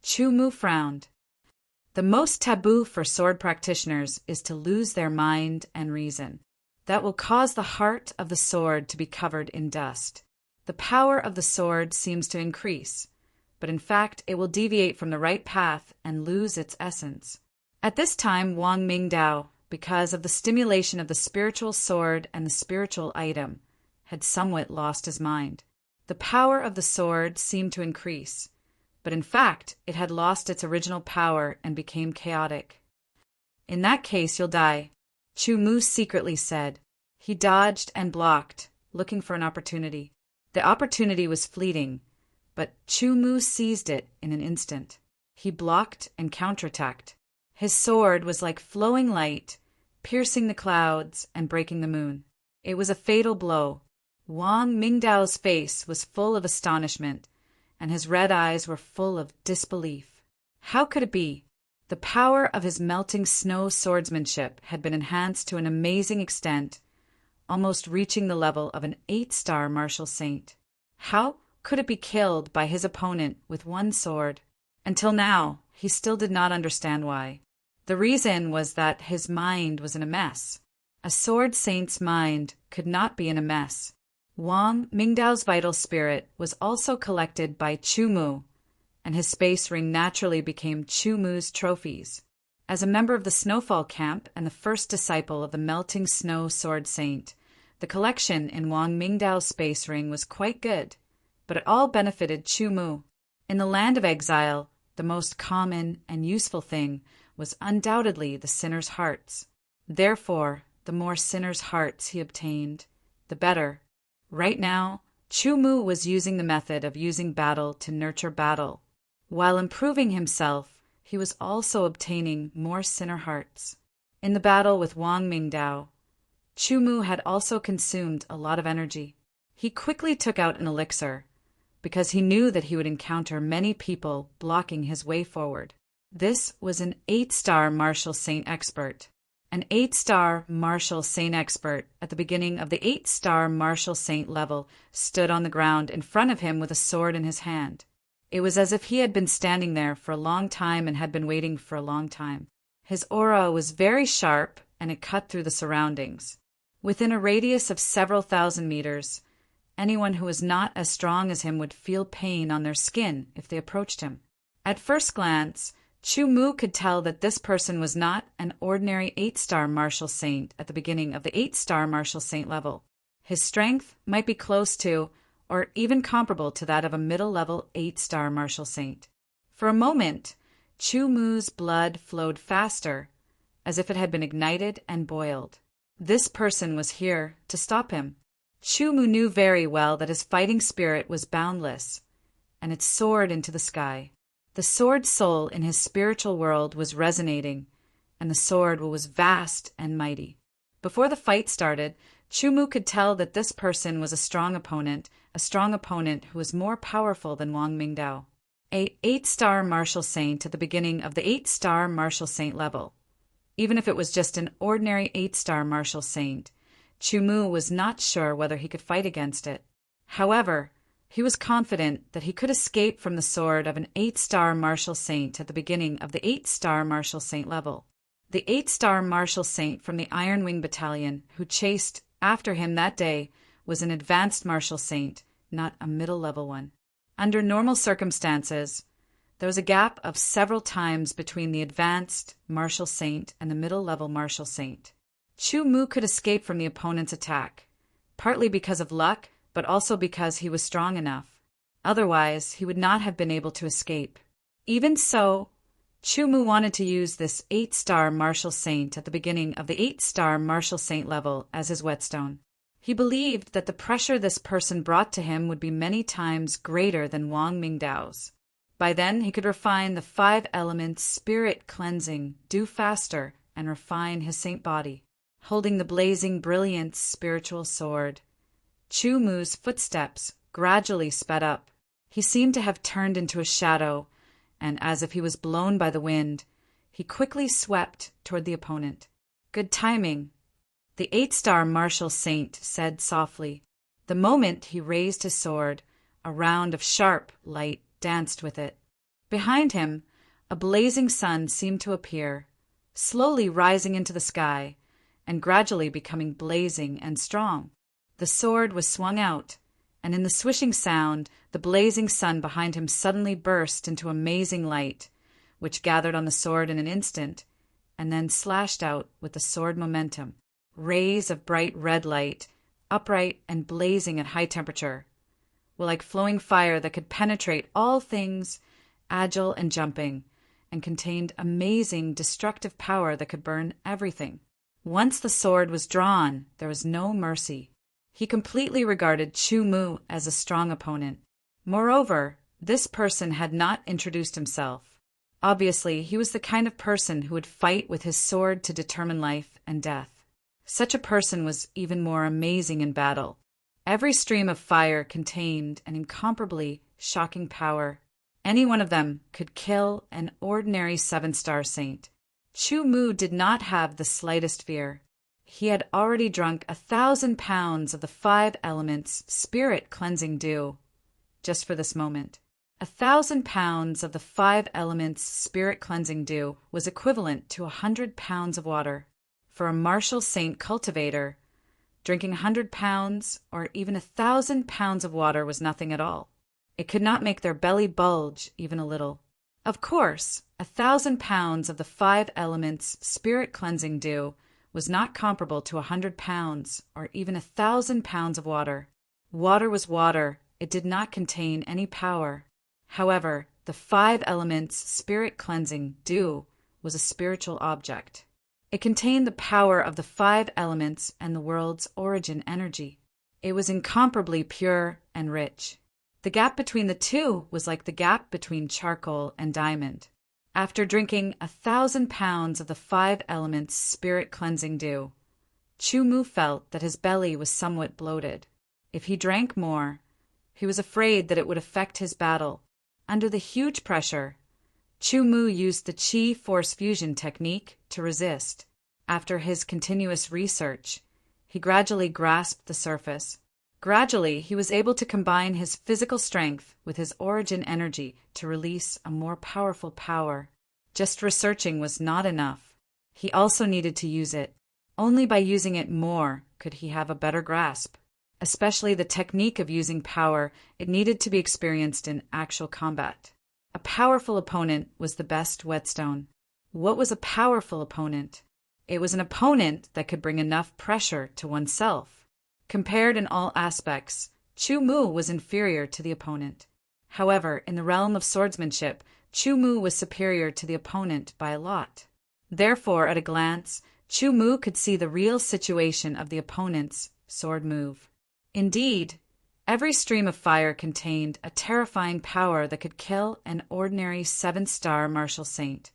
Chu Mu frowned. The most taboo for sword practitioners is to lose their mind and reason. That will cause the heart of the sword to be covered in dust. The power of the sword seems to increase, but in fact it will deviate from the right path and lose its essence. At this time, Wang Mingdao, because of the stimulation of the spiritual sword and the spiritual item, had somewhat lost his mind. The power of the sword seemed to increase, but in fact it had lost its original power and became chaotic. "In that case you'll die," Chu Mu secretly said. He dodged and blocked, looking for an opportunity. The opportunity was fleeting, but Chu Mu seized it in an instant. He blocked and counterattacked. His sword was like flowing light, piercing the clouds and breaking the moon. It was a fatal blow. Wang Mingdao's face was full of astonishment, and his red eyes were full of disbelief. How could it be? The power of his melting snow swordsmanship had been enhanced to an amazing extent, almost reaching the level of an 8-star martial saint. How could it be killed by his opponent with one sword? Until now, he still did not understand why. The reason was that his mind was in a mess. A sword saint's mind could not be in a mess. Wang Mingdao's vital spirit was also collected by Chu Mu, and his space ring naturally became Chu Mu's trophies. As a member of the Snowfall Camp and the first disciple of the Melting Snow Sword Saint, the collection in Wang Mingdao's space ring was quite good, but it all benefited Chu Mu. In the land of exile, the most common and useful thing was undoubtedly the sinner's hearts. Therefore, the more sinners' hearts he obtained, the better. Right now, Chu Mu was using the method of using battle to nurture battle. While improving himself, he was also obtaining more sinner hearts. In the battle with Wang Mingdao, Chu Mu had also consumed a lot of energy. He quickly took out an elixir, because he knew that he would encounter many people blocking his way forward. This was an 8-star martial saint expert. An 8-star martial saint expert at the beginning of the 8-star martial saint level stood on the ground in front of him with a sword in his hand. It was as if he had been standing there for a long time and had been waiting for a long time. His aura was very sharp and it cut through the surroundings. Within a radius of several thousand meters, anyone who was not as strong as him would feel pain on their skin if they approached him. At first glance, Chu Mu could tell that this person was not an ordinary 8-star martial saint at the beginning of the 8-star martial saint level. His strength might be close to, or even comparable to that of a middle-level 8-star martial saint. For a moment, Chu Mu's blood flowed faster, as if it had been ignited and boiled. This person was here to stop him. Chu Mu knew very well that his fighting spirit was boundless, and it soared into the sky. The sword soul in his spiritual world was resonating, and the sword was vast and mighty. Before the fight started, Chu Mu could tell that this person was a strong opponent who was more powerful than Wang Mingdao. A 8-star martial saint at the beginning of the 8-star martial saint level. Even if it was just an ordinary 8-star martial saint, Chu Mu was not sure whether he could fight against it. However, he was confident that he could escape from the sword of an 8-star martial saint at the beginning of the 8-star martial saint level. The 8-star martial saint from the Iron Wing Battalion who chased after him that day was an advanced martial saint, not a middle-level one. Under normal circumstances, there was a gap of several times between the advanced martial saint and the middle-level martial saint. Chu Mu could escape from the opponent's attack, partly because of luck, but also because he was strong enough. Otherwise, he would not have been able to escape. Even so, Chu Mu wanted to use this 8-star martial saint at the beginning of the 8-star martial saint level as his whetstone. He believed that the pressure this person brought to him would be many times greater than Wang Mingdao's. By then, he could refine the 5 elements spirit cleansing, do faster, and refine his saint body. Holding the blazing, brilliant spiritual sword, Chu Mu's footsteps gradually sped up. He seemed to have turned into a shadow, and as if he was blown by the wind, he quickly swept toward the opponent. "Good timing," the 8-star martial saint said softly. The moment he raised his sword, a round of sharp light danced with it. Behind him, a blazing sun seemed to appear, slowly rising into the sky, and gradually becoming blazing and strong. The sword was swung out, and in the swishing sound, The blazing sun behind him suddenly burst into amazing light, which gathered on the sword in an instant, and then slashed out with the sword momentum. Rays of bright red light, upright and blazing at high temperature, were like flowing fire that could penetrate all things, agile and jumping, and contained amazing destructive power that could burn everything. Once the sword was drawn, there was no mercy. He completely regarded Chu Mu as a strong opponent. Moreover, this person had not introduced himself. Obviously, he was the kind of person who would fight with his sword to determine life and death. Such a person was even more amazing in battle. Every stream of fire contained an incomparably shocking power. Any one of them could kill an ordinary 7-star saint. Chu Mu did not have the slightest fear. He had already drunk 1,000 pounds of the 5 elements spirit cleansing dew, just for this moment. 1,000 pounds of the 5 elements spirit cleansing dew was equivalent to 100 pounds of water. For a martial saint cultivator, drinking 100 pounds or even 1,000 pounds of water was nothing at all. It could not make their belly bulge even a little. Of course, 1,000 pounds of the 5 elements spirit cleansing dew was not comparable to 100 pounds or even 1,000 pounds of water. Water was water. It did not contain any power. However, the 5 elements spirit cleansing dew was a spiritual object. It contained the power of the 5 elements and the world's origin energy. It was incomparably pure and rich. The gap between the two was like the gap between charcoal and diamond. After drinking 1,000 pounds of the 5 elements spirit cleansing dew, Chu Mu felt that his belly was somewhat bloated. If he drank more, he was afraid that it would affect his battle. Under the huge pressure, Chu Mu used the Qi force fusion technique to resist. After his continuous research, he gradually grasped the surface. Gradually, he was able to combine his physical strength with his origin energy to release a more powerful power. Just researching was not enough. He also needed to use it. Only by using it more could he have a better grasp. Especially the technique of using power, it needed to be experienced in actual combat. A powerful opponent was the best whetstone. What was a powerful opponent? It was an opponent that could bring enough pressure to oneself. Compared in all aspects, Chu Mu was inferior to the opponent. However, in the realm of swordsmanship, Chu Mu was superior to the opponent by a lot. Therefore, at a glance, Chu Mu could see the real situation of the opponent's sword move. Indeed, every stream of fire contained a terrifying power that could kill an ordinary 7-star martial saint.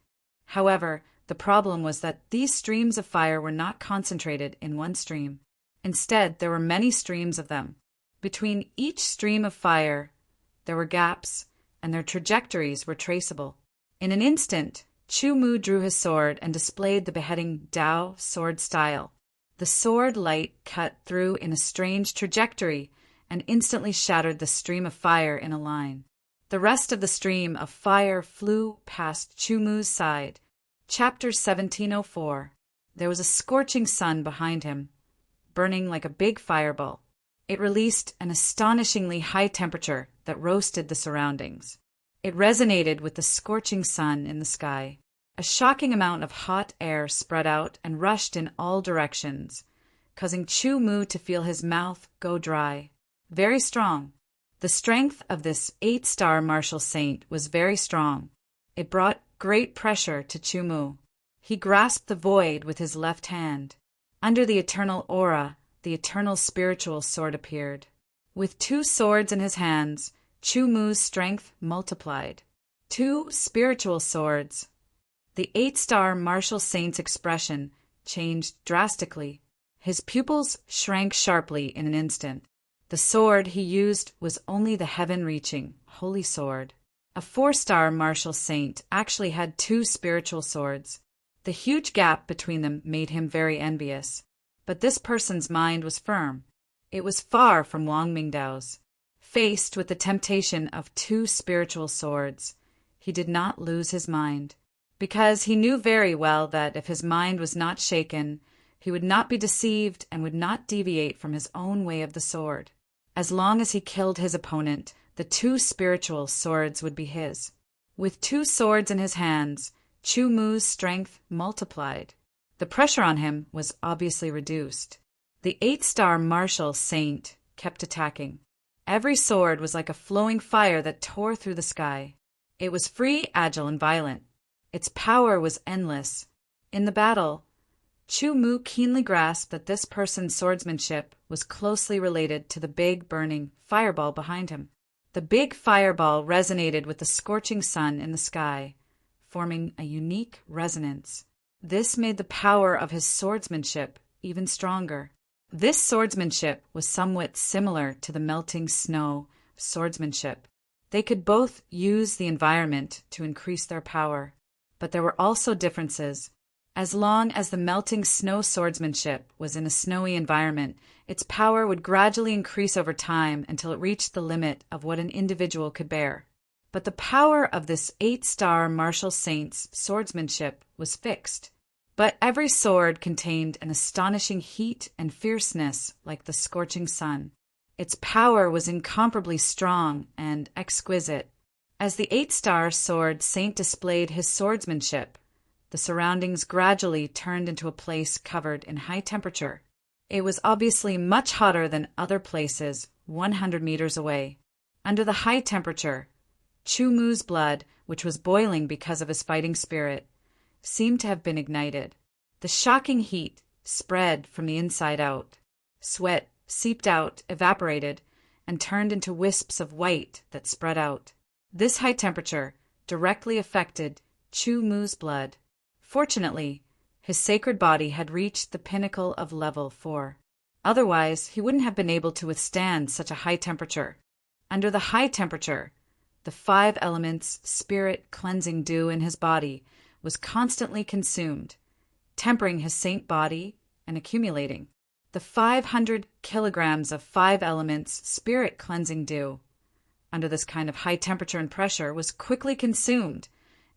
However, the problem was that these streams of fire were not concentrated in one stream. Instead, there were many streams of them. Between each stream of fire, there were gaps, and their trajectories were traceable. In an instant, Chu Mu drew his sword and displayed the beheading Dao sword style. The sword light cut through in a strange trajectory and instantly shattered the stream of fire in a line. The rest of the stream of fire flew past Chu Mu's side. Chapter 1704. There was a scorching sun behind him, burning like a big fireball. It released an astonishingly high temperature that roasted the surroundings. It resonated with the scorching sun in the sky. A shocking amount of hot air spread out and rushed in all directions, causing Chu Mu to feel his mouth go dry. Very strong. The strength of this 8-star martial saint was very strong. It brought great pressure to Chu Mu. He grasped the void with his left hand. Under the eternal aura, the eternal spiritual sword appeared. With 2 swords in his hands, Chu Mu's strength multiplied. 2 spiritual swords. The 8-star martial saint's expression changed drastically. His pupils shrank sharply in an instant. The sword he used was only the heaven-reaching, holy sword. A 4-star martial saint actually had 2 spiritual swords. The huge gap between them made him very envious. But this person's mind was firm. It was far from Wang Mingdao's. Faced with the temptation of 2 spiritual swords, he did not lose his mind, because he knew very well that if his mind was not shaken, he would not be deceived and would not deviate from his own way of the sword. As long as he killed his opponent, the 2 spiritual swords would be his. With 2 swords in his hands, Chu Mu's strength multiplied. The pressure on him was obviously reduced. The 8-star martial saint kept attacking. Every sword was like a flowing fire that tore through the sky. It was free, agile, and violent. Its power was endless. In the battle, Chu Mu keenly grasped that this person's swordsmanship was closely related to the big, burning fireball behind him. The big fireball resonated with the scorching sun in the sky, forming a unique resonance. This made the power of his swordsmanship even stronger. This swordsmanship was somewhat similar to the melting snow swordsmanship. They could both use the environment to increase their power, but there were also differences. As long as the melting snow swordsmanship was in a snowy environment, its power would gradually increase over time until it reached the limit of what an individual could bear. But the power of this 8-star martial saint's swordsmanship was fixed. But every sword contained an astonishing heat and fierceness like the scorching sun. Its power was incomparably strong and exquisite. As the 8-star sword saint displayed his swordsmanship, the surroundings gradually turned into a place covered in high temperature. It was obviously much hotter than other places 100 meters away. Under the high temperature, Chu Mu's blood, which was boiling because of his fighting spirit, seemed to have been ignited. The shocking heat spread from the inside out. Sweat seeped out, evaporated, and turned into wisps of white that spread out. This high temperature directly affected Chu Mu's blood. Fortunately, his sacred body had reached the pinnacle of level 4. Otherwise, he wouldn't have been able to withstand such a high temperature. Under the high temperature, the 5 elements spirit cleansing dew in his body was constantly consumed, tempering his saint body and accumulating. The 500 kilograms of 5 elements spirit cleansing dew, under this kind of high temperature and pressure, was quickly consumed,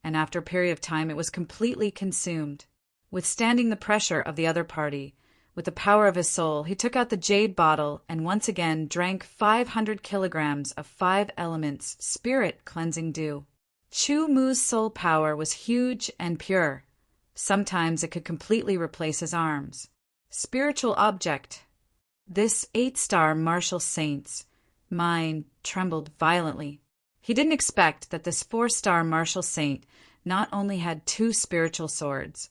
and after a period of time it was completely consumed. Withstanding the pressure of the other party, with the power of his soul, he took out the jade bottle and once again drank 500 kilograms of 5 elements spirit cleansing dew. Chu Mu's soul power was huge and pure. Sometimes it could completely replace his arms. Spiritual object. This 8-star martial saint's mind trembled violently. He didn't expect that this 4-star martial saint not only had 2 spiritual swords,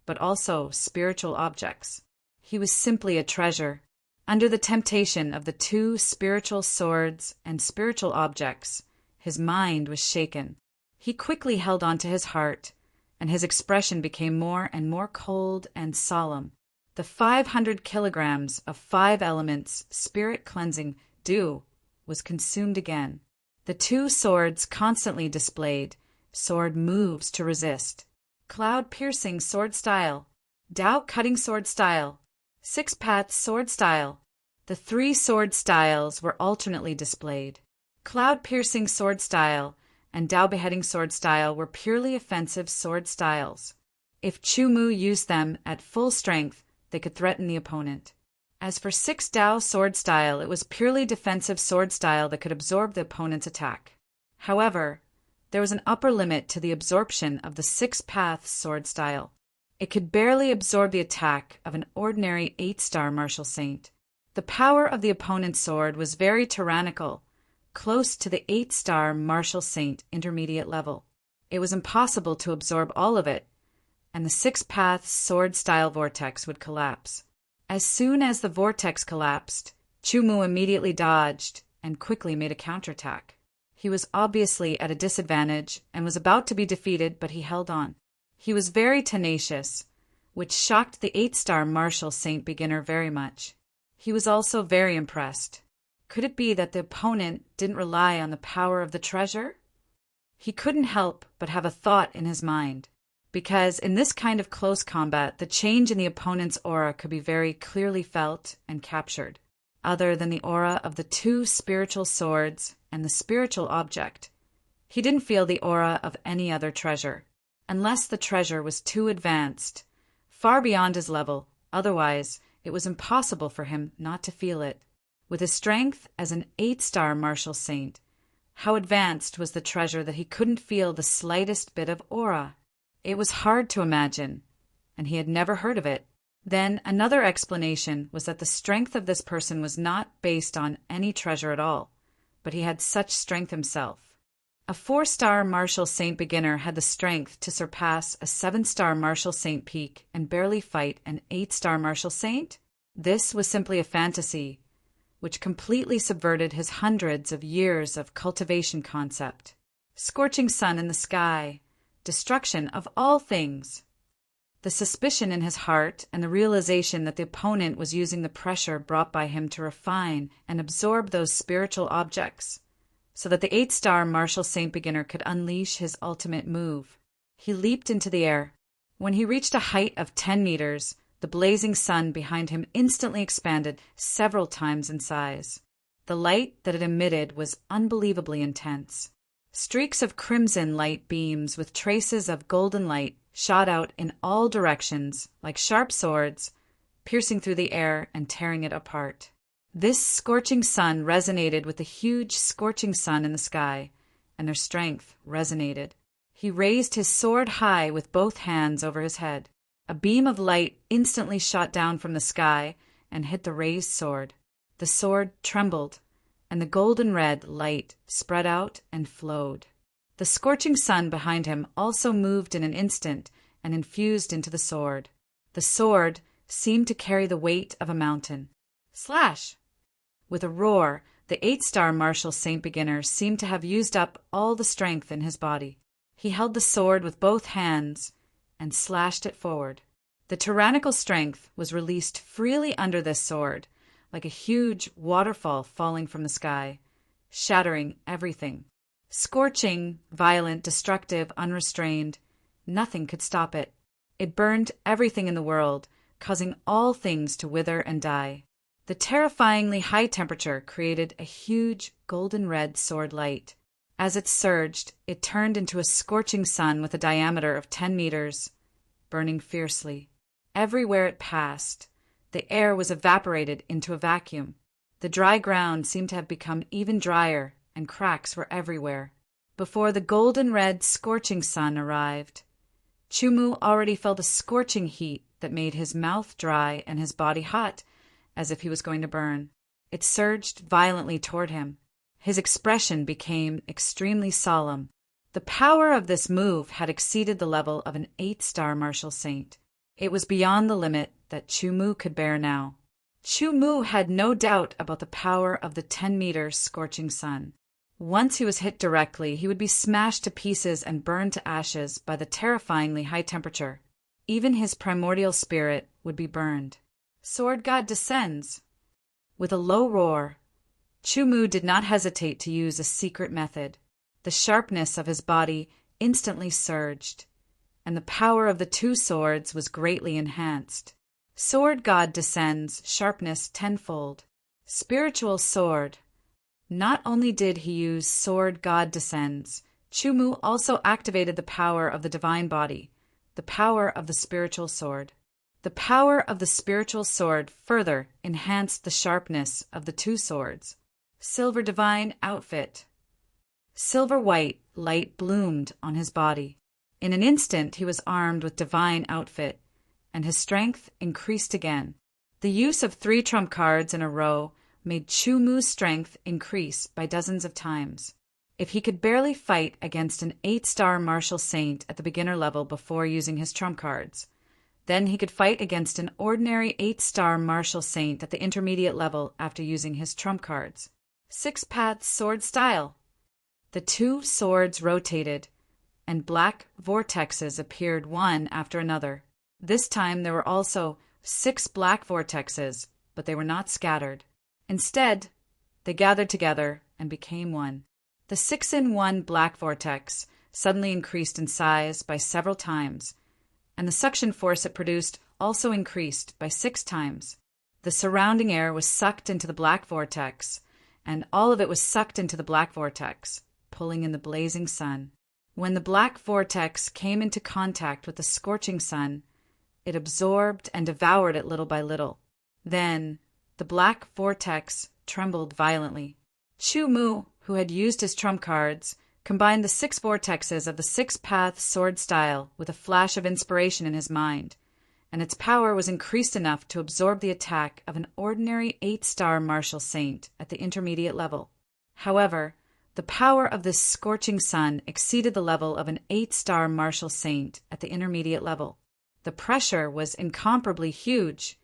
but also spiritual objects. He was simply a treasure. Under the temptation of the 2 spiritual swords and spiritual objects, his mind was shaken. He quickly held on to his heart, and his expression became more and more cold and solemn. The 500 kilograms of 5 elements spirit cleansing dew was consumed again. The 2 swords constantly displayed sword moves to resist. Cloud-piercing sword style, Tao-cutting sword style, 6-path sword style. The 3 sword styles were alternately displayed. Cloud-piercing sword style and Tao-beheading sword style were purely offensive sword styles. If Chu Mu used them at full strength, they could threaten the opponent. As for 6 Tao sword style, it was purely defensive sword style that could absorb the opponent's attack. However, there was an upper limit to the absorption of the 6-path sword style. It could barely absorb the attack of an ordinary 8-star martial saint. The power of the opponent's sword was very tyrannical, close to the 8-star martial saint intermediate level. It was impossible to absorb all of it, and the 6-path sword style vortex would collapse. As soon as the vortex collapsed, Chu Mu immediately dodged and quickly made a counterattack. He was obviously at a disadvantage and was about to be defeated, but he held on. He was very tenacious, which shocked the 8-star martial saint beginner very much. He was also very impressed. Could it be that the opponent didn't rely on the power of the treasure? He couldn't help but have a thought in his mind, because in this kind of close combat, the change in the opponent's aura could be very clearly felt and captured. Other than the aura of the 2 spiritual swords and the spiritual object, he didn't feel the aura of any other treasure, unless the treasure was too advanced, far beyond his level. Otherwise, it was impossible for him not to feel it. With his strength as an 8-star martial saint, How advanced was the treasure that he couldn't feel the slightest bit of aura? It was hard to imagine, and he had never heard of it. Then another explanation was that the strength of this person was not based on any treasure at all, but he had such strength himself. A 4-star martial saint beginner had the strength to surpass a 7-star martial saint peak and barely fight an 8-star martial saint? This was simply a fantasy, which completely subverted his hundreds of years of cultivation concept. Scorching sun in the sky, destruction of all things. The suspicion in his heart and the realization that the opponent was using the pressure brought by him to refine and absorb those spiritual objects, so that the 8-star martial saint beginner could unleash his ultimate move. He leaped into the air. When he reached a height of 10 meters, the blazing sun behind him instantly expanded several times in size. The light that it emitted was unbelievably intense. Streaks of crimson light beams with traces of golden light shot out in all directions like sharp swords, piercing through the air and tearing it apart. This scorching sun resonated with the huge scorching sun in the sky, and their strength resonated. He raised his sword high with both hands over his head. A beam of light instantly shot down from the sky and hit the raised sword. The sword trembled, and the golden red light spread out and flowed. The scorching sun behind him also moved in an instant and infused into the sword. The sword seemed to carry the weight of a mountain. Slash! With a roar, the 8-star martial saint beginner seemed to have used up all the strength in his body. He held the sword with both hands and slashed it forward. The tyrannical strength was released freely under this sword, like a huge waterfall falling from the sky, shattering everything. Scorching, violent, destructive, unrestrained, nothing could stop it. It burned everything in the world, causing all things to wither and die. The terrifyingly high temperature created a huge golden red sword light. As it surged, it turned into a scorching sun with a diameter of 10 meters, burning fiercely. Everywhere it passed, the air was evaporated into a vacuum. The dry ground seemed to have become even drier, and cracks were everywhere. Before the golden red scorching sun arrived, Chumu already felt a scorching heat that made his mouth dry and his body hot, as if he was going to burn. It surged violently toward him. His expression became extremely solemn. The power of this move had exceeded the level of an 8-star martial saint. It was beyond the limit that Chumu could bear now. Chumu had no doubt about the power of the 10-meter scorching sun. Once he was hit directly, he would be smashed to pieces and burned to ashes by the terrifyingly high temperature. Even his primordial spirit would be burned. Sword God descends. With a low roar, Chumu did not hesitate to use a secret method. The sharpness of his body instantly surged, and the power of the 2 swords was greatly enhanced. Sword God descends, sharpness tenfold. Spiritual sword. Not only did he use Sword God descends, Chumu also activated the power of the divine body, the power of the spiritual sword. The power of the spiritual sword further enhanced the sharpness of the 2 swords. Silver divine outfit. Silver white light bloomed on his body. In an instant he was armed with divine outfit, and his strength increased again. The use of 3 trump cards in a row made Chumu's strength increase by dozens of times. If he could barely fight against an 8-star martial saint at the beginner level before using his trump cards, then he could fight against an ordinary 8-star martial saint at the intermediate level after using his trump cards. 6-path sword style. The 2 swords rotated, and black vortexes appeared one after another. This time there were also 6 black vortexes, but they were not scattered. Instead, they gathered together and became one. The 6-in-1 black vortex suddenly increased in size by several times, and the suction force it produced also increased by 6 times. The surrounding air was sucked into the black vortex, and all of it was sucked into the black vortex, pulling in the blazing sun. When the black vortex came into contact with the scorching sun, it absorbed and devoured it little by little. Then the black vortex trembled violently. Chumu, who had used his trump cards, combined the 6 vortexes of the 6-path sword style with a flash of inspiration in his mind, and its power was increased enough to absorb the attack of an ordinary 8-star martial saint at the intermediate level. However, the power of this scorching sun exceeded the level of an 8-star martial saint at the intermediate level. The pressure was incomparably huge,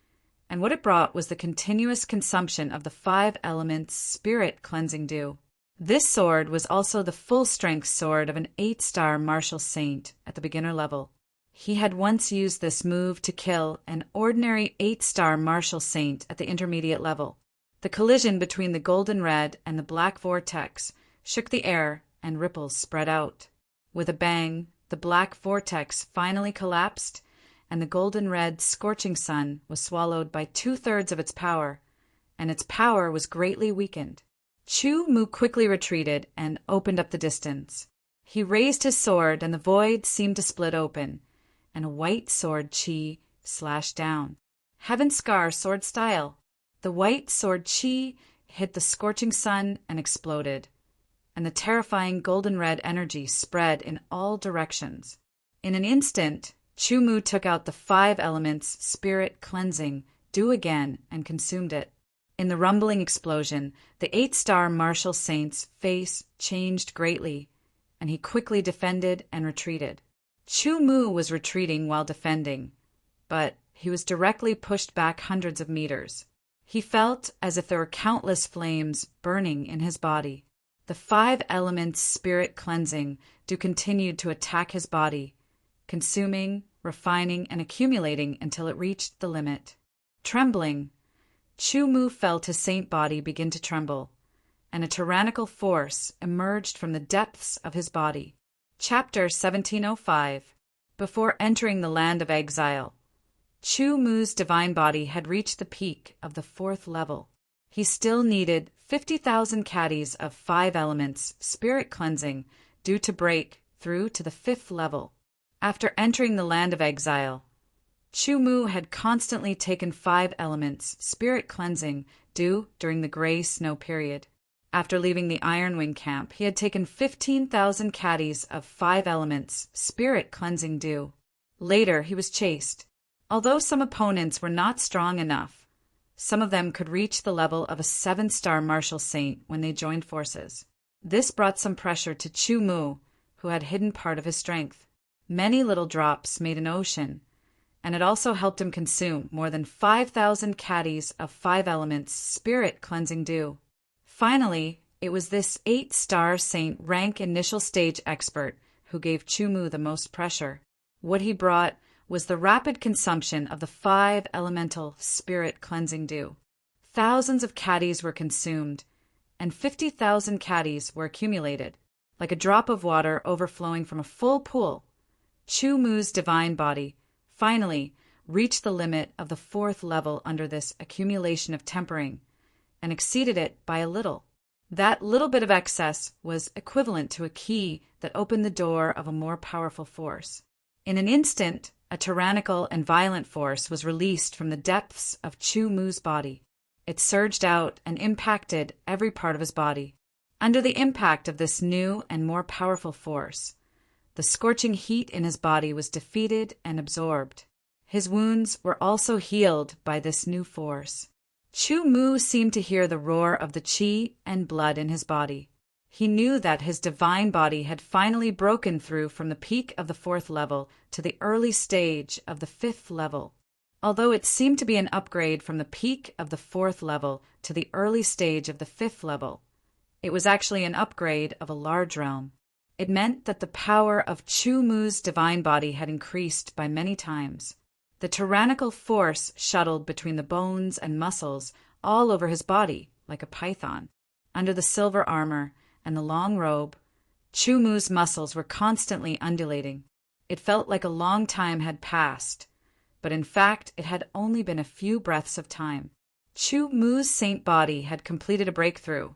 and what it brought was the continuous consumption of the 5 elements spirit cleansing dew. This sword was also the full-strength sword of an 8-star martial saint at the beginner level. He had once used this move to kill an ordinary 8-star martial saint at the intermediate level. The collision between the golden red and the black vortex shook the air and ripples spread out. With a bang, the black vortex finally collapsed, and the golden red scorching sun was swallowed by 2/3 of its power, and its power was greatly weakened. Chu Mu quickly retreated and opened up the distance. He raised his sword, and the void seemed to split open, and a white sword chi slashed down. Heaven Scar sword style. The white sword chi hit the scorching sun and exploded, and the terrifying golden red energy spread in all directions. In an instant, Chu Mu took out the 5 elements spirit cleansing dew again and consumed it. In the rumbling explosion, the 8-star martial saint's face changed greatly, and he quickly defended and retreated. Chu Mu was retreating while defending, but he was directly pushed back hundreds of meters. He felt as if there were countless flames burning in his body. The 5 elements spirit cleansing dew continued to attack his body, consuming, refining, and accumulating until it reached the limit. Trembling, Chu Mu felt his saint body begin to tremble, and a tyrannical force emerged from the depths of his body. Chapter 1705. Before entering the land of exile, Chu Mu's divine body had reached the peak of the 4th level. He still needed 50,000 caddies of 5 elements spirit cleansing due to break through to the 5th level. After entering the land of exile, Chu Mu had constantly taken 5 elements spirit cleansing due during the gray snow period. After leaving the Ironwing camp, he had taken 15,000 caddies of 5 elements spirit cleansing dew. Later, he was chased. Although some opponents were not strong enough, some of them could reach the level of a 7-star martial saint when they joined forces. This brought some pressure to Chu Mu, who had hidden part of his strength. Many little drops made an ocean, and it also helped him consume more than 5,000 caddies of 5 elements spirit cleansing dew. Finally, it was this 8-star saint rank initial stage expert who gave Chu Mu the most pressure. What he brought was the rapid consumption of the 5 elemental spirit cleansing dew. Thousands of caddies were consumed, and 50,000 caddies were accumulated. Like a drop of water overflowing from a full pool, Chu Mu's divine body finally reached the limit of the 4th level under this accumulation of tempering, and exceeded it by a little. That little bit of excess was equivalent to a key that opened the door of a more powerful force. In an instant, a tyrannical and violent force was released from the depths of Chu Mu's body. It surged out and impacted every part of his body. Under the impact of this new and more powerful force, the scorching heat in his body was defeated and absorbed. His wounds were also healed by this new force. Chu Mu seemed to hear the roar of the qi and blood in his body. He knew that his divine body had finally broken through from the peak of the 4th level to the early stage of the 5th level. Although it seemed to be an upgrade from the peak of the 4th level to the early stage of the 5th level, it was actually an upgrade of a large realm. It meant that the power of Chu Mu's divine body had increased by many times. The tyrannical force shuttled between the bones and muscles all over his body like a python. Under the silver armor and the long robe, Chu Mu's muscles were constantly undulating. It felt like a long time had passed, but in fact it had only been a few breaths of time. Chu Mu's saint body had completed a breakthrough,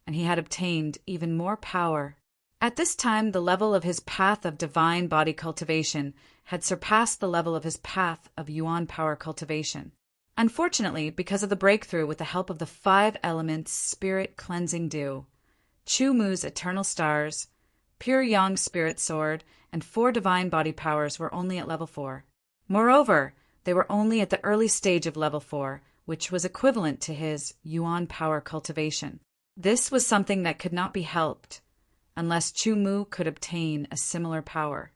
and he had obtained even more power. At this time, the level of his path of divine body cultivation had surpassed the level of his path of yuan power cultivation. Unfortunately, because of the breakthrough with the help of the 5 elements spirit cleansing dew, Chu Mu's eternal stars, pure yang spirit sword, and 4 divine body powers were only at level 4. Moreover, they were only at the early stage of level 4, which was equivalent to his yuan power cultivation. This was something that could not be helped unless Chu Mu could obtain a similar power.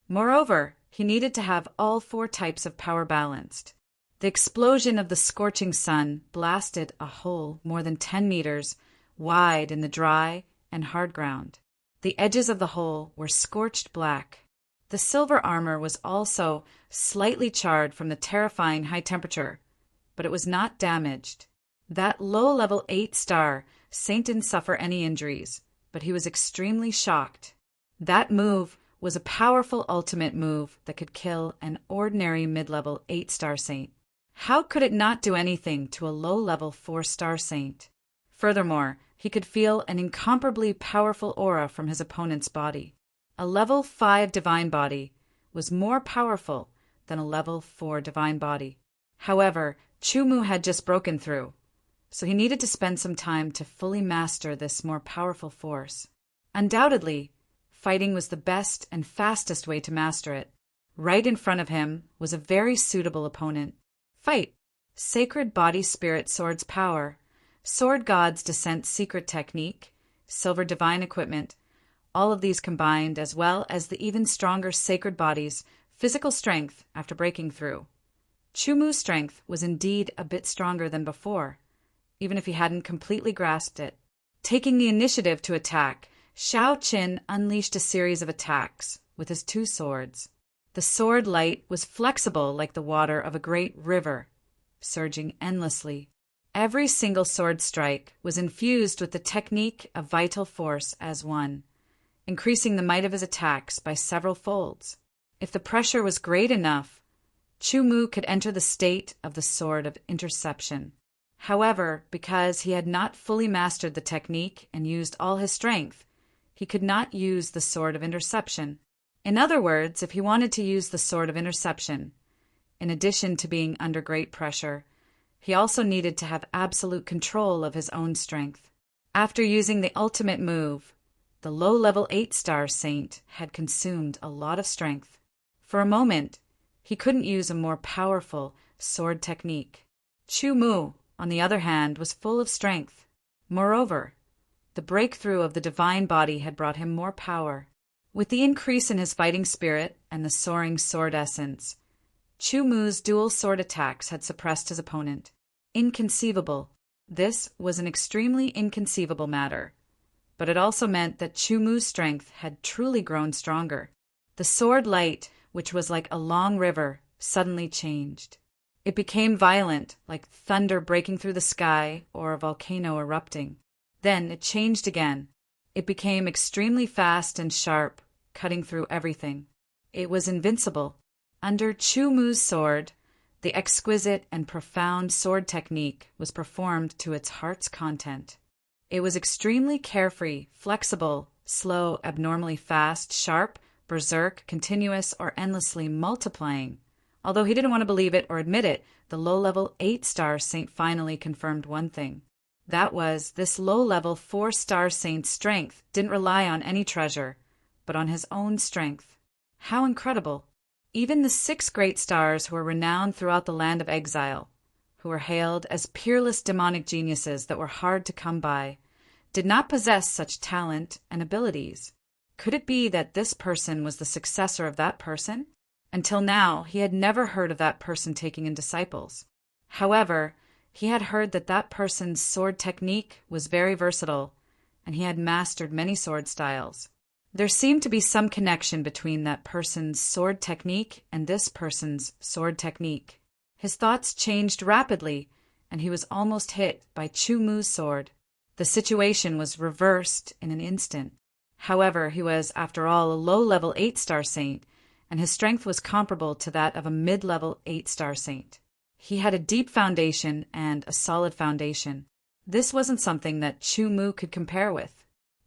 Moreover, he needed to have all 4 types of power balanced. The explosion of the scorching sun blasted a hole more than 10 meters wide in the dry and hard ground. The edges of the hole were scorched black. The silver armor was also slightly charred from the terrifying high temperature, but it was not damaged. That low-level 8-star saint didn't suffer any injuries, but he was extremely shocked. That move was a powerful ultimate move that could kill an ordinary mid-level 8-star saint. How could it not do anything to a low-level 4-star saint? Furthermore, he could feel an incomparably powerful aura from his opponent's body. A level 5 divine body was more powerful than a level 4 divine body. However, Chu Mu had just broken through, so he needed to spend some time to fully master this more powerful force. Undoubtedly, fighting was the best and fastest way to master it. Right in front of him was a very suitable opponent. Fight! Sacred Body Spirit Sword's power, Sword God's Descent secret technique, Silver Divine equipment, all of these combined, as well as the even stronger Sacred Body's physical strength after breaking through. Chu Mu's strength was indeed a bit stronger than before, even if he hadn't completely grasped it. Taking the initiative to attack, Xiao Qin unleashed a series of attacks with his 2 swords. The sword light was flexible like the water of a great river, surging endlessly. Every single sword strike was infused with the technique of vital force as one, increasing the might of his attacks by several folds. If the pressure was great enough, Chu Mu could enter the state of the sword of interception. However, because he had not fully mastered the technique and used all his strength, he could not use the sword of interception. In other words, if he wanted to use the sword of interception, in addition to being under great pressure, he also needed to have absolute control of his own strength. After using the ultimate move, the low-level 8-star saint had consumed a lot of strength. For a moment, he couldn't use a more powerful sword technique. Chu Mu, on the other hand, was full of strength. Moreover, the breakthrough of the divine body had brought him more power. With the increase in his fighting spirit and the soaring sword essence, Chu Mu's dual sword attacks had suppressed his opponent. Inconceivable. This was an extremely inconceivable matter, but it also meant that Chu Mu's strength had truly grown stronger. The sword light, which was like a long river, suddenly changed. It became violent, like thunder breaking through the sky or a volcano erupting. Then it changed again. It became extremely fast and sharp, cutting through everything. It was invincible. Under Chu Mu's sword, the exquisite and profound sword technique was performed to its heart's content. It was extremely carefree, flexible, slow, abnormally fast, sharp, berserk, continuous, or endlessly multiplying. Although he didn't want to believe it or admit it, the low-level 8-star saint finally confirmed one thing. That was, this low-level 4-star saint's strength didn't rely on any treasure, but on his own strength. How incredible! Even the 6 great stars who were renowned throughout the land of exile, who were hailed as peerless demonic geniuses that were hard to come by, did not possess such talent and abilities. Could it be that this person was the successor of that person? Until now, he had never heard of that person taking in disciples. However, he had heard that that person's sword technique was very versatile, and he had mastered many sword styles. There seemed to be some connection between that person's sword technique and this person's sword technique. His thoughts changed rapidly, and he was almost hit by Chu Mu's sword. The situation was reversed in an instant. However, he was, after all, a low-level 8-star saint, and his strength was comparable to that of a mid-level 8-star saint. He had a deep foundation and a solid foundation. This wasn't something that Chu Mu could compare with.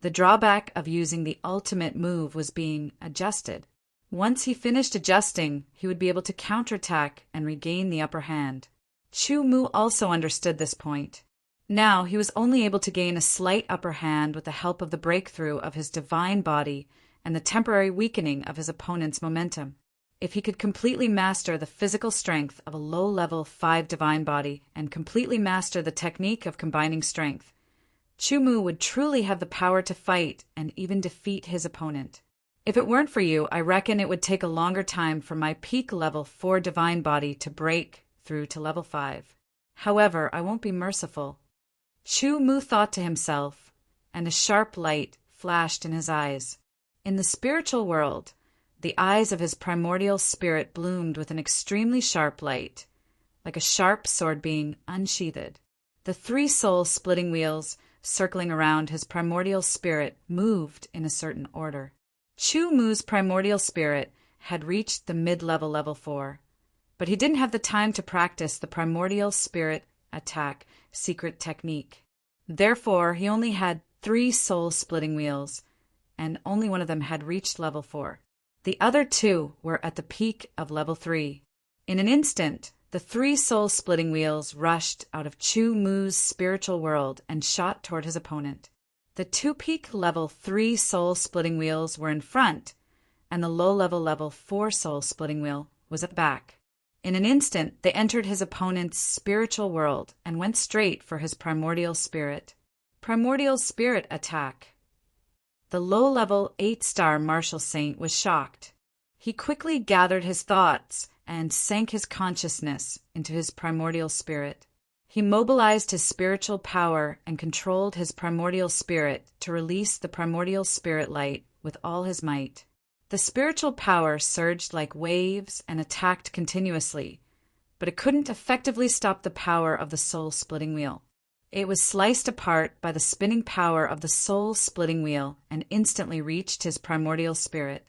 The drawback of using the ultimate move was being adjusted. Once he finished adjusting, he would be able to counterattack and regain the upper hand. Chu Mu also understood this point. Now he was only able to gain a slight upper hand with the help of the breakthrough of his divine body and the temporary weakening of his opponent's momentum. If he could completely master the physical strength of a low-level 5 divine body and completely master the technique of combining strength, Chu Mu would truly have the power to fight and even defeat his opponent. If it weren't for you, I reckon it would take a longer time for my peak level 4 divine body to break through to level 5. However, I won't be merciful. Chu Mu thought to himself, and a sharp light flashed in his eyes. In the spiritual world, the eyes of his primordial spirit bloomed with an extremely sharp light, like a sharp sword being unsheathed. The 3 soul-splitting wheels circling around his primordial spirit moved in a certain order. Chu Mu's primordial spirit had reached the mid-level level 4, but he didn't have the time to practice the primordial spirit attack secret technique. Therefore, he only had 3 soul-splitting wheels, and only one of them had reached level 4. The other 2 were at the peak of level 3. In an instant, the 3 soul-splitting wheels rushed out of Chu Mu's spiritual world and shot toward his opponent. The 2 peak level 3 soul-splitting wheels were in front, and the low-level level 4 soul-splitting wheel was at the back. In an instant, they entered his opponent's spiritual world and went straight for his primordial spirit. Primordial spirit attack. The low-level 8-star martial saint was shocked. He quickly gathered his thoughts and sank his consciousness into his primordial spirit. He mobilized his spiritual power and controlled his primordial spirit to release the primordial spirit light with all his might. The spiritual power surged like waves and attacked continuously, but it couldn't effectively stop the power of the soul-splitting wheel. It was sliced apart by the spinning power of the soul-splitting wheel and instantly reached his primordial spirit.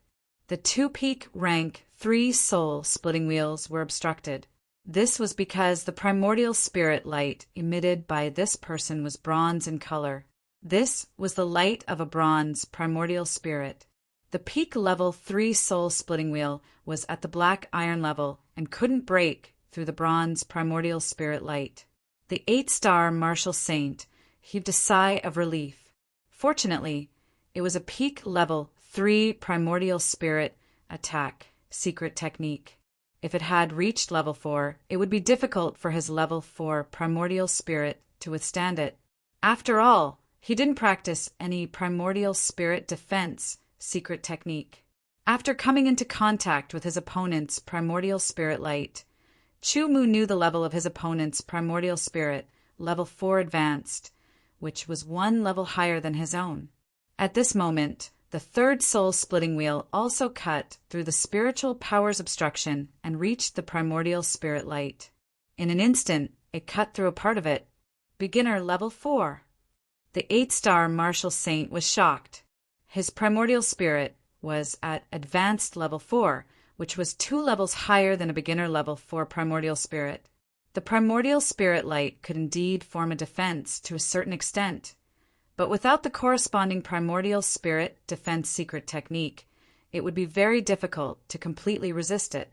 The 2 peak rank 3 soul-splitting wheels were obstructed. This was because the primordial spirit light emitted by this person was bronze in color. This was the light of a bronze primordial spirit. The peak level 3 soul-splitting wheel was at the black iron level and couldn't break through the bronze primordial spirit light. The 8-star martial saint heaved a sigh of relief. Fortunately, it was a peak level 3 primordial spirit attack secret technique. If it had reached level 4, it would be difficult for his level 4 primordial spirit to withstand it. After all, he didn't practice any primordial spirit defense secret technique. After coming into contact with his opponent's primordial spirit light, Chu Mu knew the level of his opponent's primordial spirit, level 4 advanced, which was 1 level higher than his own. At this moment, the 3rd soul-splitting wheel also cut through the spiritual power's obstruction and reached the primordial spirit light. In an instant, it cut through a part of it. Beginner level 4. The 8-star martial saint was shocked. His primordial spirit was at advanced level 4, which was 2 levels higher than a beginner level 4 primordial spirit. The primordial spirit light could indeed form a defense to a certain extent, but without the corresponding primordial spirit defense secret technique, it would be very difficult to completely resist it.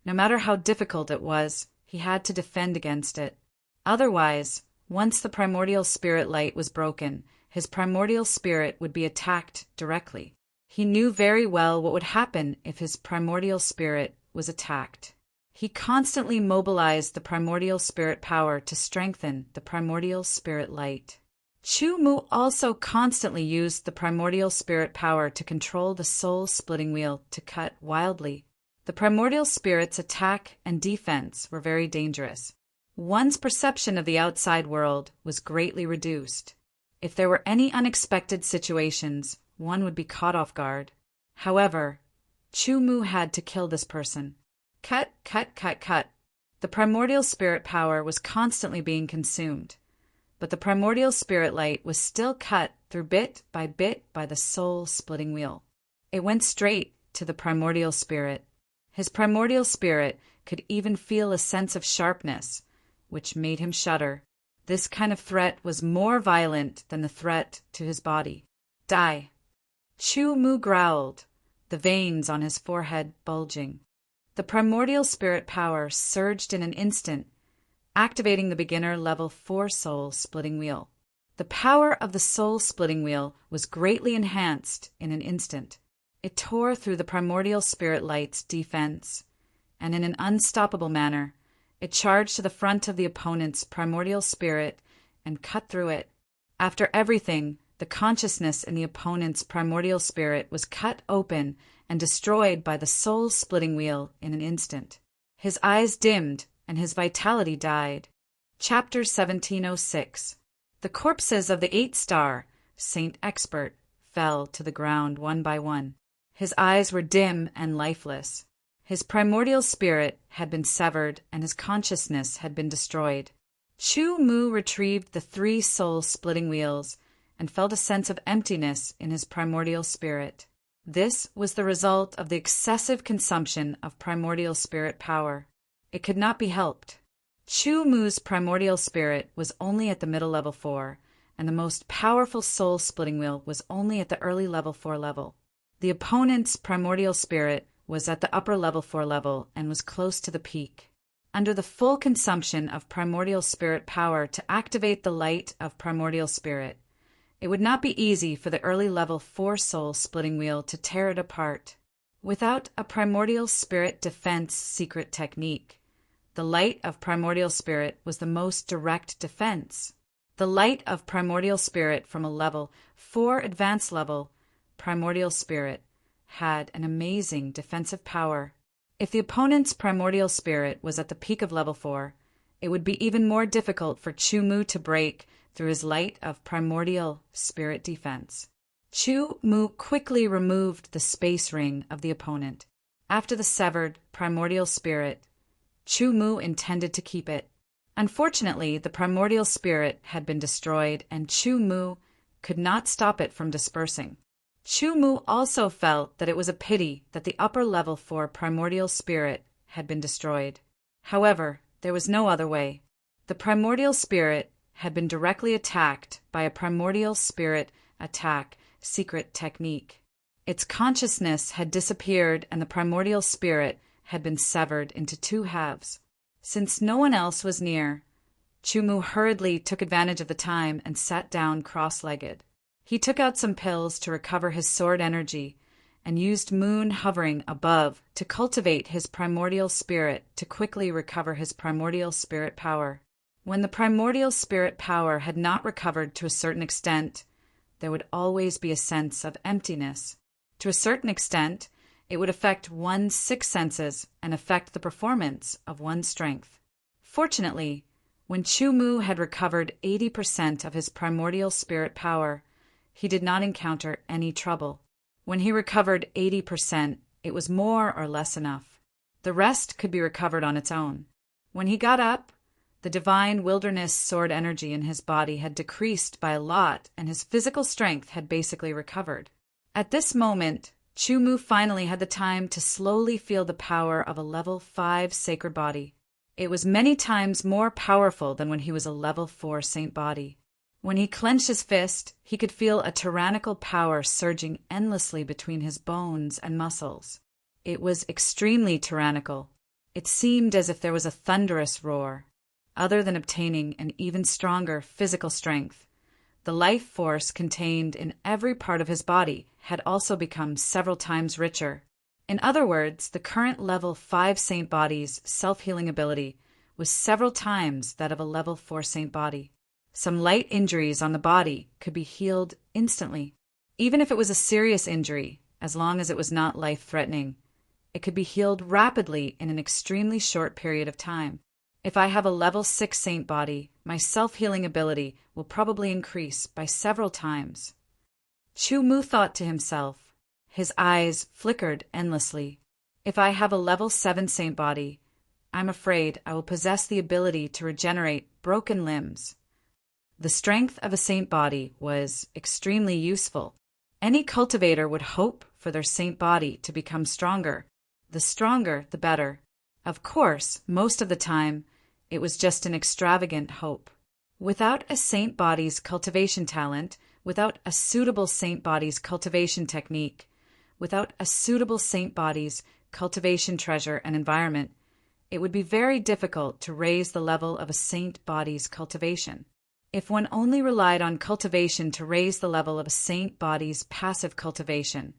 No matter how difficult it was, he had to defend against it. Otherwise, once the primordial spirit light was broken, his primordial spirit would be attacked directly. He knew very well what would happen if his primordial spirit was attacked. He constantly mobilized the primordial spirit power to strengthen the primordial spirit light. Chu Mu also constantly used the primordial spirit power to control the soul-splitting wheel to cut wildly. The primordial spirit's attack and defense were very dangerous. One's perception of the outside world was greatly reduced. If there were any unexpected situations, one would be caught off guard. However, Chu Mu had to kill this person. Cut, cut, cut, cut. The primordial spirit power was constantly being consumed, but the primordial spirit light was still cut through bit by the soul-splitting wheel. It went straight to the primordial spirit. His primordial spirit could even feel a sense of sharpness, which made him shudder. This kind of threat was more violent than the threat to his body. Die! Chu Mu growled, the veins on his forehead bulging. The primordial spirit power surged in an instant, activating the beginner level 4 soul splitting wheel. The power of the soul splitting wheel was greatly enhanced in an instant. It tore through the primordial spirit light's defense, and in an unstoppable manner, it charged to the front of the opponent's primordial spirit and cut through it. After everything, the consciousness in the opponent's primordial spirit was cut open and destroyed by the soul-splitting wheel in an instant. His eyes dimmed, and his vitality died. Chapter 1706. The corpses of the 8-star Saint Expert fell to the ground one by one. His eyes were dim and lifeless. His primordial spirit had been severed, and his consciousness had been destroyed. Chu Mu retrieved the 3 soul-splitting wheels and felt a sense of emptiness in his primordial spirit. This was the result of the excessive consumption of primordial spirit power. It could not be helped. Chu Mu's primordial spirit was only at the middle level 4, and the most powerful soul-splitting wheel was only at the early level 4 level. The opponent's primordial spirit was at the upper level 4 level and was close to the peak. Under the full consumption of primordial spirit power to activate the light of primordial spirit, it would not be easy for the early level 4 soul splitting wheel to tear it apart. Without a primordial spirit defense secret technique, the light of primordial spirit was the most direct defense. The light of primordial spirit from a level 4 advanced level primordial spirit had an amazing defensive power. If the opponent's primordial spirit was at the peak of level 4, it would be even more difficult for Chu Mu to break through his light of primordial spirit defense. Chu Mu quickly removed the space ring of the opponent. After the severed primordial spirit, Chu Mu intended to keep it. Unfortunately, the primordial spirit had been destroyed, and Chu Mu could not stop it from dispersing. Chu Mu also felt that it was a pity that the upper level 4 primordial spirit had been destroyed. However, there was no other way. The primordial spirit had been directly attacked by a primordial spirit attack secret technique. Its consciousness had disappeared, and the primordial spirit had been severed into 2 halves. Since no one else was near, Chu Mu hurriedly took advantage of the time and sat down cross-legged. He took out some pills to recover his sword energy and used moon hovering above to cultivate his primordial spirit to quickly recover his primordial spirit power. When the primordial spirit power had not recovered to a certain extent, there would always be a sense of emptiness. To a certain extent, it would affect one's 6 senses and affect the performance of one's strength. Fortunately, when Chu Mu had recovered 80% of his primordial spirit power, he did not encounter any trouble. When he recovered 80%, it was more or less enough. The rest could be recovered on its own. When he got up, the divine wilderness sword energy in his body had decreased by a lot, and his physical strength had basically recovered. At this moment, Chu Mu finally had the time to slowly feel the power of a level 5 sacred body. It was many times more powerful than when he was a level 4 saint body. When he clenched his fist, he could feel a tyrannical power surging endlessly between his bones and muscles. It was extremely tyrannical. It seemed as if there was a thunderous roar. Other than obtaining an even stronger physical strength, the life force contained in every part of his body had also become several times richer. In other words, the current level 5 saint body's self-healing ability was several times that of a level 4 saint body. Some light injuries on the body could be healed instantly. Even if it was a serious injury, as long as it was not life-threatening, it could be healed rapidly in an extremely short period of time. If I have a level 6 saint body, my self-healing ability will probably increase by several times. Chu Mu thought to himself. His eyes flickered endlessly. If I have a level 7 saint body, I'm afraid I will possess the ability to regenerate broken limbs. The strength of a saint body was extremely useful. Any cultivator would hope for their saint body to become stronger. The stronger, the better. Of course, most of the time, it was just an extravagant hope. Without a saint body's cultivation talent, without a suitable saint body's cultivation technique, without a suitable saint body's cultivation treasure and environment, it would be very difficult to raise the level of a saint body's cultivation. If one only relied on cultivation to raise the level of a saint body's passive cultivation,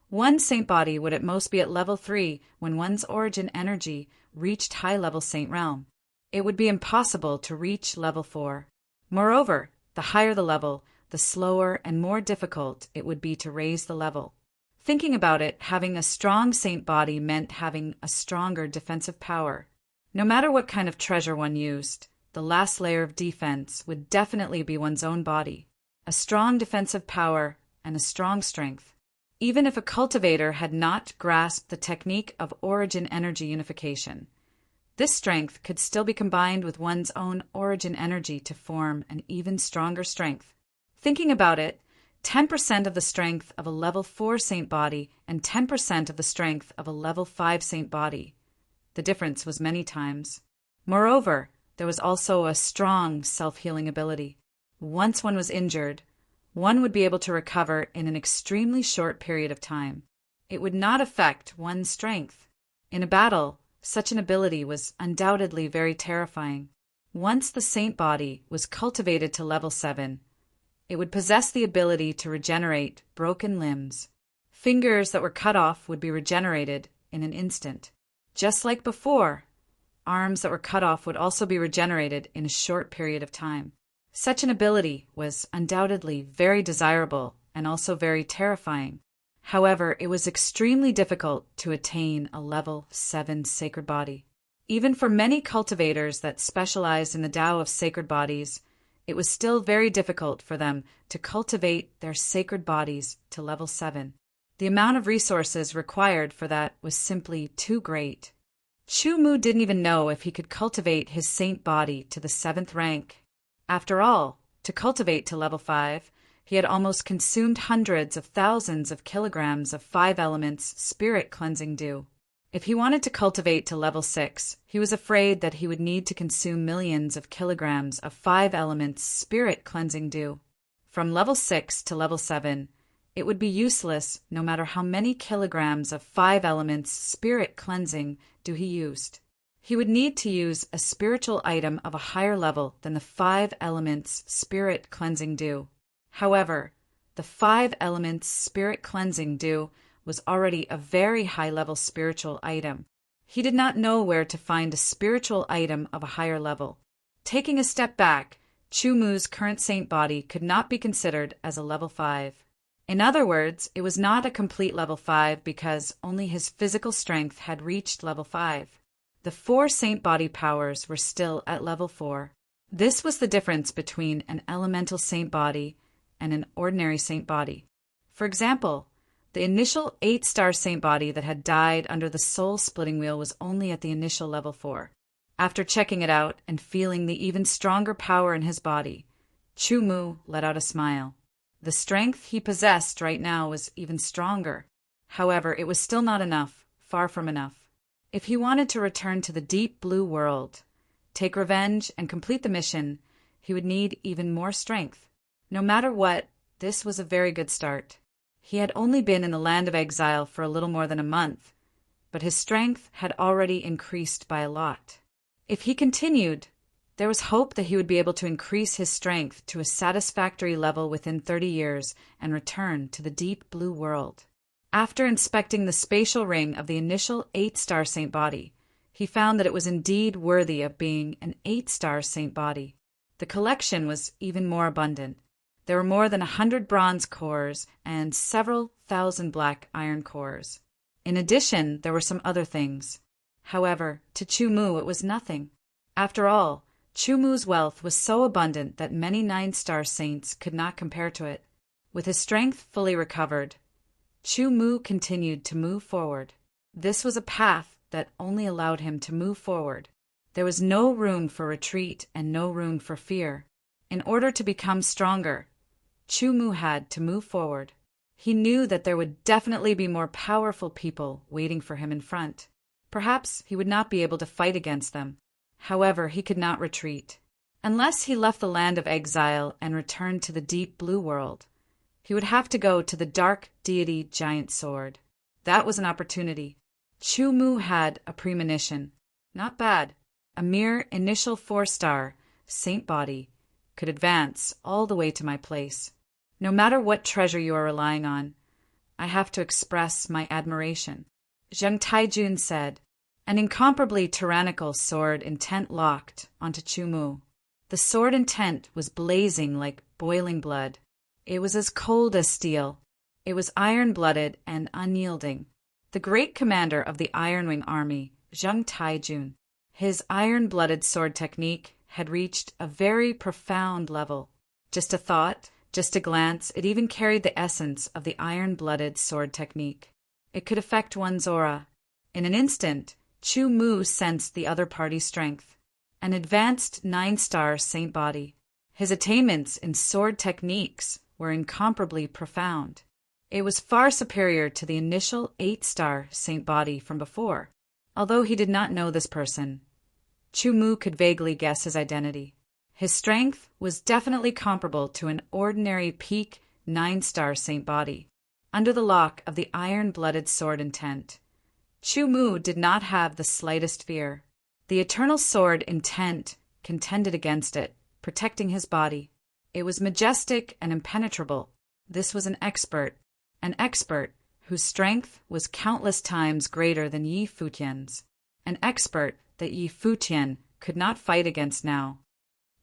one saint body would at most be at level 3 when one's origin energy reached high-level saint realm. It would be impossible to reach level 4. Moreover, the higher the level, the slower and more difficult it would be to raise the level. Thinking about it, having a strong saint body meant having a stronger defensive power. No matter what kind of treasure one used, the last layer of defense would definitely be one's own body. A strong defensive power and a strong strength. Even if a cultivator had not grasped the technique of origin energy unification, this strength could still be combined with one's own origin energy to form an even stronger strength. Thinking about it, 10% of the strength of a level 4 saint body and 10% of the strength of a level 5 saint body. The difference was many times. Moreover, there was also a strong self-healing ability. Once one was injured, one would be able to recover in an extremely short period of time. It would not affect one's strength. In a battle, such an ability was undoubtedly very terrifying. Once the saint body was cultivated to level 7, it would possess the ability to regenerate broken limbs. Fingers that were cut off would be regenerated in an instant. Just like before, arms that were cut off would also be regenerated in a short period of time. Such an ability was undoubtedly very desirable and also very terrifying. However, it was extremely difficult to attain a level 7 sacred body. Even for many cultivators that specialized in the Tao of sacred bodies, it was still very difficult for them to cultivate their sacred bodies to level 7. The amount of resources required for that was simply too great. Chu Mu didn't even know if he could cultivate his saint body to the 7th rank. After all, to cultivate to level 5, he had almost consumed hundreds of thousands of kilograms of 5 elements spirit cleansing dew. If he wanted to cultivate to level 6, he was afraid that he would need to consume millions of kilograms of 5 elements spirit cleansing dew. From level 6 to level 7, it would be useless no matter how many kilograms of 5 elements spirit cleansing dew he used. He would need to use a spiritual item of a higher level than the 5 elements spirit cleansing dew. However, the 5 elements spirit cleansing dew was already a very high-level spiritual item. He did not know where to find a spiritual item of a higher level. Taking a step back, Chu Mu's current saint body could not be considered as a level 5. In other words, it was not a complete level 5 because only his physical strength had reached level 5. The 4 saint body powers were still at level 4. This was the difference between an elemental saint body and an ordinary saint body. For example, the initial 8-star saint body that had died under the soul-splitting wheel was only at the initial level 4. After checking it out and feeling the even stronger power in his body, Chu Mu let out a smile. The strength he possessed right now was even stronger. However, it was still not enough, far from enough. If he wanted to return to the deep blue world, take revenge, and complete the mission, he would need even more strength. No matter what, this was a very good start. He had only been in the land of exile for a little more than a month, but his strength had already increased by a lot. If he continued, there was hope that he would be able to increase his strength to a satisfactory level within 30 years and return to the deep blue world. After inspecting the spatial ring of the initial 8-star saint body, he found that it was indeed worthy of being an 8-star saint body. The collection was even more abundant. There were more than 100 bronze cores and several thousand black iron cores. In addition, there were some other things. However, to Chu Mu it was nothing. After all, Chu Mu's wealth was so abundant that many 9-star saints could not compare to it. With his strength fully recovered, Chu Mu continued to move forward. This was a path that only allowed him to move forward. There was no room for retreat and no room for fear. In order to become stronger, Chu Mu had to move forward. He knew that there would definitely be more powerful people waiting for him in front. Perhaps he would not be able to fight against them. However, he could not retreat. Unless he left the land of exile and returned to the deep blue world, he would have to go to the dark deity giant sword. That was an opportunity. Chu Mu had a premonition. Not bad. A mere initial 4-star saint body could advance all the way to my place. No matter what treasure you are relying on, I have to express my admiration. Zheng Taijun said, an incomparably tyrannical sword intent locked onto Chu Mu. The sword intent was blazing like boiling blood. It was as cold as steel. It was iron-blooded and unyielding. The great commander of the Iron Wing army, Zheng Taijun, his iron-blooded sword technique had reached a very profound level. Just a thought, just a glance, it even carried the essence of the iron-blooded sword technique. It could affect one's aura. In an instant, Chu Mu sensed the other party's strength. An advanced 9-star saint body. His attainments in sword techniques were incomparably profound. It was far superior to the initial 8-star saint body from before. Although he did not know this person, Chu Mu could vaguely guess his identity. His strength was definitely comparable to an ordinary peak 9-star saint body. Under the lock of the iron-blooded sword intent, Chu Mu did not have the slightest fear. The eternal sword intent contended against it, protecting his body. It was majestic and impenetrable. This was an expert whose strength was countless times greater than Yi Futian's, an expert that Yi Futian could not fight against now.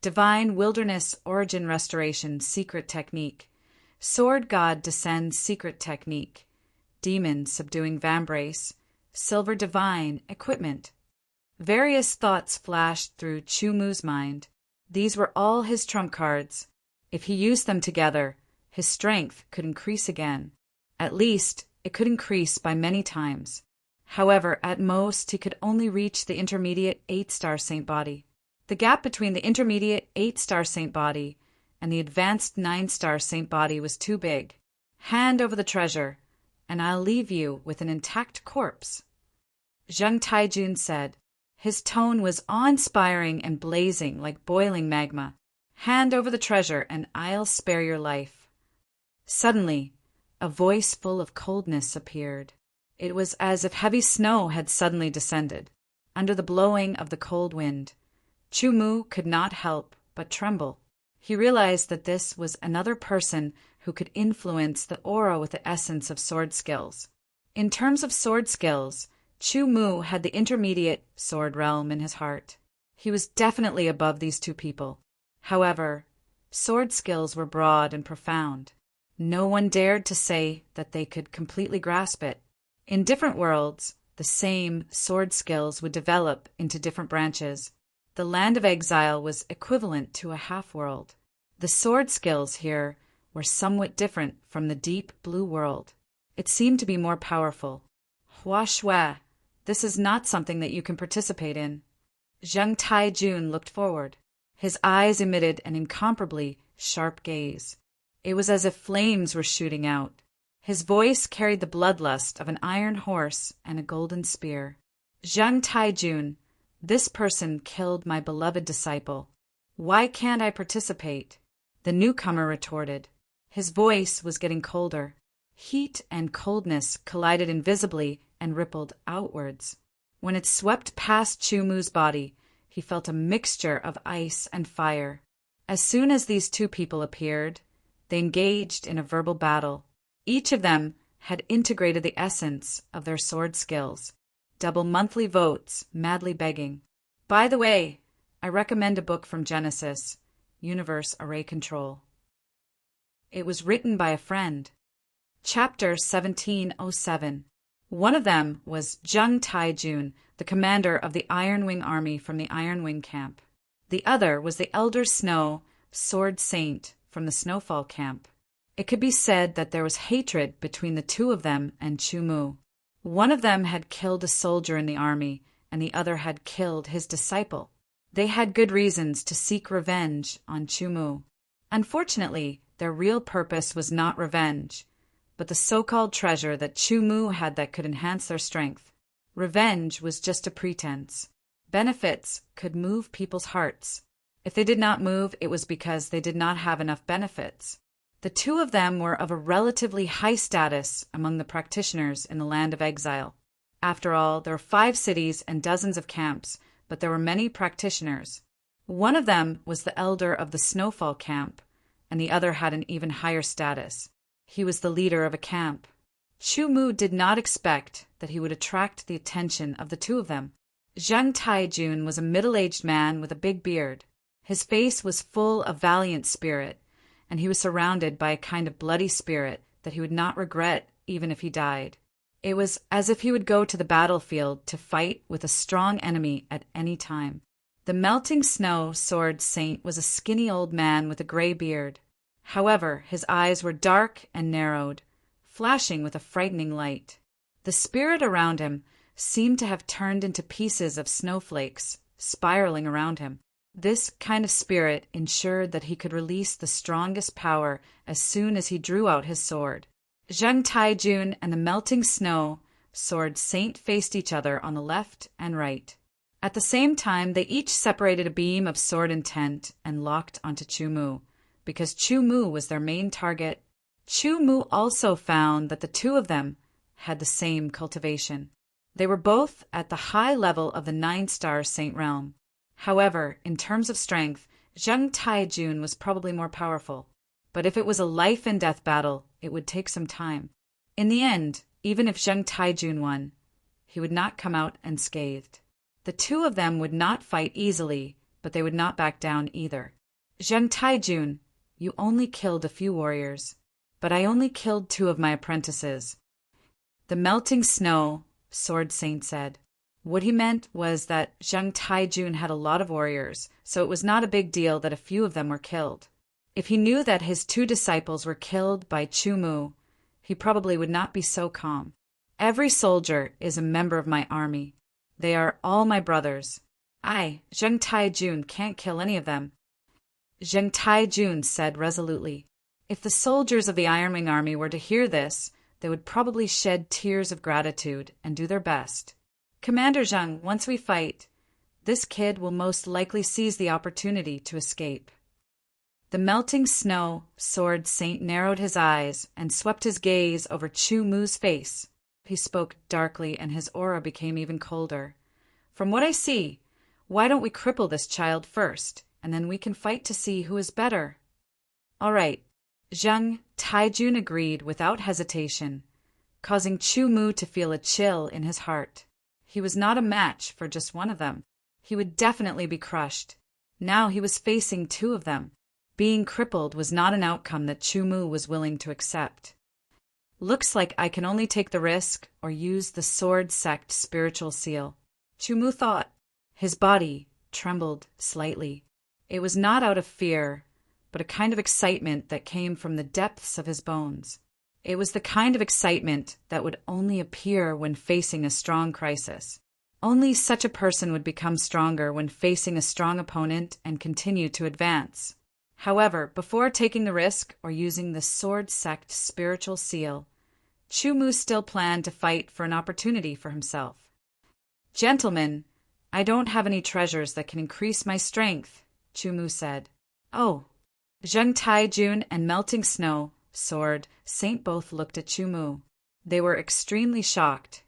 Divine Wilderness Origin Restoration Secret Technique, Sword God Descends Secret Technique, Demon Subduing Vambrace, Silver Divine Equipment. Various thoughts flashed through Chu Mu's mind. These were all his trump cards. If he used them together, his strength could increase again. At least, it could increase by many times. However, at most, he could only reach the intermediate 8-star saint body. The gap between the intermediate 8-star saint body and the advanced 9-star saint body was too big. Hand over the treasure, and I'll leave you with an intact corpse, Zheng Taijun said. His tone was awe-inspiring and blazing like boiling magma. Hand over the treasure, and I'll spare your life. Suddenly, a voice full of coldness appeared. It was as if heavy snow had suddenly descended. Under the blowing of the cold wind, Chu Mu could not help but tremble. He realized that this was another person who could influence the aura with the essence of sword skills. In terms of sword skills, Chu Mu had the intermediate sword realm in his heart. He was definitely above these two people. However, sword skills were broad and profound. No one dared to say that they could completely grasp it. In different worlds, the same sword skills would develop into different branches. The land of exile was equivalent to a half-world. The sword skills here were somewhat different from the deep blue world. It seemed to be more powerful. Hua Shui, this is not something that you can participate in. Zheng Taijun looked forward. His eyes emitted an incomparably sharp gaze. It was as if flames were shooting out. His voice carried the bloodlust of an iron horse and a golden spear. Zheng Taijun, this person killed my beloved disciple. Why can't I participate? The newcomer retorted. His voice was getting colder. Heat and coldness collided invisibly and rippled outwards. When it swept past Chu Mu's body, he felt a mixture of ice and fire. As soon as these two people appeared, they engaged in a verbal battle. Each of them had integrated the essence of their sword skills. Double monthly votes, madly begging. By the way, I recommend a book from Genesis, Universe Array Control. It was written by a friend. Chapter 1707. One of them was Zheng Taijun, the commander of the Iron Wing army from the Iron Wing camp. The other was the Elder Snow, Sword Saint, from the Snowfall camp. It could be said that there was hatred between the two of them and Chu Mu. One of them had killed a soldier in the army, and the other had killed his disciple. They had good reasons to seek revenge on Chu Mu. Unfortunately, their real purpose was not revenge, but the so-called treasure that Chu Mu had that could enhance their strength. Revenge was just a pretense. Benefits could move people's hearts. If they did not move, it was because they did not have enough benefits. The two of them were of a relatively high status among the practitioners in the land of exile. After all, there were 5 cities and dozens of camps, but there were many practitioners. One of them was the elder of the Snowfall camp, and the other had an even higher status. He was the leader of a camp. Chu Mu did not expect that he would attract the attention of the two of them. Zhang Taijun was a middle-aged man with a big beard. His face was full of valiant spirit, and he was surrounded by a kind of bloody spirit that he would not regret even if he died. It was as if he would go to the battlefield to fight with a strong enemy at any time. The melting snow sword saint was a skinny old man with a gray beard. However, his eyes were dark and narrowed, flashing with a frightening light. The spirit around him seemed to have turned into pieces of snowflakes, spiraling around him. This kind of spirit ensured that he could release the strongest power as soon as he drew out his sword. Zhang Taijun and the melting snow sword saint faced each other on the left and right. At the same time, they each separated a beam of sword intent and locked onto Chu Mu, because Chu Mu was their main target. Chu Mu also found that the two of them had the same cultivation. They were both at the high level of the 9-star saint realm. However, in terms of strength, Zhang Taijun was probably more powerful. But if it was a life-and-death battle, it would take some time. In the end, even if Zhang Taijun won, he would not come out unscathed. The two of them would not fight easily, but they would not back down either. Zhang Taijun, you only killed a few warriors, but I only killed 2 of my apprentices. The melting snow sword saint said. What he meant was that Zhang Taijun had a lot of warriors, so it was not a big deal that a few of them were killed. If he knew that his 2 disciples were killed by Chu Mu, he probably would not be so calm. Every soldier is a member of my army. They are all my brothers. I, Zhang Taijun, can't kill any of them. Zhang Taijun said resolutely. If the soldiers of the Ironwing army were to hear this, they would probably shed tears of gratitude and do their best. Commander Zhang, once we fight, this kid will most likely seize the opportunity to escape. The melting snow sword saint narrowed his eyes and swept his gaze over Chu Mu's face. He spoke darkly and his aura became even colder. From what I see, why don't we cripple this child first, and then we can fight to see who is better? All right. Zhang Taijun agreed without hesitation, causing Chu Mu to feel a chill in his heart. He was not a match for just one of them. He would definitely be crushed. Now he was facing 2 of them. Being crippled was not an outcome that Chu Mu was willing to accept. Looks like I can only take the risk or use the sword sect spiritual seal, Chu Mu thought. His body trembled slightly. It was not out of fear, but a kind of excitement that came from the depths of his bones. It was the kind of excitement that would only appear when facing a strong crisis. Only such a person would become stronger when facing a strong opponent and continue to advance. However, before taking the risk or using the sword sect spiritual seal, Chu Mu still planned to fight for an opportunity for himself. Gentlemen, I don't have any treasures that can increase my strength, Chu Mu said. Oh. Zhang Taijun and Melting Snow sword saint both looked at Chu Mu. They were extremely shocked.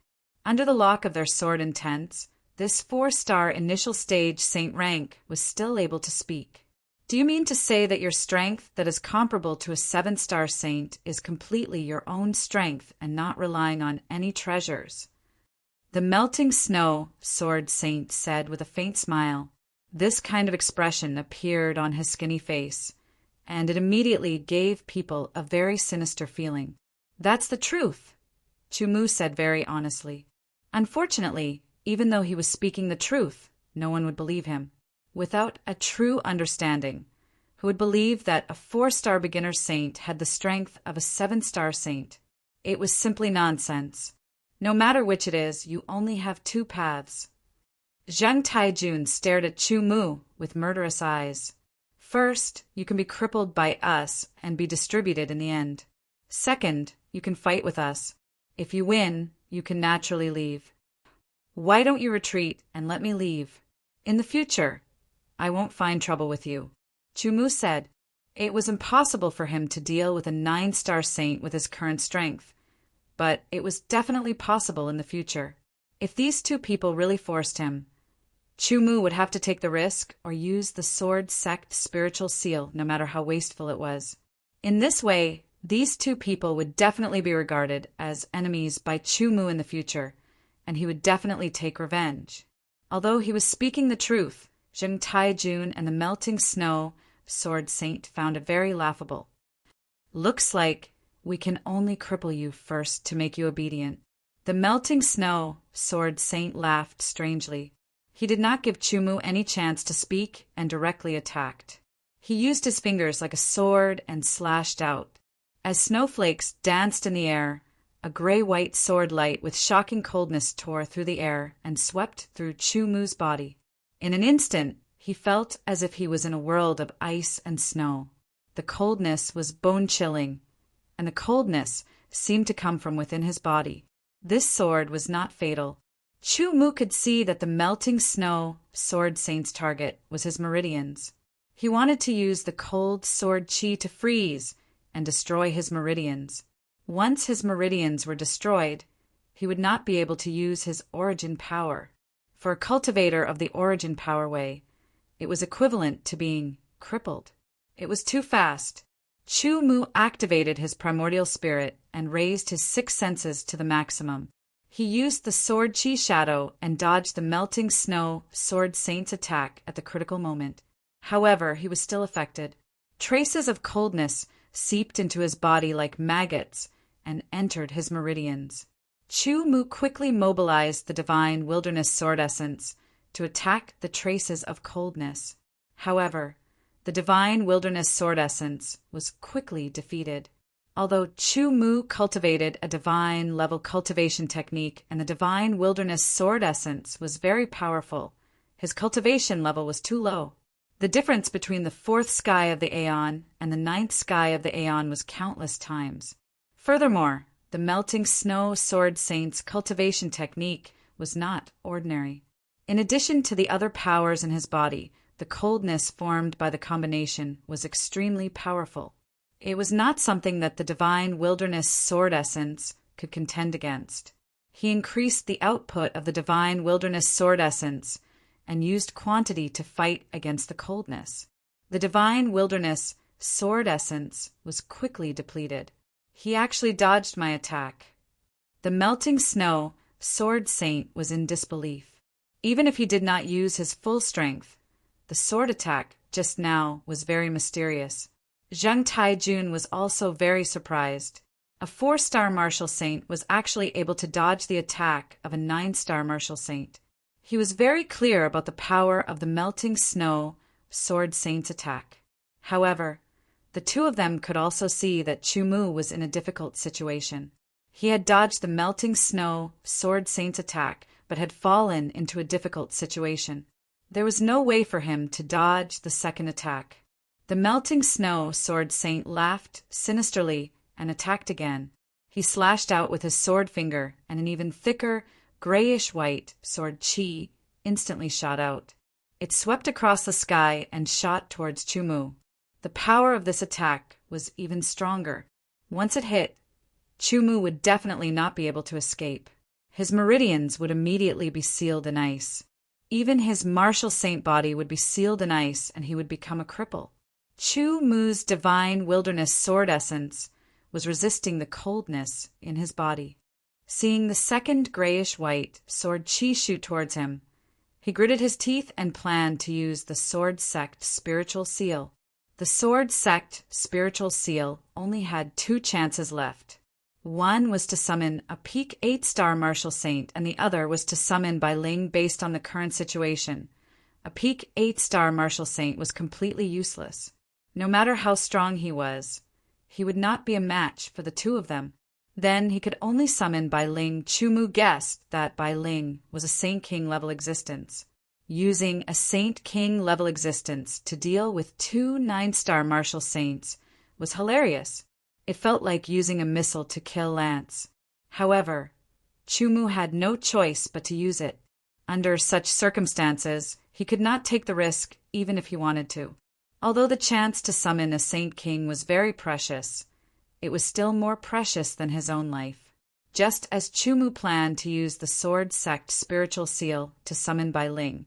Under the lock of their sword intents, this 4-star initial stage saint rank was still able to speak. Do you mean to say that your strength that is comparable to a 7-star saint is completely your own strength and not relying on any treasures? The Melting Snow sword saint said with a faint smile. This kind of expression appeared on his skinny face, and it immediately gave people a very sinister feeling. That's the truth, Chu Mu said very honestly. Unfortunately, even though he was speaking the truth, no one would believe him. Without a true understanding, who would believe that a 4-star beginner saint had the strength of a 7-star saint? It was simply nonsense. No matter which it is, you only have 2 paths. Zhang Taijun stared at Chu Mu with murderous eyes. First, you can be crippled by us and be distributed in the end. Second, you can fight with us. If you win, you can naturally leave. Why don't you retreat and let me leave? In the future, I won't find trouble with you, Chu Mu said. It was impossible for him to deal with a 9-star saint with his current strength, but it was definitely possible in the future. If these two people really forced him, Chu would have to take the risk or use the sword sect spiritual seal, no matter how wasteful it was. In this way, these two people would definitely be regarded as enemies by Chu in the future, and he would definitely take revenge. Although he was speaking the truth, Zheng Taijun and the Melting Snow Sword Saint found it very laughable. "Looks like we can only cripple you first to make you obedient." The Melting Snow Sword Saint laughed strangely. He did not give Chu any chance to speak and directly attacked. He used his fingers like a sword and slashed out. As snowflakes danced in the air, a gray-white sword light with shocking coldness tore through the air and swept through Chu body. In an instant, he felt as if he was in a world of ice and snow. The coldness was bone-chilling, and the coldness seemed to come from within his body. This sword was not fatal. Chu could see that the Melting Snow Sword Saint's target was his meridians. He wanted to use the cold sword chi to freeze and destroy his meridians. Once his meridians were destroyed, he would not be able to use his origin power. For a cultivator of the origin power way, it was equivalent to being crippled. It was too fast. Chu activated his primordial spirit and raised his 6 senses to the maximum. He used the sword chi shadow and dodged the Melting Snow Sword Saint's attack at the critical moment. However, he was still affected. Traces of coldness seeped into his body like maggots and entered his meridians. Chu quickly mobilized the Divine Wilderness Sword Essence to attack the traces of coldness. However, the Divine Wilderness Sword Essence was quickly defeated. Although Chu cultivated a divine level cultivation technique and the Divine Wilderness Sword Essence was very powerful, his cultivation level was too low. The difference between the 4th sky of the Aeon and the 9th sky of the Aeon was countless times. Furthermore, the Melting Snow Sword Saint's cultivation technique was not ordinary. In addition to the other powers in his body, the coldness formed by the combination was extremely powerful. It was not something that the Divine Wilderness Sword Essence could contend against. He increased the output of the Divine Wilderness Sword Essence and used quantity to fight against the coldness. The Divine Wilderness Sword Essence was quickly depleted. He actually dodged my attack. The Melting Snow Sword Saint was in disbelief. Even if he did not use his full strength, the sword attack just now was very mysterious. Zheng Taijun was also very surprised. A 4-star martial saint was actually able to dodge the attack of a 9-star martial saint. He was very clear about the power of the Melting Snow Sword Saint's attack. However, the two of them could also see that Chu was in a difficult situation. He had dodged the Melting Snow Sword Saint's attack, but had fallen into a difficult situation. There was no way for him to dodge the second attack. The Melting Snow Sword Saint laughed sinisterly and attacked again. He slashed out with his sword finger, and an even thicker, grayish-white sword chi instantly shot out. It swept across the sky and shot towards Chu. The power of this attack was even stronger. Once it hit, Chu would definitely not be able to escape. His meridians would immediately be sealed in ice. Even his martial saint body would be sealed in ice and he would become a cripple. Chu's Divine Wilderness Sword Essence was resisting the coldness in his body. Seeing the second grayish-white sword chi shoot towards him, he gritted his teeth and planned to use the Sword Sect Spiritual Seal. The Sword Sect Spiritual Seal only had 2 chances left. One was to summon a peak 8-star martial saint, and the other was to summon Bai Ling based on the current situation. A peak 8-star martial saint was completely useless. No matter how strong he would not be a match for the two of them. Then he could only summon Bai Ling. Chu guessed that Bai Ling was a Saint King level existence. Using a Saint King level existence to deal with 2 9-star martial saints was hilarious. It felt like using a missile to kill Lance. However, Chu had no choice but to use it. Under such circumstances, he could not take the risk even if he wanted to. Although the chance to summon a Saint King was very precious, it was still more precious than his own life. just as Chumu planned to use the sword sect spiritual seal to summon Bai Ling.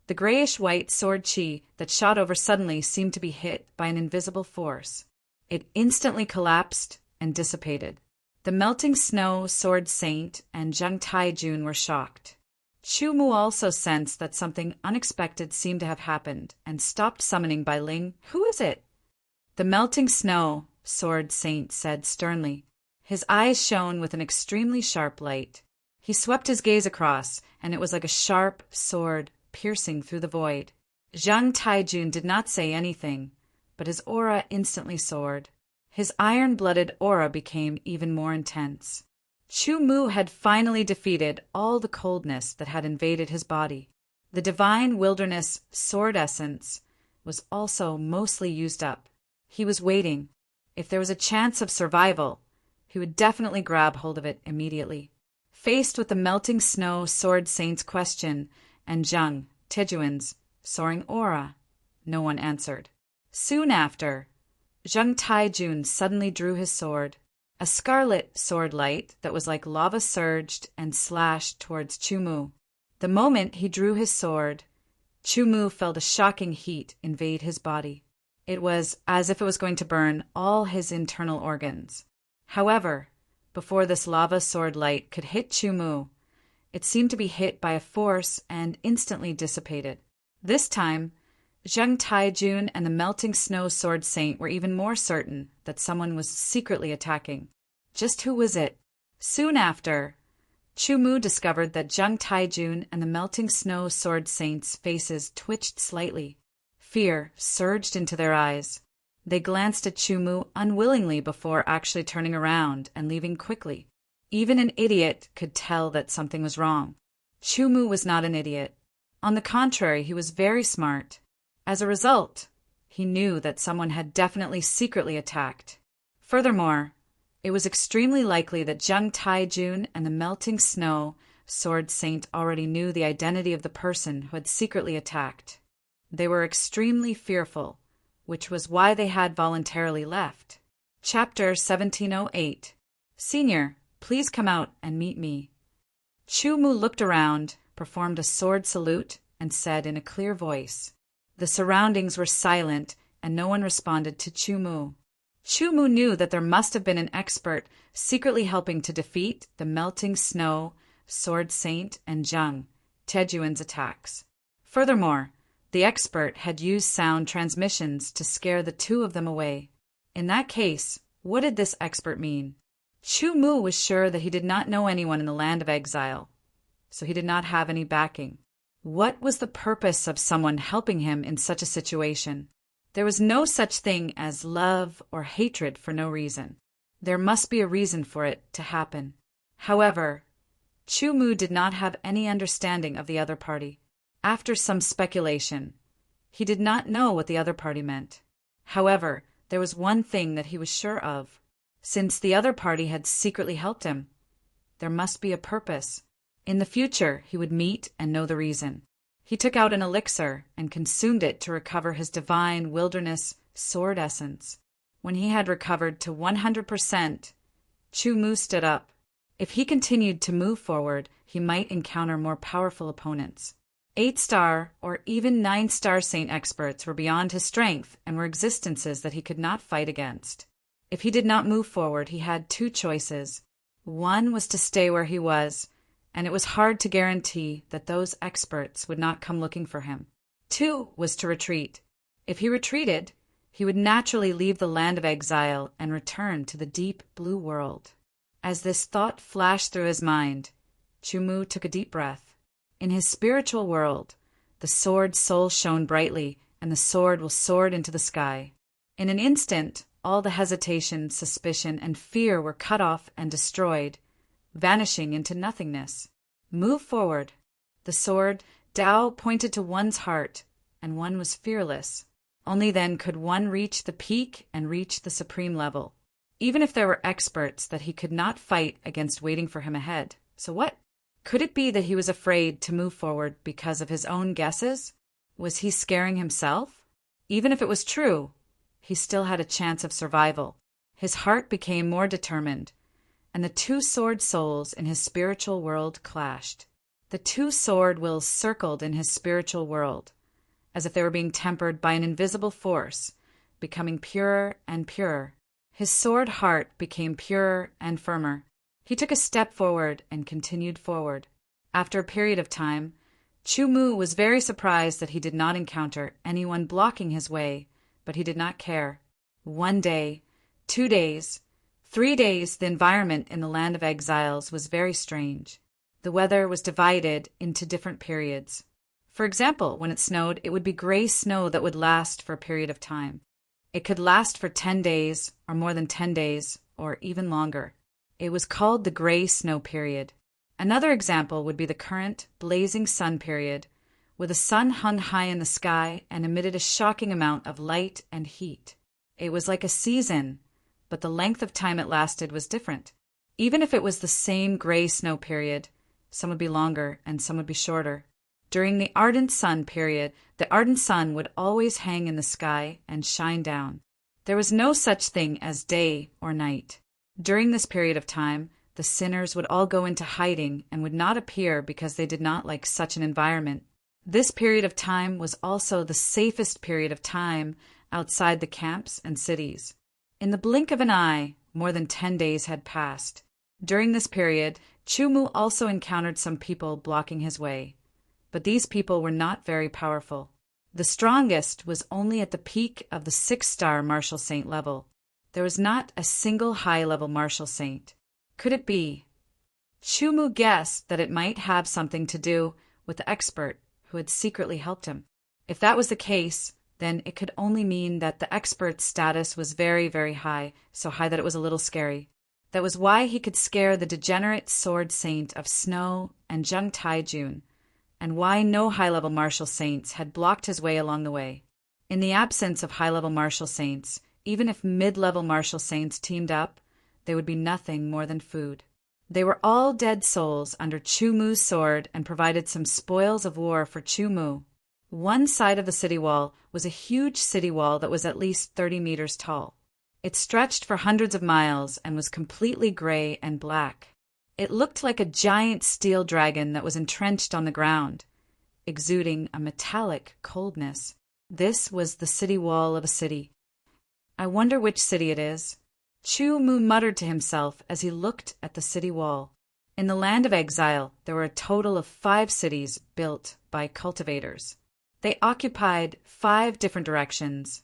The grayish-white sword chi that shot over suddenly seemed to be hit by an invisible force. It instantly collapsed and dissipated. The melting snow sword saint and Zheng Taijun were shocked. Chumu also sensed that something unexpected seemed to have happened and stopped summoning Bai Ling. "Who is it?" The melting snow sword saint said sternly. His eyes shone with an extremely sharp light. He swept his gaze across, and it was like a sharp sword piercing through the void. Zhang Taijun did not say anything, but his aura instantly soared. His iron-blooded aura became even more intense. Chumu had finally defeated all the coldness that had invaded his body. The divine wilderness sword essence was also mostly used up. He was waiting. If there was a chance of survival, he would definitely grab hold of it immediately. Faced with the melting snow sword saint's question and Zhang Taijun's soaring aura, no one answered. Soon after, Zheng Taijun suddenly drew his sword. A scarlet sword light that was like lava surged and slashed towards Chumu. The moment he drew his sword, Chumu felt a shocking heat invade his body. It was as if it was going to burn all his internal organs. However, before this lava sword light could hit Chumu, it seemed to be hit by a force and instantly dissipated. This time, Zheng Taijun and the melting snow sword saint were even more certain that someone was secretly attacking. Just who was it? Soon after, Chumu discovered that Zheng Taijun and the melting snow sword saint's faces twitched slightly. Fear surged into their eyes. They glanced at Chumu unwillingly before actually turning around and leaving quickly. Even an idiot could tell that something was wrong. Chumu was not an idiot. On the contrary, he was very smart. As a result, he knew that someone had definitely secretly attacked. Furthermore, it was extremely likely that Zheng Taijun and the melting snow sword saint already knew the identity of the person who had secretly attacked. They were extremely fearful, which was why they had voluntarily left. Chapter 1708. Senior, please come out and meet me. Chumu looked around, performed a sword salute, and said in a clear voice. The surroundings were silent, and no one responded to Chumu. Chumu knew that there must have been an expert secretly helping to defeat the melting snow sword saint and Zhang Taijun's attacks. Furthermore, the expert had used sound transmissions to scare the two of them away. In that case, what did this expert mean? Chumu was sure that he did not know anyone in the land of exile, so he did not have any backing. What was the purpose of someone helping him in such a situation? There was no such thing as love or hatred for no reason. There must be a reason for it to happen. However, Chumu did not have any understanding of the other party. After some speculation, he did not know what the other party meant. However, there was one thing that he was sure of. Since the other party had secretly helped him, there must be a purpose. In the future, he would meet and know the reason. He took out an elixir and consumed it to recover his divine wilderness sword essence. When he had recovered to 100%, Chumu stood up. If he continued to move forward, he might encounter more powerful opponents. 8-star or even 9-star saint experts were beyond his strength and were existences that he could not fight against. If he did not move forward, he had two choices. One was to stay where he was, and it was hard to guarantee that those experts would not come looking for him. 2 was to retreat. If he retreated, he would naturally leave the land of exile and return to the deep blue world. As this thought flashed through his mind, Chumu took a deep breath. In his spiritual world, the sword soul shone brightly, and the sword will soar into the sky. In an instant, all the hesitation, suspicion, and fear were cut off and destroyed, vanishing into nothingness. Move forward. The sword, Tao, pointed to one's heart, and one was fearless. Only then could one reach the peak and reach the supreme level. Even if there were experts that he could not fight against waiting for him ahead. So what? Could it be that he was afraid to move forward because of his own guesses? Was he scaring himself? Even if it was true, he still had a chance of survival. His heart became more determined, and the two sword souls in his spiritual world clashed. The two sword wills circled in his spiritual world, as if they were being tempered by an invisible force, becoming purer and purer. His sword heart became purer and firmer. He took a step forward and continued forward. After a period of time, Chu Mu was very surprised that he did not encounter anyone blocking his way, but he did not care. 1 day, 2 days, 3 days, the environment in the land of exiles was very strange. The weather was divided into different periods. For example, when it snowed, it would be gray snow that would last for a period of time. It could last for 10 days, or more than 10 days, or even longer. It was called the gray snow period. Another example would be the current blazing sun period, where the sun hung high in the sky and emitted a shocking amount of light and heat. It was like a season, but the length of time it lasted was different. Even if it was the same gray snow period, some would be longer and some would be shorter. During the ardent sun period, the ardent sun would always hang in the sky and shine down. There was no such thing as day or night. During this period of time, the sinners would all go into hiding and would not appear because they did not like such an environment. This period of time was also the safest period of time outside the camps and cities. In the blink of an eye, more than 10 days had passed. During this period, Chu Mu also encountered some people blocking his way. But these people were not very powerful. The strongest was only at the peak of the 6-star martial saint level. There was not a single high-level martial saint. Could it be? Chu Mu guessed that it might have something to do with the expert who had secretly helped him. If that was the case, then it could only mean that the expert's status was very, very high, so high that it was a little scary. That was why he could scare the degenerate sword saint of Snow and Zheng Taijun, and why no high-level martial saints had blocked his way along the way. In the absence of high-level martial saints, even if mid-level martial saints teamed up, they would be nothing more than food. They were all dead souls under Chu Mu's sword and provided some spoils of war for Chu Mu. One side of the city wall was a huge city wall that was at least 30 meters tall. It stretched for hundreds of miles and was completely gray and black. It looked like a giant steel dragon that was entrenched on the ground, exuding a metallic coldness. This was the city wall of a city. I wonder which city it is. Chu Mu muttered to himself as he looked at the city wall. In the land of exile, there were a total of 5 cities built by cultivators. They occupied 5 different directions,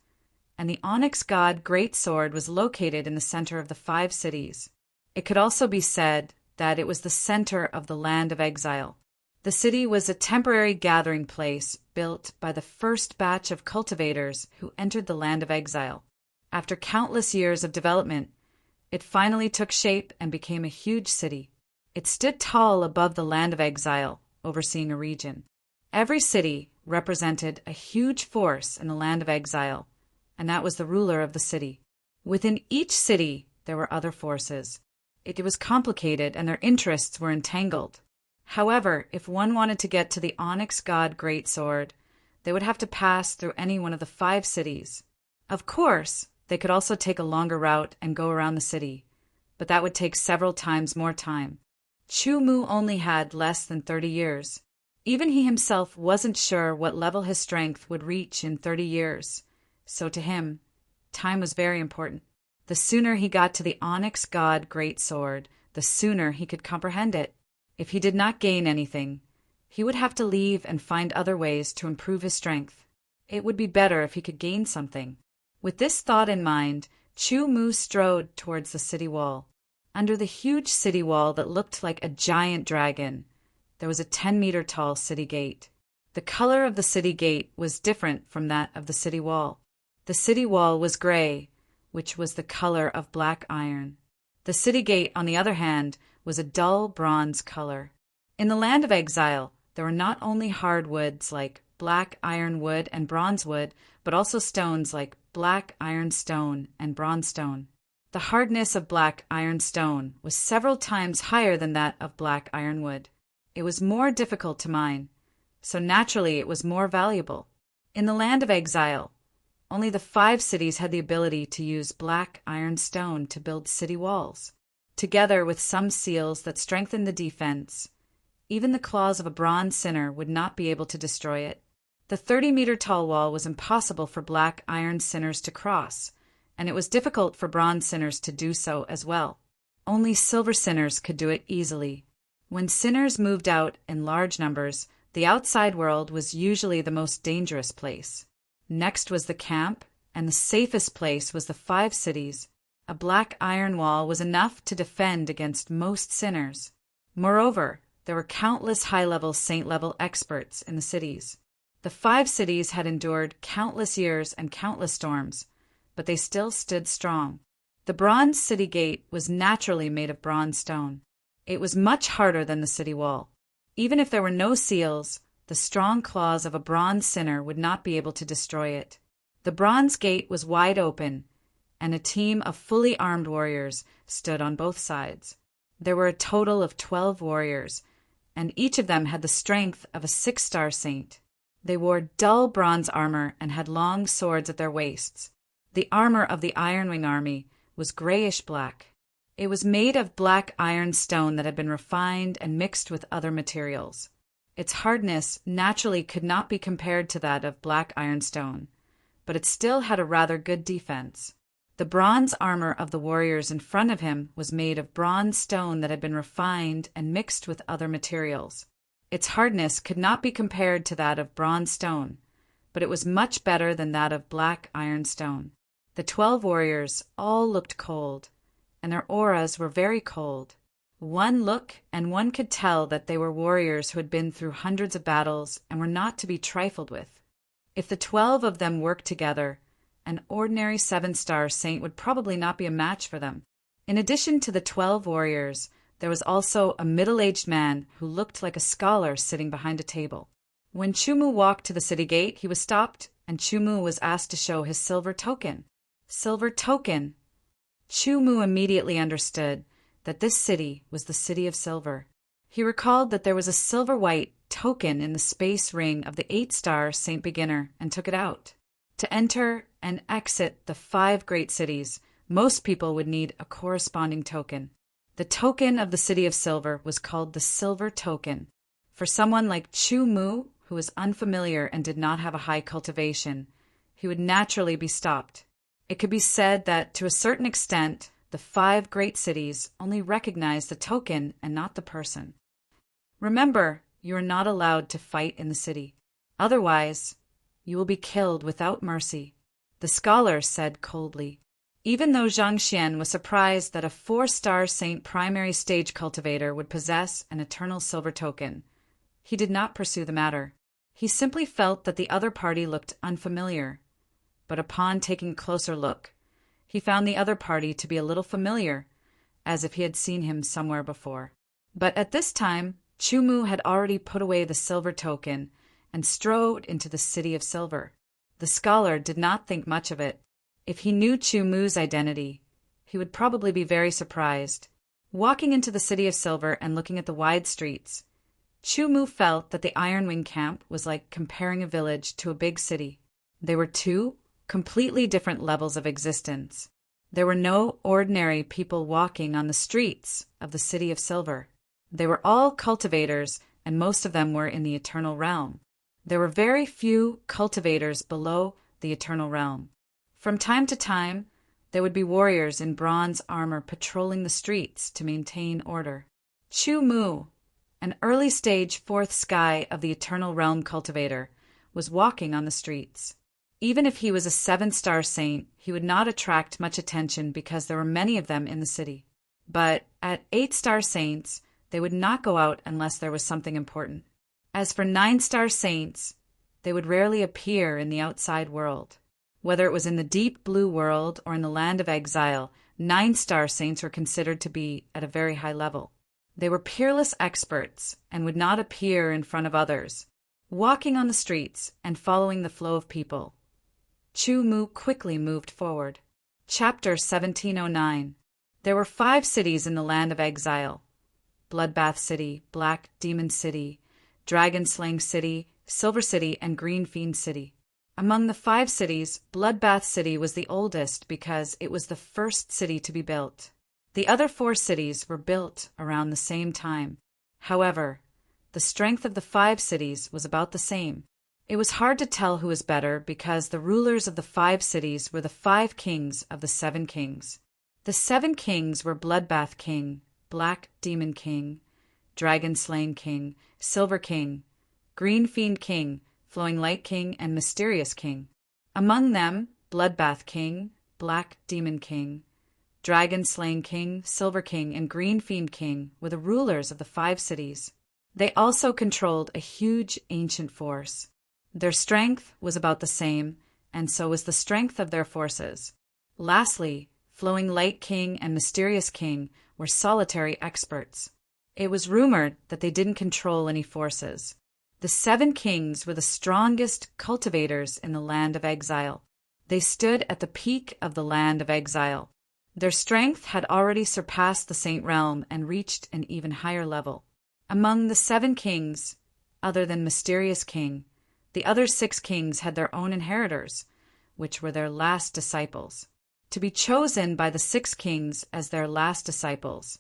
and the onyx god Great Sword was located in the center of the 5 cities. It could also be said that it was the center of the land of exile. The city was a temporary gathering place built by the first batch of cultivators who entered the land of exile. After countless years of development, it finally took shape and became a huge city. It stood tall above the land of exile, overseeing a region. Every city represented a huge force in the land of exile, and that was the ruler of the city. Within each city, there were other forces. It was complicated, and their interests were entangled. However, if one wanted to get to the onyx god Great Sword, they would have to pass through any one of the 5 cities. Of course, they could also take a longer route and go around the city, but that would take several times more time. Chu Mu only had less than 30 years. Even he himself wasn't sure what level his strength would reach in 30 years, so to him, time was very important. The sooner he got to the onyx god Great Sword, the sooner he could comprehend it. If he did not gain anything, he would have to leave and find other ways to improve his strength. It would be better if he could gain something. With this thought in mind, Chu Mu strode towards the city wall. Under the huge city wall that looked like a giant dragon, there was a 10-meter-tall city gate. The color of the city gate was different from that of the city wall. The city wall was gray, which was the color of black iron. The city gate, on the other hand, was a dull bronze color. In the land of exile, there were not only hardwoods like black iron wood and bronze wood, but also stones like black iron stone and bronze stone. The hardness of black iron stone was several times higher than that of black iron wood. It was more difficult to mine, so naturally it was more valuable. In the land of exile, only the 5 cities had the ability to use black iron stone to build city walls. together with some seals that strengthened the defense. Even the claws of a bronze sinner would not be able to destroy it. The 30-meter-tall wall was impossible for black iron sinners to cross, and it was difficult for bronze sinners to do so as well. Only silver sinners could do it easily. When sinners moved out in large numbers, the outside world was usually the most dangerous place. Next was the camp, and the safest place was the 5 cities. A black iron wall was enough to defend against most sinners. Moreover, there were countless high-level saint-level experts in the cities. The 5 cities had endured countless years and countless storms, but they still stood strong. The bronze city gate was naturally made of bronze stone. It was much harder than the city wall. Even if there were no seals, the strong claws of a bronze sinner would not be able to destroy it. The bronze gate was wide open, and a team of fully armed warriors stood on both sides. There were a total of 12 warriors, and each of them had the strength of a 6-star saint. They wore dull bronze armor and had long swords at their waists. The armor of the Iron Wing army was grayish-black. It was made of black iron stone that had been refined and mixed with other materials. Its hardness naturally could not be compared to that of black ironstone, but it still had a rather good defense. The bronze armor of the warriors in front of him was made of bronze stone that had been refined and mixed with other materials. Its hardness could not be compared to that of bronze stone, but it was much better than that of black ironstone. The 12 warriors all looked cold, and their auras were very cold. One look, and one could tell that they were warriors who had been through hundreds of battles and were not to be trifled with. If the 12 of them worked together, an ordinary 7-star saint would probably not be a match for them. In addition to the 12 warriors, there was also a middle-aged man who looked like a scholar sitting behind a table. When Chumu walked to the city gate, he was stopped, and Chumu was asked to show his silver token. Silver token! Chumu immediately understood that this city was the City of Silver. He recalled that there was a silver-white token in the space ring of the 8-star Saint Beginner and took it out. To enter and exit the 5 great cities, most people would need a corresponding token. The token of the City of Silver was called the Silver Token. For someone like Chumu, who was unfamiliar and did not have a high cultivation, he would naturally be stopped. It could be said that, to a certain extent, the 5 great cities only recognized the token and not the person. Remember, you are not allowed to fight in the city. Otherwise, you will be killed without mercy, the scholar said coldly. Even though Zhang Xian was surprised that a 4-star saint primary stage cultivator would possess an eternal silver token, he did not pursue the matter. He simply felt that the other party looked unfamiliar. But upon taking a closer look, he found the other party to be a little familiar, as if he had seen him somewhere before. But at this time, Chumu had already put away the silver token and strode into the City of Silver. The scholar did not think much of it. If he knew Chumu's identity, he would probably be very surprised. Walking into the City of Silver and looking at the wide streets, Chumu felt that the Iron Wing camp was like comparing a village to a big city. They were 2 completely different levels of existence. There were no ordinary people walking on the streets of the City of Silver. They were all cultivators, and most of them were in the Eternal Realm. There were very few cultivators below the Eternal Realm. From time to time, there would be warriors in bronze armor patrolling the streets to maintain order. Chumu, an early-stage 4th sky of the Eternal Realm cultivator, was walking on the streets. Even if he was a 7-star saint, he would not attract much attention because there were many of them in the city. But at 8-star saints, they would not go out unless there was something important. As for 9-star saints, they would rarely appear in the outside world. Whether it was in the deep blue world or in the land of exile, 9-star saints were considered to be at a very high level. They were peerless experts and would not appear in front of others. Walking on the streets and following the flow of people, Chumu quickly moved forward. Chapter 1709. There were 5 cities in the land of exile: Bloodbath City, Black Demon City, Dragon Slaying City, Silver City, and Green Fiend City. Among the 5 cities, Bloodbath City was the oldest because it was the first city to be built. The other 4 cities were built around the same time. However, the strength of the 5 cities was about the same. It was hard to tell who was better because the rulers of the 5 cities were the 5 kings of the 7 kings. The 7 kings were Bloodbath King, Black Demon King, Dragon Slaying King, Silver King, Green Fiend King, Flowing Light King, and Mysterious King. Among them, Bloodbath King, Black Demon King, Dragon Slaying King, Silver King, and Green Fiend King were the rulers of the 5 cities. They also controlled a huge ancient force. Their strength was about the same, and so was the strength of their forces. Lastly, Flowing Light King and Mysterious King were solitary experts. It was rumored that they didn't control any forces. The 7 kings were the strongest cultivators in the land of exile. They stood at the peak of the land of exile. Their strength had already surpassed the Saint Realm and reached an even higher level. Among the 7 kings, other than Mysterious King, the other 6 kings had their own inheritors, which were their last disciples. To be chosen by the 6 kings as their last disciples,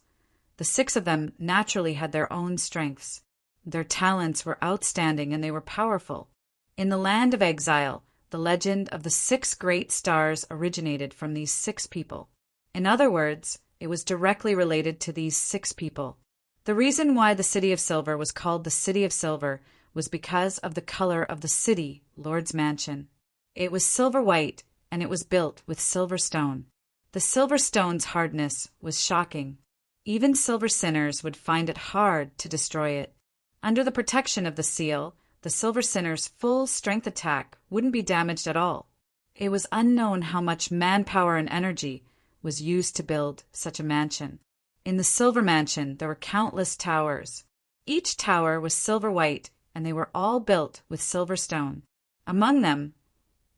the 6 of them naturally had their own strengths. Their talents were outstanding and they were powerful. In the land of exile, the legend of the 6 great stars originated from these 6 people. In other words, it was directly related to these 6 people. The reason why the City of Silver was called the City of Silver was because of the color of the city, Lord's Mansion. It was silver white, and it was built with silver stone. The silver stone's hardness was shocking. Even silver sinners would find it hard to destroy it. Under the protection of the seal, the silver sinner's full strength attack wouldn't be damaged at all. It was unknown how much manpower and energy was used to build such a mansion. In the Silver Mansion, there were countless towers. Each tower was silver white, and they were all built with silver stone. Among them,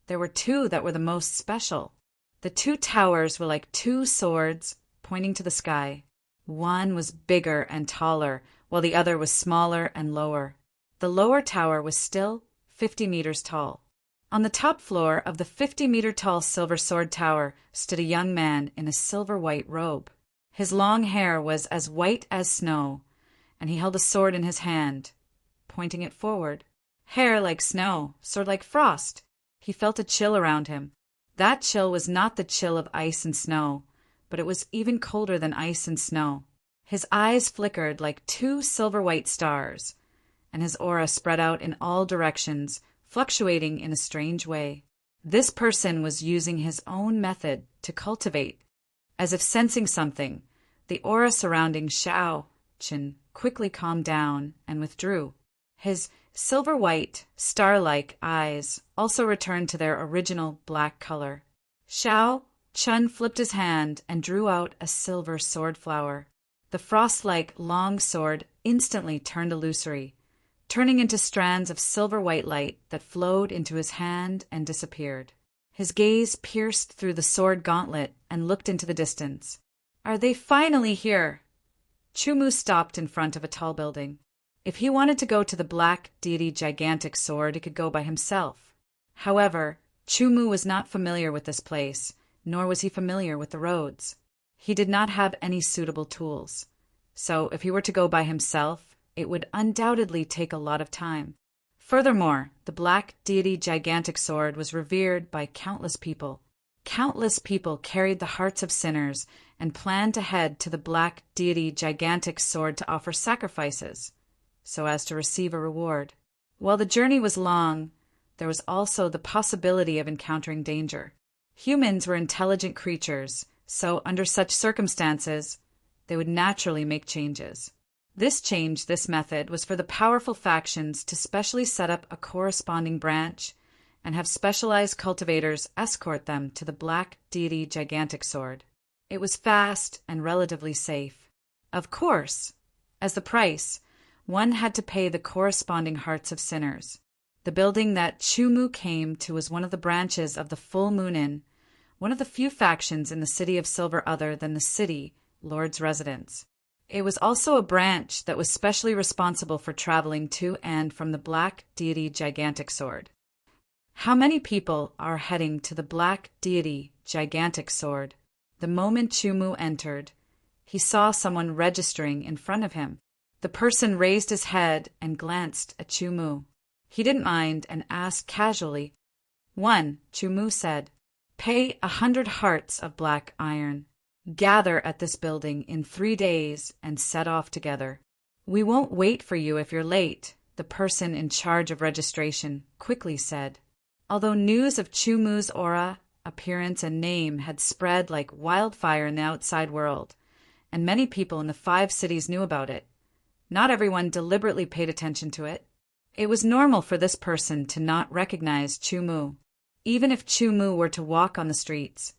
there were 2 that were the most special. The 2 towers were like 2 swords pointing to the sky. One was bigger and taller, while the other was smaller and lower. The lower tower was still 50 meters tall. On the top floor of the 50-meter-tall silver sword tower stood a young man in a silver-white robe. His long hair was as white as snow, and he held a sword in his hand, pointing it forward. Hair like snow, sword like frost. He felt a chill around him. That chill was not the chill of ice and snow, but it was even colder than ice and snow. His eyes flickered like 2 silver-white stars, and his aura spread out in all directions, fluctuating in a strange way. This person was using his own method to cultivate. As if sensing something, the aura surrounding Xiao Qin quickly calmed down and withdrew. His silver-white, star-like eyes also returned to their original black color. Xiao Qin flipped his hand and drew out a silver sword flower. The frost-like long sword instantly turned illusory, turning into strands of silver-white light that flowed into his hand and disappeared. His gaze pierced through the sword gauntlet and looked into the distance. Are they finally here? Chumu stopped in front of a tall building. If he wanted to go to the Black Deity Gigantic Sword, he could go by himself. However, Chumu was not familiar with this place, nor was he familiar with the roads. He did not have any suitable tools. So if he were to go by himself, it would undoubtedly take a lot of time. Furthermore, the Black Deity Gigantic Sword was revered by countless people. Countless people carried the hearts of sinners and planned to head to the Black Deity Gigantic Sword to offer sacrifices, so as to receive a reward. While the journey was long, there was also the possibility of encountering danger. Humans were intelligent creatures, so under such circumstances, they would naturally make changes. This method was for the powerful factions to specially set up a corresponding branch and have specialized cultivators escort them to the Black Deity Gigantic Sword. It was fast and relatively safe. Of course, as the price, one had to pay the corresponding hearts of sinners. The building that Chumu came to was one of the branches of the Full Moon Inn, one of the few factions in the City of Silver other than the city, Lord's residence. It was also a branch that was specially responsible for traveling to and from the Black Deity Gigantic Sword. How many people are heading to the Black Deity Gigantic Sword? The moment Chumu entered, he saw someone registering in front of him. The person raised his head and glanced at Chu-mu. He didn't mind and asked casually. "1," Chu-mu said. "Pay 100 hearts of black iron. Gather at this building in 3 days and set off together." "We won't wait for you if you're late," the person in charge of registration quickly said. Although news of Chu-mu's aura, appearance, and name had spread like wildfire in the outside world, and many people in the 5 cities knew about it, not everyone deliberately paid attention to it. It was normal for this person to not recognize Chu-mu. Even if Chu-mu were to walk on the streets,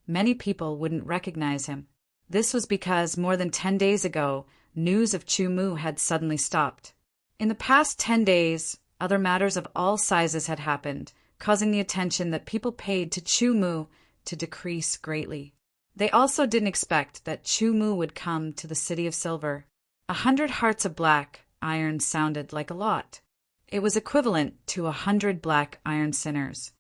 many people wouldn't recognize him. This was because more than 10 days ago, news of Chu-mu had suddenly stopped. In the past 10 days, other matters of all sizes had happened, causing the attention that people paid to Chu-mu to decrease greatly. They also didn't expect that Chu-mu would come to the City of Silver. 100 hearts of black iron sounded like a lot. It was equivalent to 100 black iron sinners.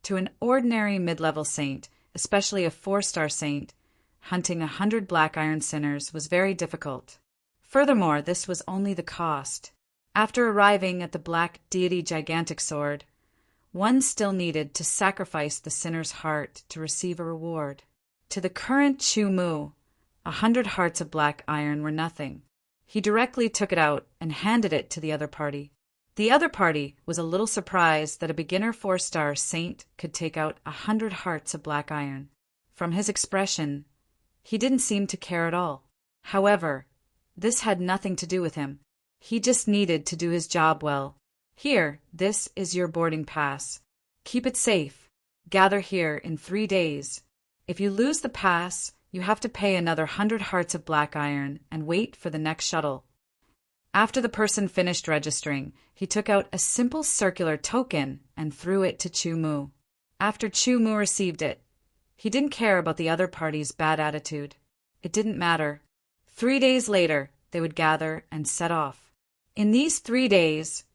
To an ordinary mid-level saint, especially a 4-star saint, hunting 100 black iron sinners was very difficult. Furthermore, this was only the cost. After arriving at the black deity gigantic sword, one still needed to sacrifice the sinner's heart to receive a reward. To the current Chu-mu, 100 hearts of black iron were nothing. He directly took it out and handed it to the other party. The other party was a little surprised that a beginner 4-star saint could take out 100 hearts of black iron. From his expression, he didn't seem to care at all. However, this had nothing to do with him. He just needed to do his job well. "Here, this is your boarding pass. Keep it safe. Gather here in 3 days. If you lose the pass, you have to pay another 100 hearts of black iron and wait for the next shuttle." After the person finished registering, he took out a simple circular token and threw it to Chu-mu. After Chu-mu received it, he didn't care about the other party's bad attitude. It didn't matter. 3 days later, they would gather and set off. In these 3 days,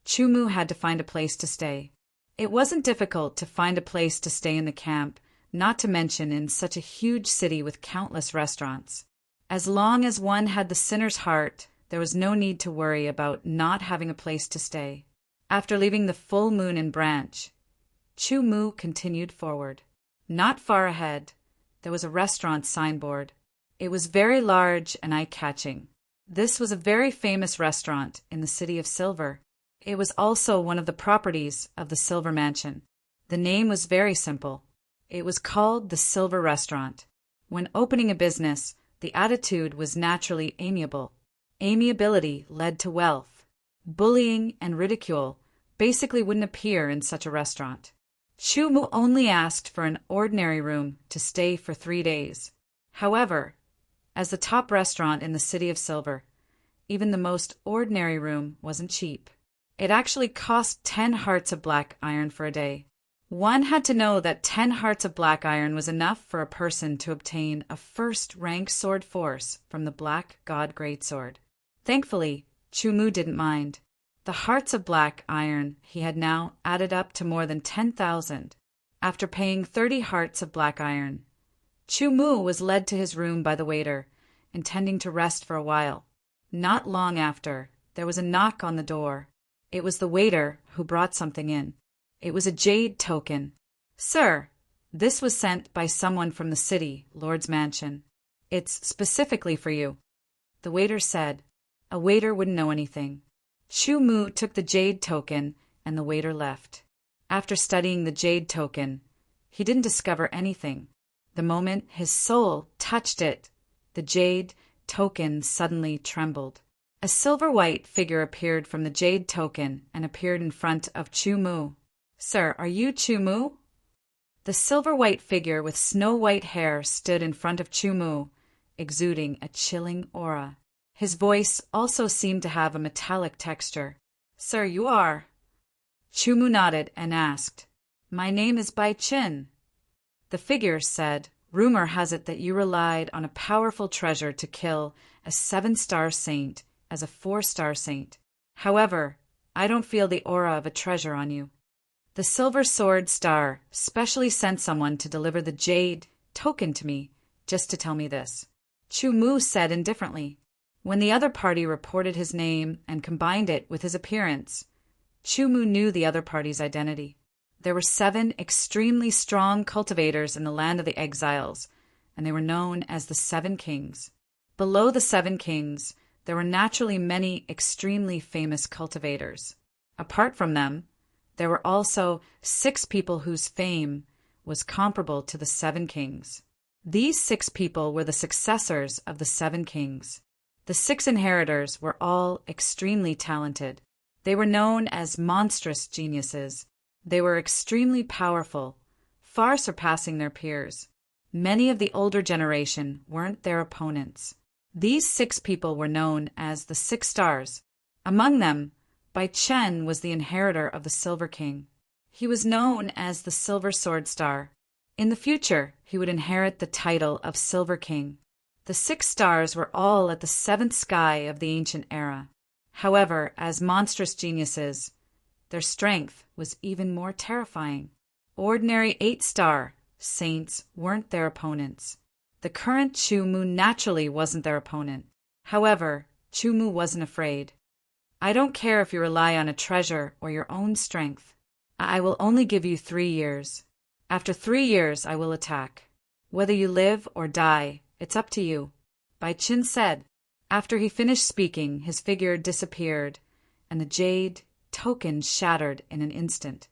Chu-mu had to find a place to stay. It wasn't difficult to find a place to stay in the camp, not to mention in such a huge city with countless restaurants. As long as one had the sinner's heart, there was no need to worry about not having a place to stay. After leaving the full moon in Branch, Chu-mu continued forward. Not far ahead, there was a restaurant signboard. It was very large and eye-catching. This was a very famous restaurant in the City of Silver. It was also one of the properties of the Silver Mansion. The name was very simple. It was called the Silver Restaurant. When opening a business, the attitude was naturally amiable. Amiability led to wealth. Bullying and ridicule basically wouldn't appear in such a restaurant. Chu-mu only asked for an ordinary room to stay for 3 days. However, as the top restaurant in the City of Silver, even the most ordinary room wasn't cheap. It actually cost 10 hearts of black iron for a day. One had to know that 10 hearts of black iron was enough for a person to obtain a first-rank sword force from the Black God Greatsword. Thankfully, Chu-mu didn't mind. The hearts of black iron he had now added up to more than 10,000. After paying 30 hearts of black iron, Chu-mu was led to his room by the waiter, intending to rest for a while. Not long after, there was a knock on the door. It was the waiter who brought something in. It was a jade token. "Sir, this was sent by someone from the city, Lord's Mansion. It's specifically for you," the waiter said. A waiter wouldn't know anything. Chu-mu took the jade token and the waiter left. After studying the jade token, he didn't discover anything. The moment his soul touched it, the jade token suddenly trembled. A silver-white figure appeared from the jade token and appeared in front of Chu-mu. "Sir, are you Chu-mu?" The silver-white figure with snow-white hair stood in front of Chu-mu, exuding a chilling aura. His voice also seemed to have a metallic texture. "Sir, you are." Chu-mu nodded and asked, "My name is Bai Chin." The figure said, "Rumor has it that you relied on a powerful treasure to kill a 7-star saint as a 4-star saint. However, I don't feel the aura of a treasure on you. The Silver Sword Star specially sent someone to deliver the jade token to me just to tell me this." Chu Mu said indifferently. When the other party reported his name and combined it with his appearance, Chu Mu knew the other party's identity. There were 7 extremely strong cultivators in the land of the exiles, and they were known as the 7 Kings. Below the 7 Kings, there were naturally many extremely famous cultivators. Apart from them, there were also 6 people whose fame was comparable to the 7 Kings. These 6 people were the successors of the 7 Kings. The 6 inheritors were all extremely talented. They were known as monstrous geniuses. They were extremely powerful, far surpassing their peers. Many of the older generation weren't their opponents. These 6 people were known as the 6 Stars. Among them, Bai Chen was the inheritor of the Silver King. He was known as the Silver Sword Star. In the future, he would inherit the title of Silver King. The 6 stars were all at the 7th sky of the ancient era. However, as monstrous geniuses, their strength was even more terrifying. Ordinary 8-star saints weren't their opponents. The current Chu Mu naturally wasn't their opponent. However, Chu Mu wasn't afraid. I don't care if you rely on a treasure or your own strength. I will only give you 3 years. After 3 years, I will attack. Whether you live or die, it's up to you, Bai Chen said. After he finished speaking, his figure disappeared, and the jade token shattered in an instant.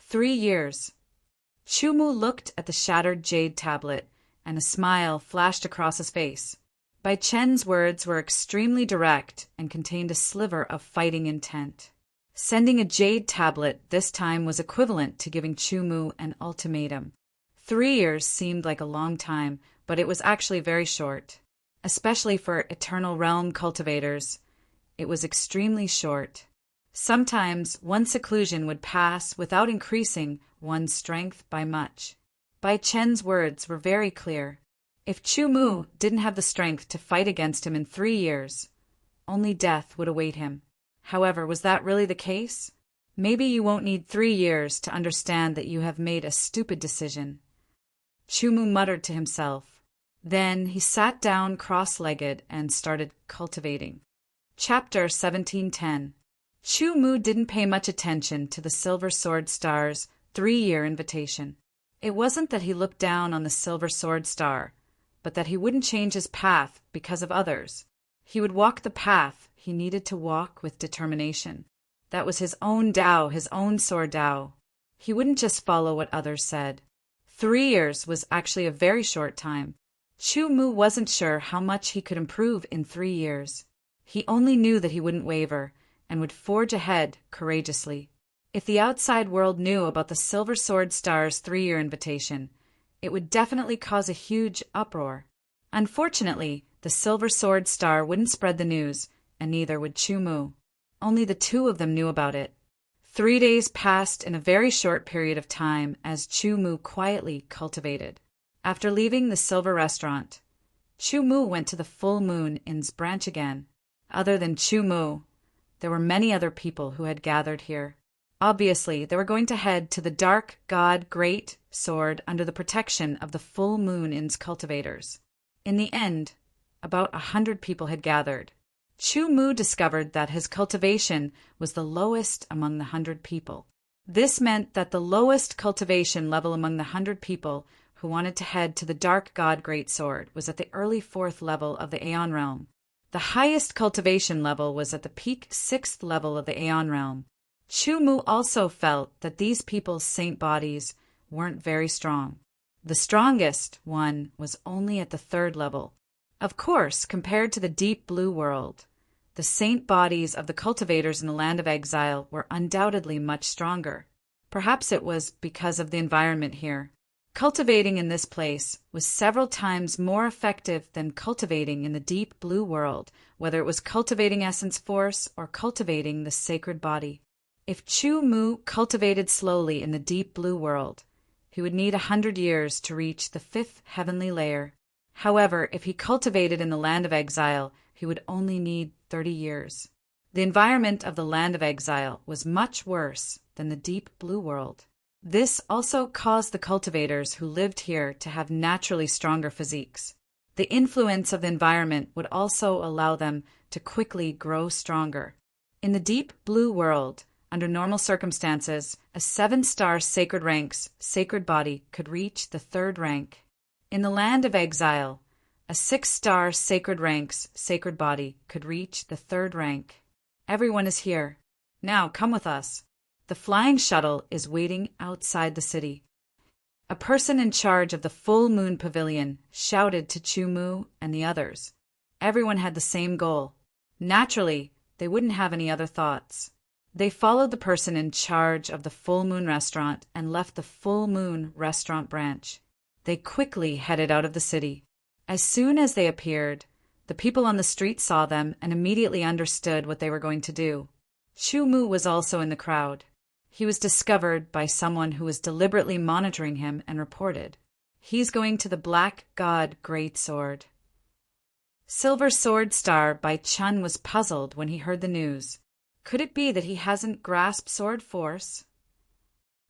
3 years. Chu Mu looked at the shattered jade tablet, and a smile flashed across his face. Bai Chen's words were extremely direct and contained a sliver of fighting intent. Sending a jade tablet this time was equivalent to giving Chu Mu an ultimatum. 3 years seemed like a long time, but it was actually very short. Especially for Eternal Realm cultivators, it was extremely short. Sometimes one seclusion would pass without increasing one's strength by much. Bai Chen's words were very clear. If Chu Mu didn't have the strength to fight against him in 3 years, only death would await him. However, was that really the case? Maybe you won't need 3 years to understand that you have made a stupid decision. Chu Mu muttered to himself. Then he sat down cross-legged and started cultivating. Chapter 1710. Chu Mu didn't pay much attention to the Silver Sword Star's 3-year invitation. It wasn't that he looked down on the Silver Sword Star, but that he wouldn't change his path because of others. He would walk the path he needed to walk with determination. That was his own Tao, his own sword Tao. He wouldn't just follow what others said. 3 years was actually a very short time. Chu Mu wasn't sure how much he could improve in 3 years. He only knew that he wouldn't waver and would forge ahead courageously. If the outside world knew about the Silver Sword Star's 3-year invitation, it would definitely cause a huge uproar. Unfortunately, the Silver Sword Star wouldn't spread the news, and neither would Chu Mu. Only the 2 of them knew about it. 3 days passed in a very short period of time as Chu Mu quietly cultivated. After leaving the Silver Restaurant, Chu Mu went to the Full Moon Inn's branch again. Other than Chu Mu, there were many other people who had gathered here. Obviously, they were going to head to the Dark God Great Sword under the protection of the Full Moon Inn's cultivators. In the end, about 100 people had gathered. Chu Mu discovered that his cultivation was the lowest among the 100 people. This meant that the lowest cultivation level among the 100 people who wanted to head to the Dark God Great Sword was at the early 4th level of the Aeon Realm. The highest cultivation level was at the peak 6th level of the Aeon Realm. Chu Mu also felt that these people's saint bodies weren't very strong. The strongest one was only at the 3rd level. Of course, compared to the deep blue world, the saint bodies of the cultivators in the land of exile were undoubtedly much stronger. Perhaps it was because of the environment here. Cultivating in this place was several times more effective than cultivating in the deep blue world, whether it was cultivating essence force or cultivating the sacred body. If Chu Mu cultivated slowly in the deep blue world, he would need 100 years to reach the 5th heavenly layer. However, if he cultivated in the land of exile, he would only need 30 years. The environment of the land of exile was much worse than the deep blue world. This also caused the cultivators who lived here to have naturally stronger physiques. The influence of the environment would also allow them to quickly grow stronger. In the deep blue world, under normal circumstances, a 7-star sacred rank's sacred body could reach the 3rd rank. In the land of exile, a 6-star sacred rank's sacred body could reach the 3rd rank. Everyone is here. Now come with us. The flying shuttle is waiting outside the city. A person in charge of the full moon pavilion shouted to Chu-Mu and the others. Everyone had the same goal. Naturally, they wouldn't have any other thoughts. They followed the person in charge of the full moon restaurant and left the full moon restaurant branch. They quickly headed out of the city. As soon as they appeared, the people on the street saw them and immediately understood what they were going to do. Chu-Mu was also in the crowd. He was discovered by someone who was deliberately monitoring him and reported. He's going to the Black God Greatsword. Silver Sword Star Bai Chun was puzzled when he heard the news. Could it be that he hasn't grasped sword force?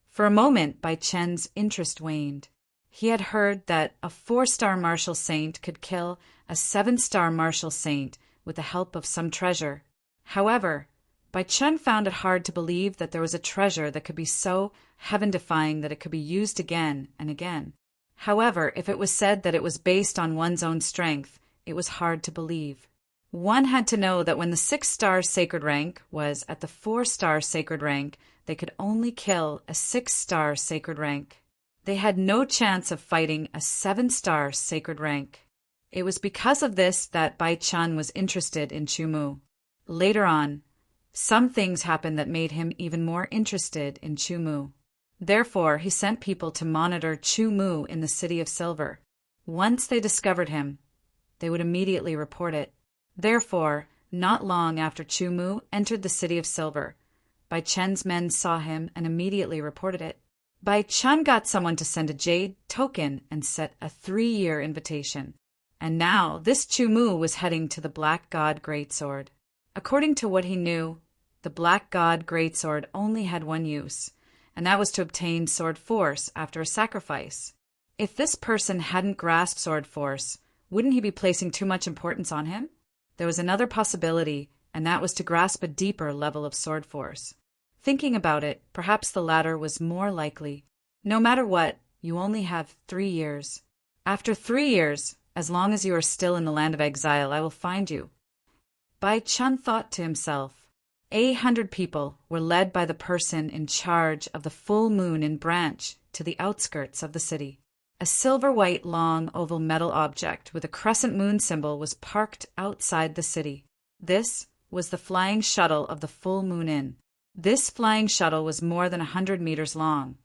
For a moment, Bai Chen's interest waned. He had heard that a 4-star martial saint could kill a 7-star martial saint with the help of some treasure. However, Bai Chen found it hard to believe that there was a treasure that could be so heaven-defying that it could be used again and again. However, if it was said that it was based on one's own strength, it was hard to believe. One had to know that when the 6-star sacred rank was at the 4-star sacred rank, they could only kill a 6-star sacred rank. They had no chance of fighting a 7-star sacred rank. It was because of this that Bai Chun was interested in Chu-Mu. Later on, some things happened that made him even more interested in Chu-Mu. Therefore, he sent people to monitor Chu-Mu in the City of Silver. Once they discovered him, they would immediately report it. Therefore, not long after Chu-Mu entered the City of Silver, Bai Chen's men saw him and immediately reported it. Bai Chen got someone to send a jade token and set a 3-year invitation. And now this Chu-Mu was heading to the Black God Greatsword. According to what he knew, the Black God Greatsword only had one use, and that was to obtain sword force after a sacrifice. If this person hadn't grasped sword force, wouldn't he be placing too much importance on him? There was another possibility, and that was to grasp a deeper level of sword force. Thinking about it, perhaps the latter was more likely. No matter what, you only have 3 years. After 3 years, as long as you are still in the land of exile, I will find you. Bai Chun thought to himself. 800 people were led by the person in charge of the full moon in branch to the outskirts of the city. A silver-white long oval metal object with a crescent moon symbol was parked outside the city. This was the flying shuttle of the full moon inn. This flying shuttle was more than 100 meters long,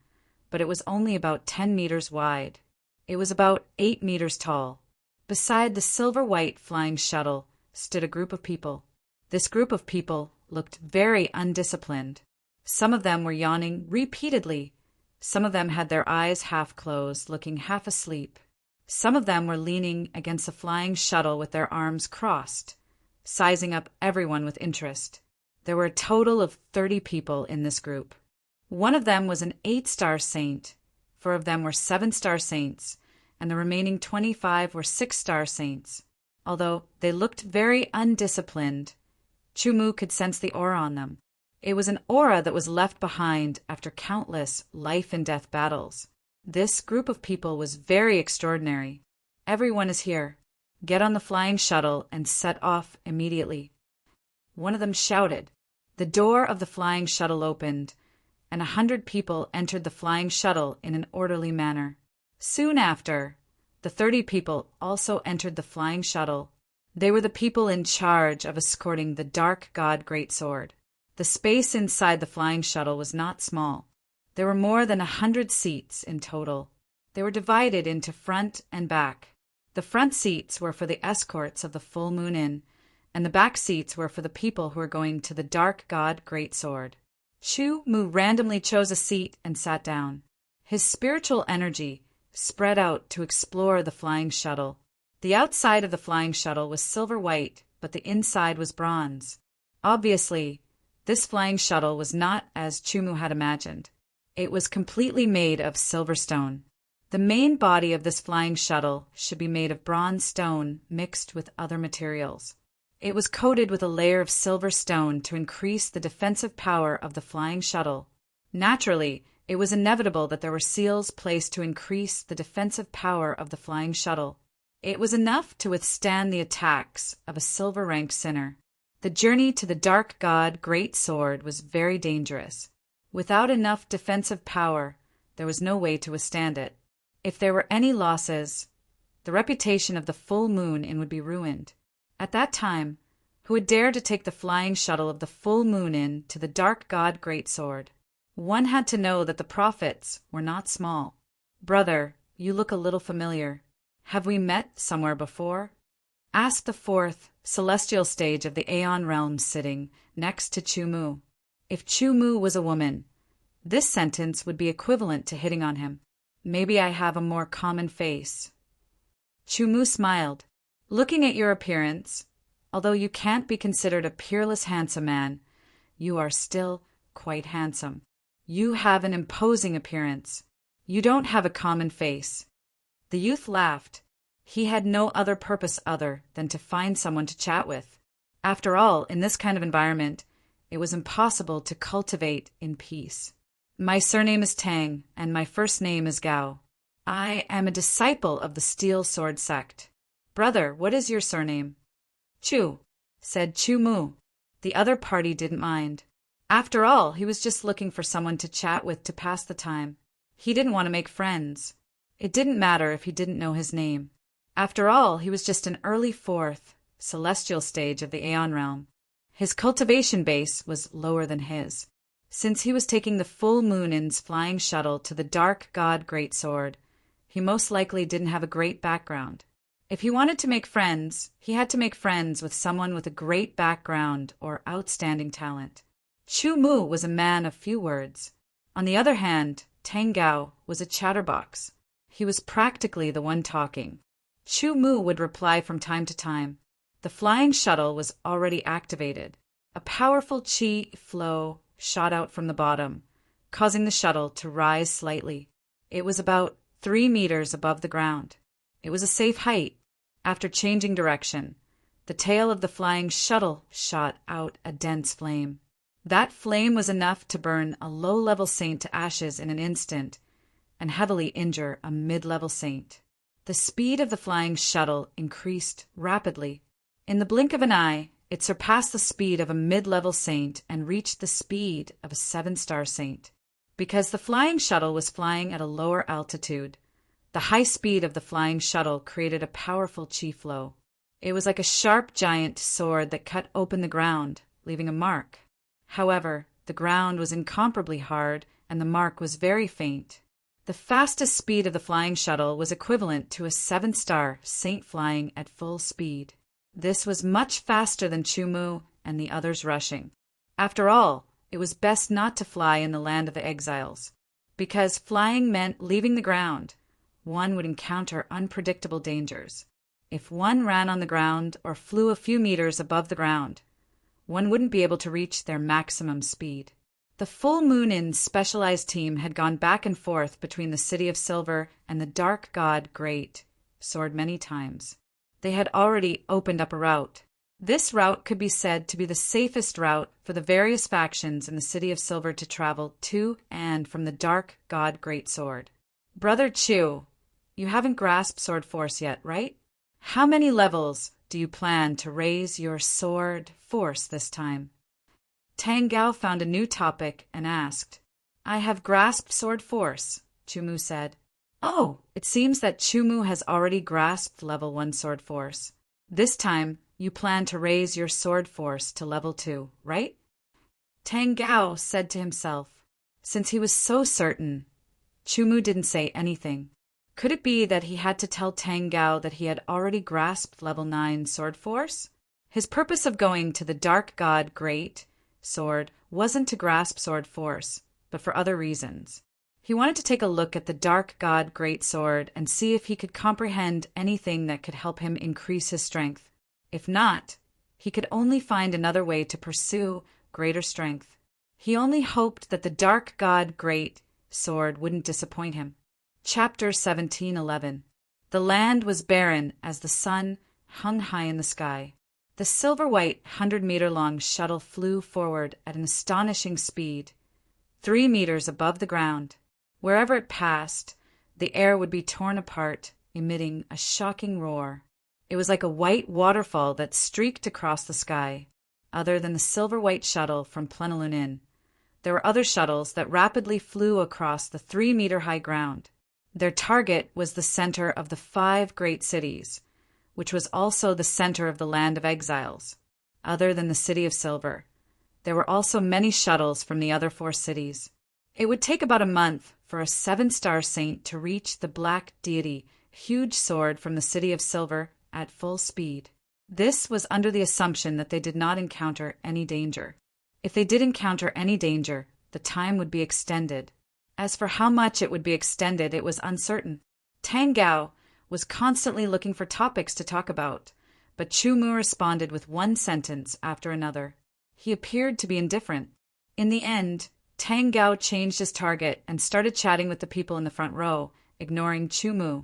but it was only about 10 meters wide. It was about 8 meters tall. Beside the silver-white flying shuttle stood a group of people. This group of people looked very undisciplined. Some of them were yawning repeatedly. Some of them had their eyes half closed, looking half asleep. Some of them were leaning against the flying shuttle with their arms crossed, sizing up everyone with interest. There were a total of 30 people in this group. One of them was an 8-star saint, 4 of them were 7-star saints, and the remaining 25 were 6-star saints. Although they looked very undisciplined, Chu-Mu could sense the aura on them. It was an aura that was left behind after countless life-and-death battles. This group of people was very extraordinary. Everyone is here. Get on the flying shuttle and set off immediately. One of them shouted. The door of the flying shuttle opened, and 100 people entered the flying shuttle in an orderly manner. Soon after, the 30 people also entered the flying shuttle. They were the people in charge of escorting the Dark God Greatsword. The space inside the flying shuttle was not small. There were more than 100 seats in total. They were divided into front and back. The front seats were for the escorts of the full moon inn, and the back seats were for the people who were going to the Dark God Greatsword. Chu-Mu randomly chose a seat and sat down. His spiritual energy spread out to explore the flying shuttle. The outside of the flying shuttle was silver-white, but the inside was bronze. Obviously, this flying shuttle was not as Chu-Mu had imagined. It was completely made of silverstone. The main body of this flying shuttle should be made of bronze stone mixed with other materials. It was coated with a layer of silver stone to increase the defensive power of the flying shuttle. Naturally, it was inevitable that there were seals placed to increase the defensive power of the flying shuttle. It was enough to withstand the attacks of a silver-ranked sinner. The journey to the dark god Great Sword was very dangerous. Without enough defensive power, there was no way to withstand it. If there were any losses, the reputation of the full moon inn would be ruined. At that time, who would dare to take the flying shuttle of the full moon inn to the dark god Great Sword? One had to know that the profits were not small. "Brother, you look a little familiar. Have we met somewhere before?" asked the fourth celestial stage of the Aeon realm sitting next to Chu-Mu. If Chu-Mu was a woman, this sentence would be equivalent to hitting on him. "Maybe I have a more common face." Chu-Mu smiled. "Looking at your appearance, although you can't be considered a peerless handsome man, you are still quite handsome. You have an imposing appearance. You don't have a common face." The youth laughed. He had no other purpose other than to find someone to chat with. After all, in this kind of environment, it was impossible to cultivate in peace. "My surname is Tang, and my first name is Gao. I am a disciple of the Steel Sword sect. Brother, what is your surname?" "Chu," said Chu-Mu. The other party didn't mind. After all, he was just looking for someone to chat with to pass the time. He didn't want to make friends. It didn't matter if he didn't know his name. After all, he was just an early fourth, celestial stage of the Aeon realm. His cultivation base was lower than his. Since he was taking the full moon inn's flying shuttle to the dark god Great Sword, he most likely didn't have a great background. If he wanted to make friends, he had to make friends with someone with a great background or outstanding talent. Chu-Mu was a man of few words. On the other hand, Tang Gao was a chatterbox. He was practically the one talking. Chu-Mu would reply from time to time. The flying shuttle was already activated. A powerful qi flow shot out from the bottom, causing the shuttle to rise slightly. It was about 3 meters above the ground. It was a safe height. After changing direction, the tail of the flying shuttle shot out a dense flame. That flame was enough to burn a low-level saint to ashes in an instant and heavily injure a mid-level saint. The speed of the flying shuttle increased rapidly. In the blink of an eye, it surpassed the speed of a mid-level saint and reached the speed of a 7-star saint. Because the flying shuttle was flying at a lower altitude, the high speed of the flying shuttle created a powerful qi flow. It was like a sharp giant sword that cut open the ground, leaving a mark. However, the ground was incomparably hard and the mark was very faint. The fastest speed of the flying shuttle was equivalent to a 7-star saint flying at full speed. This was much faster than Chu-Mu and the others rushing. After all, it was best not to fly in the land of the exiles. Because flying meant leaving the ground, one would encounter unpredictable dangers. If one ran on the ground or flew a few meters above the ground, one wouldn't be able to reach their maximum speed. The full moon inn's specialized team had gone back and forth between the City of Silver and the dark god Great Sword many times. They had already opened up a route. This route could be said to be the safest route for the various factions in the City of Silver to travel to and from the dark god Great Sword. Brother Chu, you haven't grasped sword force yet, right? How many levels do you plan to raise your sword force this time? Tang Gao found a new topic and asked. I have grasped sword force, Chu-Mu said. Oh, it seems that Chu-Mu has already grasped level 1 sword force. This time, you plan to raise your sword force to level 2, right? Tang Gao said to himself. Since he was so certain, Chu-Mu didn't say anything. Could it be that he had to tell Tang Gao that he had already grasped level 9 sword force? His purpose of going to the dark god Great Sword wasn't to grasp sword force, but for other reasons. He wanted to take a look at the dark god Great Sword and see if he could comprehend anything that could help him increase his strength. If not, he could only find another way to pursue greater strength. He only hoped that the dark god Great Sword wouldn't disappoint him. Chapter 17:11. The land was barren as the sun hung high in the sky. The silver-white 100-meter-long shuttle flew forward at an astonishing speed, 3 meters above the ground. Wherever it passed, the air would be torn apart, emitting a shocking roar. It was like a white waterfall that streaked across the sky. Other than the silver-white shuttle from Plenilunin, there were other shuttles that rapidly flew across the 3-meter-high ground. Their target was the center of the 5 great cities, which was also the center of the land of exiles. Other than the City of Silver, there were also many shuttles from the other 4 cities. It would take about a month for a 7-star saint to reach the black deity, huge sword from the City of Silver, at full speed. This was under the assumption that they did not encounter any danger. If they did encounter any danger, the time would be extended. As for how much it would be extended, it was uncertain. Tang Gao was constantly looking for topics to talk about, but Chu Mu responded with one sentence after another. He appeared to be indifferent. In the end, Tang Gao changed his target and started chatting with the people in the front row, ignoring Chu Mu.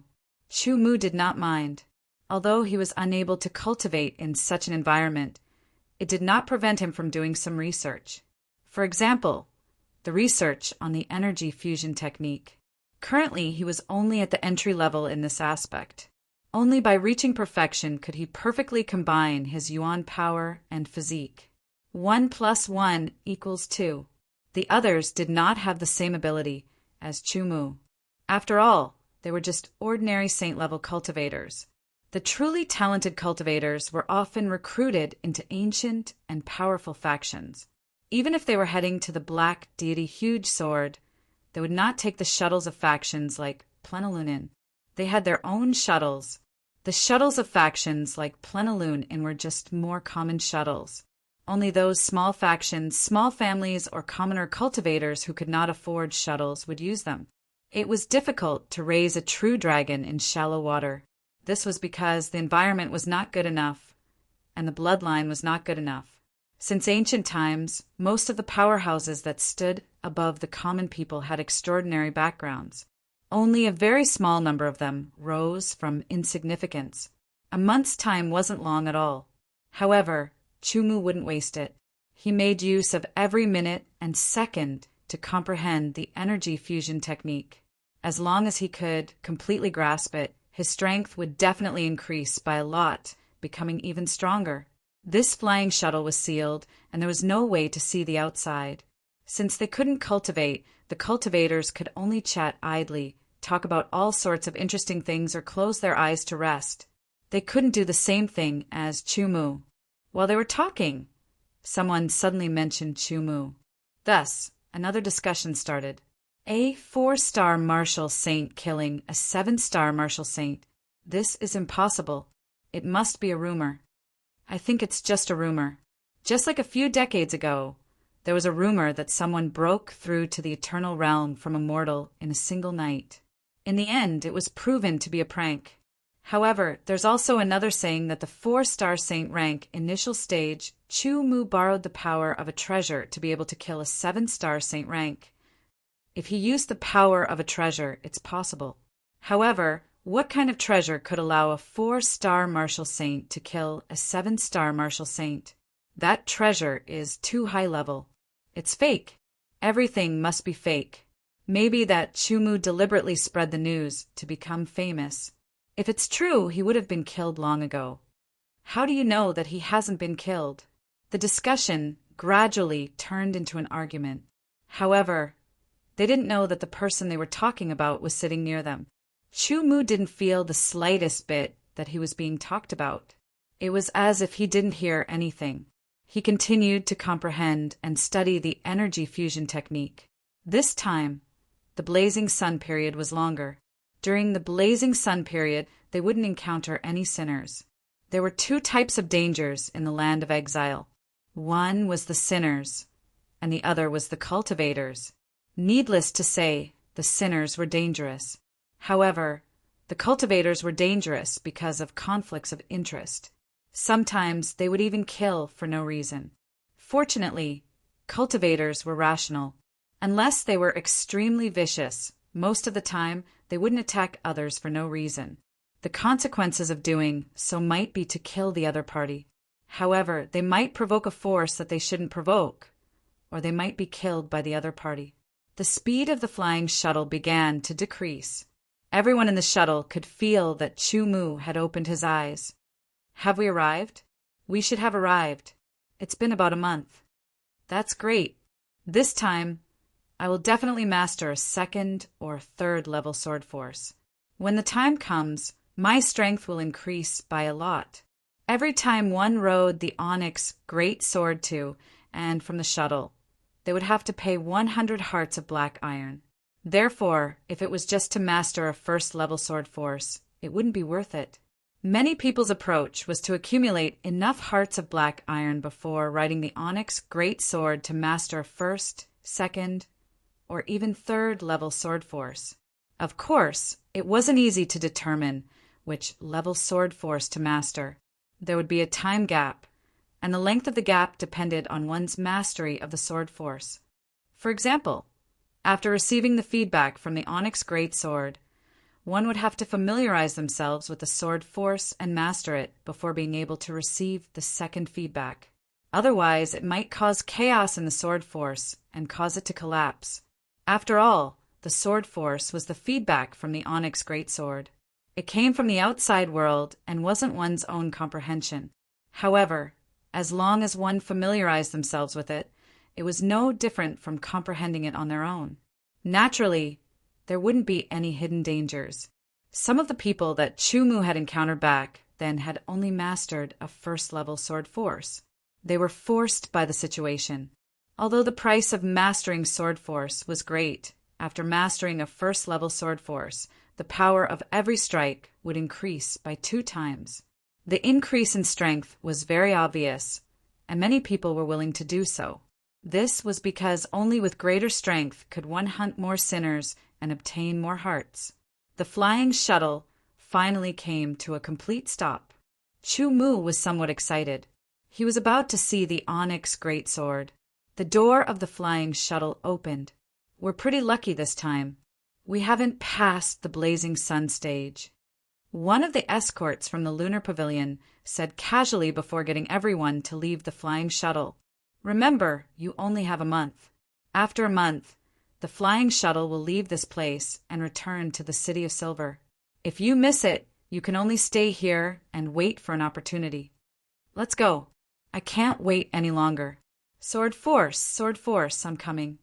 Chu Mu did not mind. Although he was unable to cultivate in such an environment, it did not prevent him from doing some research. For example, the research on the energy fusion technique. Currently, he was only at the entry level in this aspect. Only by reaching perfection could he perfectly combine his yuan power and physique. 1 + 1 = 2. The others did not have the same ability as Chu Mu. After all, they were just ordinary saint-level cultivators. The truly talented cultivators were often recruited into ancient and powerful factions. Even if they were heading to the black deity huge sword, they would not take the shuttles of factions like Plenilunin. They had their own shuttles. The shuttles of factions like Plenilunin were just more common shuttles. Only those small factions, small families, or commoner cultivators who could not afford shuttles would use them. It was difficult to raise a true dragon in shallow water. This was because the environment was not good enough, and the bloodline was not good enough. Since ancient times, most of the powerhouses that stood above the common people had extraordinary backgrounds. Only a very small number of them rose from insignificance. A month's time wasn't long at all. However, Chu Mu wouldn't waste it. He made use of every minute and second to comprehend the energy fusion technique. As long as he could completely grasp it, his strength would definitely increase by a lot, becoming even stronger. This flying shuttle was sealed, and there was no way to see the outside. Since they couldn't cultivate, the cultivators could only chat idly, talk about all sorts of interesting things, or close their eyes to rest. They couldn't do the same thing as Chu Mu. While they were talking, someone suddenly mentioned Chu Mu. Thus, another discussion started. A 4-star martial saint killing a 7-star martial saint. This is impossible. It must be a rumor. I think it's just a rumor. Just like a few decades ago, there was a rumor that someone broke through to the eternal realm from a mortal in a single night. In the end, it was proven to be a prank. However, there's also another saying that the 4-star saint rank initial stage, Chu Mu borrowed the power of a treasure to be able to kill a 7-star saint rank. If he used the power of a treasure, it's possible. However, what kind of treasure could allow a 4-star martial saint to kill a 7-star martial saint? That treasure is too high level. It's fake. Everything must be fake. Maybe that Chu Mu deliberately spread the news to become famous. If it's true, he would have been killed long ago. How do you know that he hasn't been killed? The discussion gradually turned into an argument. However, they didn't know that the person they were talking about was sitting near them. Chu Mu didn't feel the slightest bit that he was being talked about. It was as if he didn't hear anything. He continued to comprehend and study the energy fusion technique. This time, the blazing sun period was longer. During the blazing sun period, they wouldn't encounter any sinners. There were 2 types of dangers in the land of exile. One was the sinners, and the other was the cultivators. Needless to say, the sinners were dangerous. However, the cultivators were dangerous because of conflicts of interest. Sometimes they would even kill for no reason. Fortunately, cultivators were rational. Unless they were extremely vicious, Most of the time, they wouldn't attack others for no reason. The consequences of doing so might be to kill the other party. However, they might provoke a force that they shouldn't provoke, or they might be killed by the other party. The speed of the flying shuttle began to decrease. Everyone in the shuttle could feel that Chu Mu had opened his eyes. Have we arrived? We should have arrived. It's been about a month. That's great. This time, I will definitely master a 2nd or 3rd level sword force. When the time comes, my strength will increase by a lot. Every time one rode the onyx great sword to and from the shuttle, they would have to pay 100 hearts of black iron. Therefore, if it was just to master a 1st level sword force, it wouldn't be worth it. Many people's approach was to accumulate enough hearts of black iron before riding the onyx great sword to master a 1st, 2nd, or even 3rd level sword force. Of course, it wasn't easy to determine which level sword force to master. There would be a time gap, and the length of the gap depended on one's mastery of the sword force. For example, after receiving the feedback from the onyx great sword, one would have to familiarize themselves with the sword force and master it before being able to receive the 2nd feedback. Otherwise, it might cause chaos in the sword force and cause it to collapse. After all, the sword force was the feedback from the onyx greatsword. It came from the outside world and wasn't one's own comprehension. However, as long as one familiarized themselves with it, it was no different from comprehending it on their own. Naturally, there wouldn't be any hidden dangers. Some of the people that Chu Mu had encountered back then had only mastered a 1st level sword force. They were forced by the situation. Although the price of mastering sword force was great, after mastering a 1st level sword force, the power of every strike would increase by 2 times. The increase in strength was very obvious, and many people were willing to do so. This was because only with greater strength could one hunt more sinners and obtain more hearts. The flying shuttle finally came to a complete stop. Chu Mu was somewhat excited. He was about to see the onyx greatsword. The door of the flying shuttle opened. We're pretty lucky this time. We haven't passed the blazing sun stage. One of the escorts from the lunar pavilion said casually before getting everyone to leave the flying shuttle, "Remember, you only have a month. After a month, the flying shuttle will leave this place and return to the City of Silver. If you miss it, you can only stay here and wait for an opportunity. Let's go. I can't wait any longer. Sword force, I'm coming."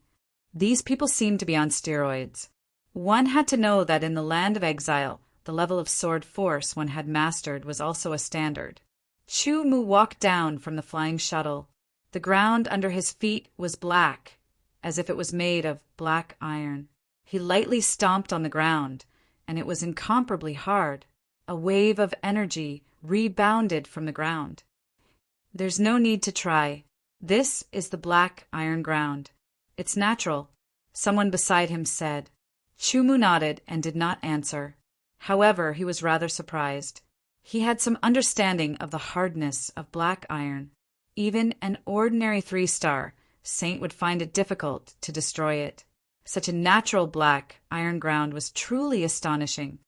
These people seemed to be on steroids. One had to know that in the land of exile, the level of sword force one had mastered was also a standard. Chu Mu walked down from the flying shuttle. The ground under his feet was black, as if it was made of black iron. He lightly stomped on the ground, and it was incomparably hard. A wave of energy rebounded from the ground. There's no need to try. This is the black iron ground. It's natural, someone beside him said. Chu Mu nodded and did not answer. However, he was rather surprised. He had some understanding of the hardness of black iron. Even an ordinary 3-star saint would find it difficult to destroy it. Such a natural black iron ground was truly astonishing.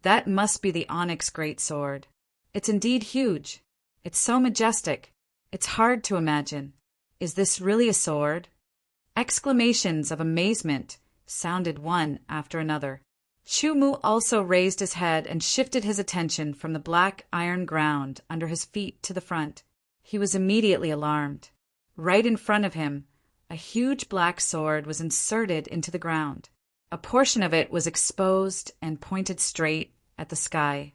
That must be the onyx greatsword. It's indeed huge. It's so majestic. It's hard to imagine. Is this really a sword? Exclamations of amazement sounded one after another. Chu Mu also raised his head and shifted his attention from the black iron ground under his feet to the front. He was immediately alarmed. Right in front of him, a huge black sword was inserted into the ground. A portion of it was exposed and pointed straight at the sky.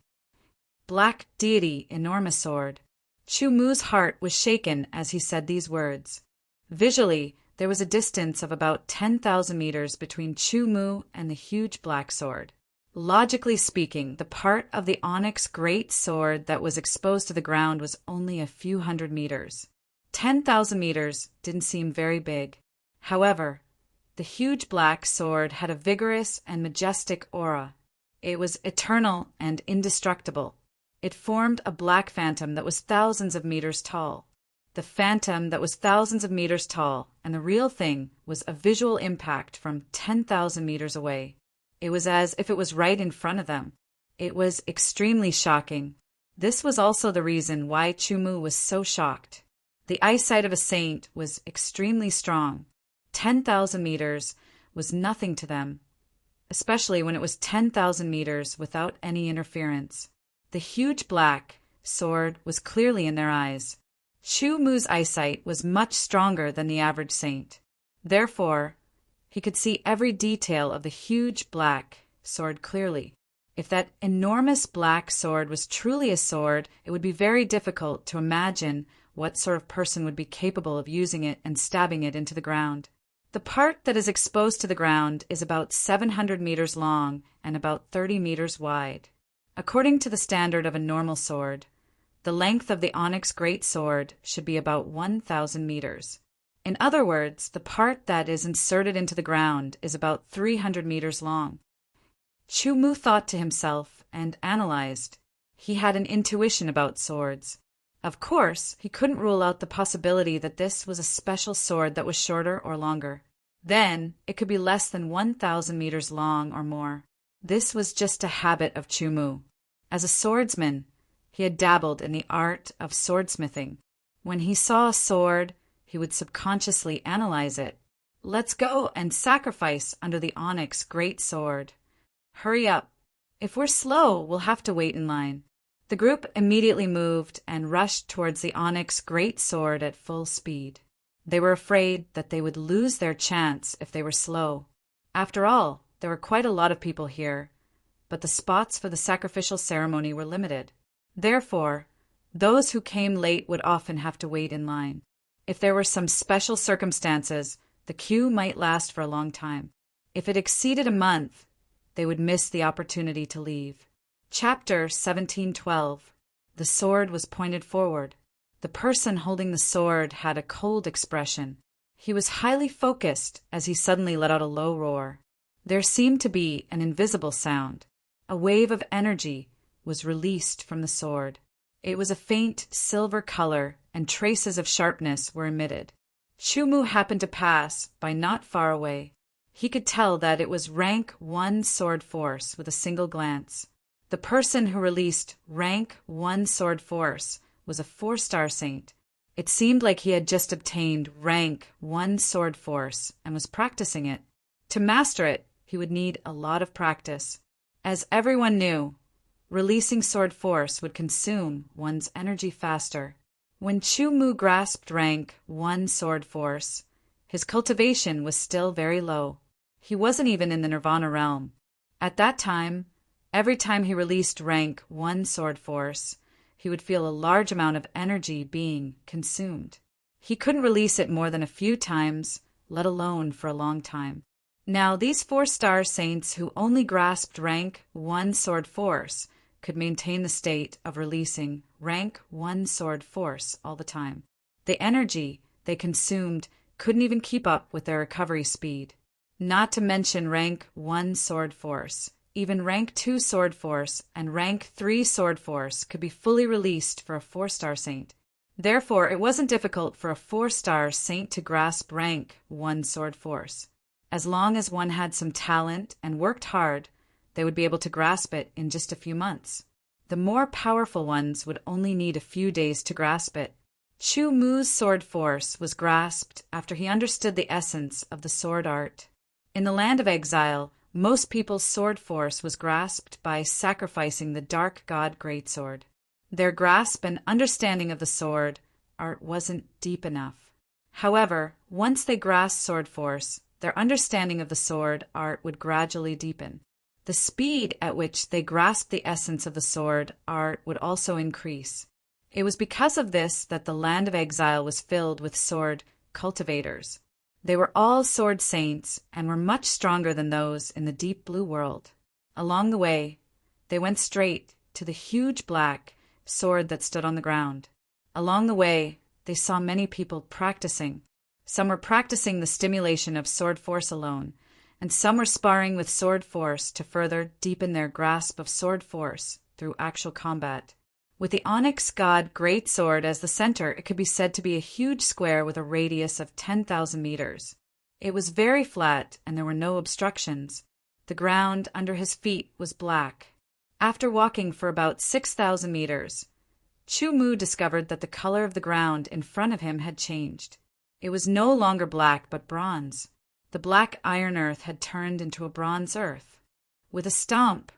Black deity, enormous sword. Chu Mu's heart was shaken as he said these words. Visually, there was a distance of about 10,000 meters between Chu Mu and the huge black sword. Logically speaking, the part of the onyx great sword that was exposed to the ground was only a few hundred meters. 10,000 meters didn't seem very big. However, the huge black sword had a vigorous and majestic aura. It was eternal and indestructible. It formed a black phantom that was thousands of meters tall. The phantom that was thousands of meters tall and the real thing was a visual impact from 10,000 meters away. It was as if it was right in front of them. It was extremely shocking. This was also the reason why Chumu was so shocked. The eyesight of a saint was extremely strong. 10,000 meters was nothing to them, especially when it was 10,000 meters without any interference. The huge black sword was clearly in their eyes. Chumu's eyesight was much stronger than the average saint. Therefore, he could see every detail of the huge black sword clearly. If that enormous black sword was truly a sword, it would be very difficult to imagine what sort of person would be capable of using it and stabbing it into the ground. The part that is exposed to the ground is about 700 meters long and about 30 meters wide. According to the standard of a normal sword, the length of the onyx great sword should be about 1,000 meters. In other words, the part that is inserted into the ground is about 300 meters long. Chumu thought to himself and analyzed. He had an intuition about swords. Of course, he couldn't rule out the possibility that this was a special sword that was shorter or longer. Then, it could be less than 1,000 meters long or more. This was just a habit of Chumu. As a swordsman, he had dabbled in the art of swordsmithing. When he saw a sword, he would subconsciously analyze it. Let's go and sacrifice under the onyx great sword. Hurry up. If we're slow, we'll have to wait in line. The group immediately moved and rushed towards the onyx great sword at full speed. They were afraid that they would lose their chance if they were slow. After all, there were quite a lot of people here, but the spots for the sacrificial ceremony were limited. Therefore, those who came late would often have to wait in line. If there were some special circumstances, the queue might last for a long time. If it exceeded a month, they would miss the opportunity to leave. Chapter 1712. The sword was pointed forward. The person holding the sword had a cold expression. He was highly focused as he suddenly let out a low roar. There seemed to be an invisible sound. A wave of energy was released from the sword. It was a faint silver color, and traces of sharpness were emitted. Chumu happened to pass by not far away. He could tell that it was rank 1 sword force with a single glance. The person who released rank 1 sword force was a 4-star saint. It seemed like he had just obtained rank 1 sword force and was practicing it. To master it, he would need a lot of practice. As everyone knew, releasing sword force would consume one's energy faster. When Chumu grasped rank 1 sword force, his cultivation was still very low. He wasn't even in the nirvana realm. At that time, every time he released rank 1 sword force, he would feel a large amount of energy being consumed. He couldn't release it more than a few times, let alone for a long time. Now, these 4-star saints who only grasped rank 1 sword force could maintain the state of releasing rank 1 sword force all the time. The energy they consumed couldn't even keep up with their recovery speed. Not to mention rank 1 sword force. Even rank 2 sword force and rank 3 sword force could be fully released for a 4-star saint. Therefore, it wasn't difficult for a 4-star saint to grasp rank 1 sword force. As long as one had some talent and worked hard, they would be able to grasp it in just a few months. The more powerful ones would only need a few days to grasp it. Chumu's sword force was grasped after he understood the essence of the sword art. In the land of exile, most people's sword force was grasped by sacrificing the dark god greatsword. Their grasp and understanding of the sword art wasn't deep enough. However, once they grasped sword force, their understanding of the sword art would gradually deepen. The speed at which they grasped the essence of the sword art would also increase. It was because of this that the land of exile was filled with sword cultivators. They were all sword saints and were much stronger than those in the deep blue world. Along the way, they went straight to the huge black sword that stood on the ground. Along the way, they saw many people practicing. Some were practicing the stimulation of sword force alone, and some were sparring with sword force to further deepen their grasp of sword force through actual combat. With the onyx god Great Sword as the center, it could be said to be a huge square with a radius of 10,000 meters. It was very flat, and there were no obstructions. The ground under his feet was black. After walking for about 6,000 meters, Chu Mu discovered that the color of the ground in front of him had changed. It was no longer black but bronze. The black iron earth had turned into a bronze earth. With a stomp,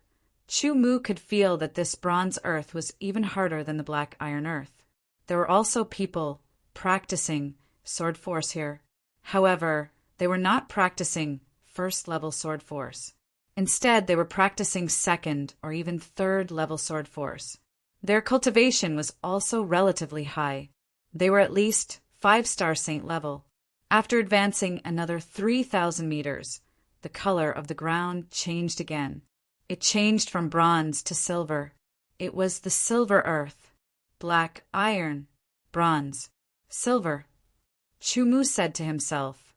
Chu Mu could feel that this bronze earth was even harder than the black iron earth. There were also people practicing sword force here. However, they were not practicing first-level sword force. Instead, they were practicing second or even third-level sword force. Their cultivation was also relatively high. They were at least 5-star saint level. After advancing another 3,000 meters, the color of the ground changed again. It changed from bronze to silver. It was the silver earth. Black iron, bronze, silver. Chu Mu said to himself,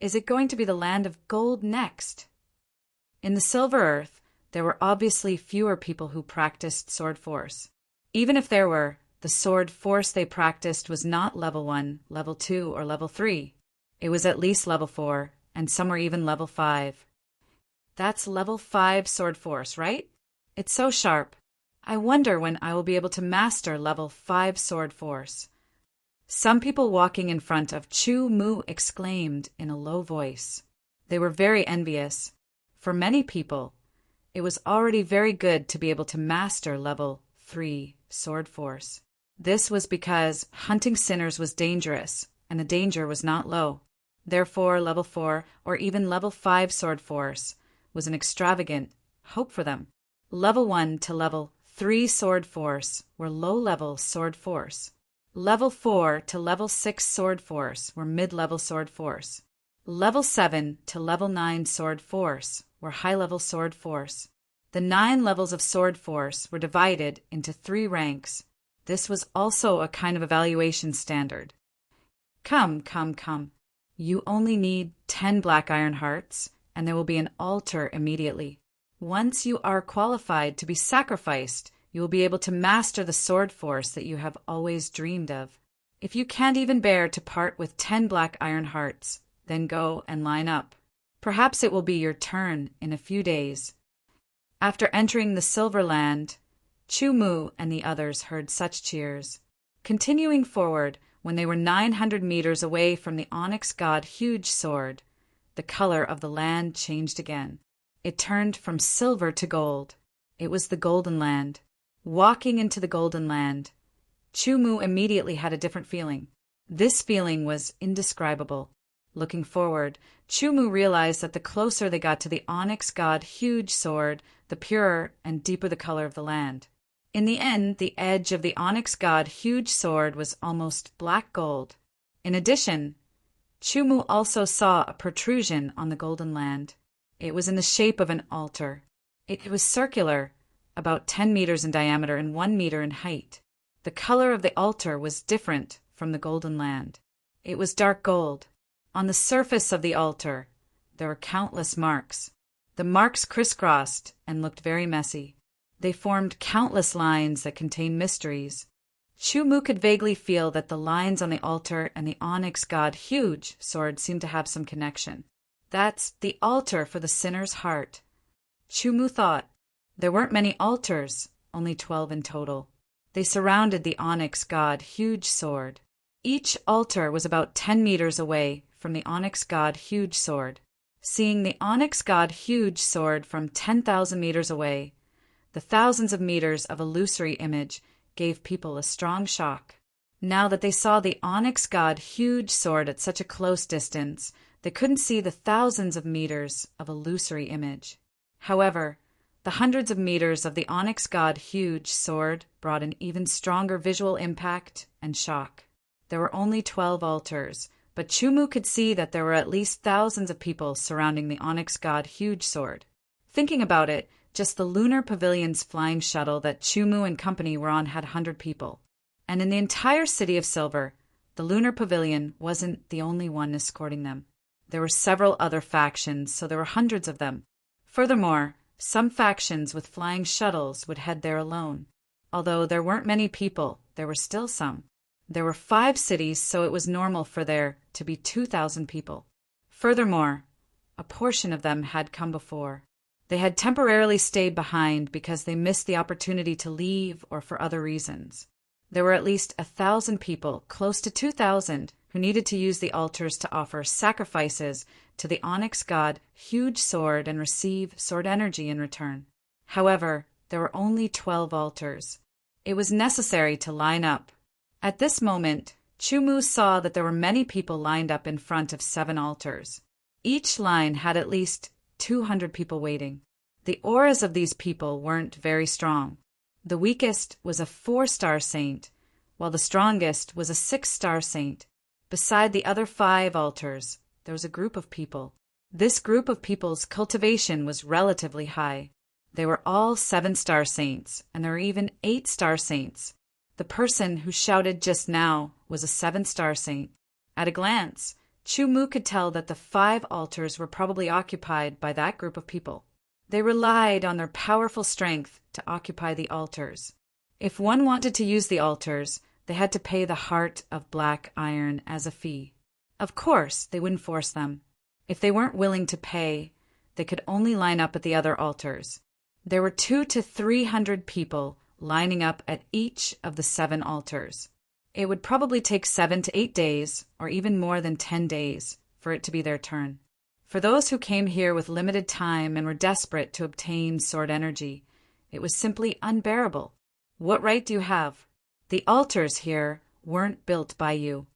"Is it going to be the land of gold next?" In the silver earth, there were obviously fewer people who practiced sword force. Even if there were, the sword force they practiced was not level 1, level 2, or level 3. It was at least level 4, and some were even level 5. That's level 5 sword force, right? It's so sharp. I wonder when I will be able to master level 5 sword force. Some people walking in front of Chu Mu exclaimed in a low voice. They were very envious. For many people, it was already very good to be able to master level 3 sword force. This was because hunting sinners was dangerous, and the danger was not low. Therefore, level 4 or even level 5 sword force was an extravagant hope for them. Level 1 to level 3 sword force were low-level sword force. Level 4 to level 6 sword force were mid-level sword force. Level 7 to level 9 sword force were high-level sword force. The 9 levels of sword force were divided into 3 ranks. This was also a kind of evaluation standard. Come. You only need 10 black iron hearts, and there will be an altar immediately. Once you are qualified to be sacrificed, you will be able to master the sword force that you have always dreamed of. If you can't even bear to part with 10 black iron hearts, then go and line up. Perhaps it will be your turn in a few days. After entering the Silver Land, Chu Mu and the others heard such cheers. Continuing forward, when they were 900 meters away from the onyx god Huge Sword, the color of the land changed again. It turned from silver to gold. It was the Golden Land. Walking into the Golden Land, Chu Mu immediately had a different feeling. This feeling was indescribable. Looking forward, Chu Mu realized that the closer they got to the onyx god Huge Sword, the purer and deeper the color of the land. In the end, the edge of the onyx god Huge Sword was almost black gold. In addition, Chu Mu also saw a protrusion on the Golden Land. It was in the shape of an altar. It was circular, about 10 meters in diameter and 1 meter in height. The color of the altar was different from the Golden Land. It was dark gold. On the surface of the altar, there were countless marks. The marks crisscrossed and looked very messy. They formed countless lines that contained mysteries. Chu Mu could vaguely feel that the lines on the altar and the onyx god Huge Sword seemed to have some connection. That's the altar for the sinner's heart. Chu Mu thought. There weren't many altars, only 12 in total. They surrounded the onyx god Huge Sword. Each altar was about 10 meters away from the onyx god Huge Sword. Seeing the onyx god Huge Sword from 10,000 meters away, the thousands of meters of illusory image gave people a strong shock. Now that they saw the onyx god Huge Sword at such a close distance, they couldn't see the thousands of meters of illusory image. However, the hundreds of meters of the onyx god Huge Sword brought an even stronger visual impact and shock. There were only 12 altars, but Chu Mu could see that there were at least thousands of people surrounding the onyx god Huge Sword. Thinking about it, just the Lunar Pavilion's flying shuttle that Chu Mu and company were on had 100 people. And in the entire city of Silver, the Lunar Pavilion wasn't the only one escorting them. There were several other factions, so there were hundreds of them. Furthermore, some factions with flying shuttles would head there alone. Although there weren't many people, there were still some. There were 5 cities, so it was normal for there to be 2,000 people. Furthermore, a portion of them had come before. They had temporarily stayed behind because they missed the opportunity to leave or for other reasons. There were at least 1,000 people, close to 2,000, who needed to use the altars to offer sacrifices to the onyx god Huge Sword and receive sword energy in return. However, there were only 12 altars. It was necessary to line up. At this moment, Chumu saw that there were many people lined up in front of 7 altars. Each line had at least 200 people waiting. The auras of these people weren't very strong. The weakest was a 4-star saint, while the strongest was a 6-star saint. Beside the other 5 altars, there was a group of people. This group of people's cultivation was relatively high. They were all 7-star saints, and there were even 8-star saints. The person who shouted just now was a 7-star saint. At a glance, Chumu could tell that the 5 altars were probably occupied by that group of people. They relied on their powerful strength to occupy the altars. If one wanted to use the altars, they had to pay the heart of black iron as a fee. Of course, they wouldn't force them. If they weren't willing to pay, they could only line up at the other altars. There were 200 to 300 people lining up at each of the 7 altars. It would probably take 7 to 8 days, or even more than 10 days, for it to be their turn. For those who came here with limited time and were desperate to obtain sword energy, it was simply unbearable. What right do you have? The altars here weren't built by you.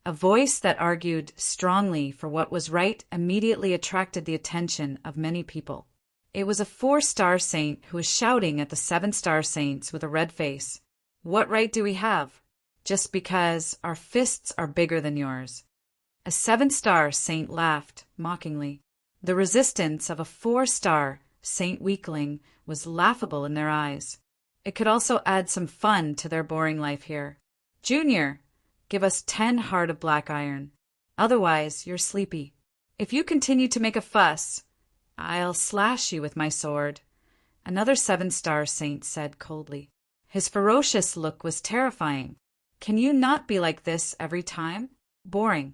A voice that argued strongly for what was right immediately attracted the attention of many people. It was a 4-star saint who was shouting at the 7-star saints with a red face. What right do we have? Just because our fists are bigger than yours. A 7-star saint laughed mockingly. The resistance of a 4-star saint weakling was laughable in their eyes. It could also add some fun to their boring life here. Junior, give us 10 heart of black iron. Otherwise, you're sleepy. If you continue to make a fuss, I'll slash you with my sword, another 7-star saint said coldly. His ferocious look was terrifying. Can you not be like this every time? Boring.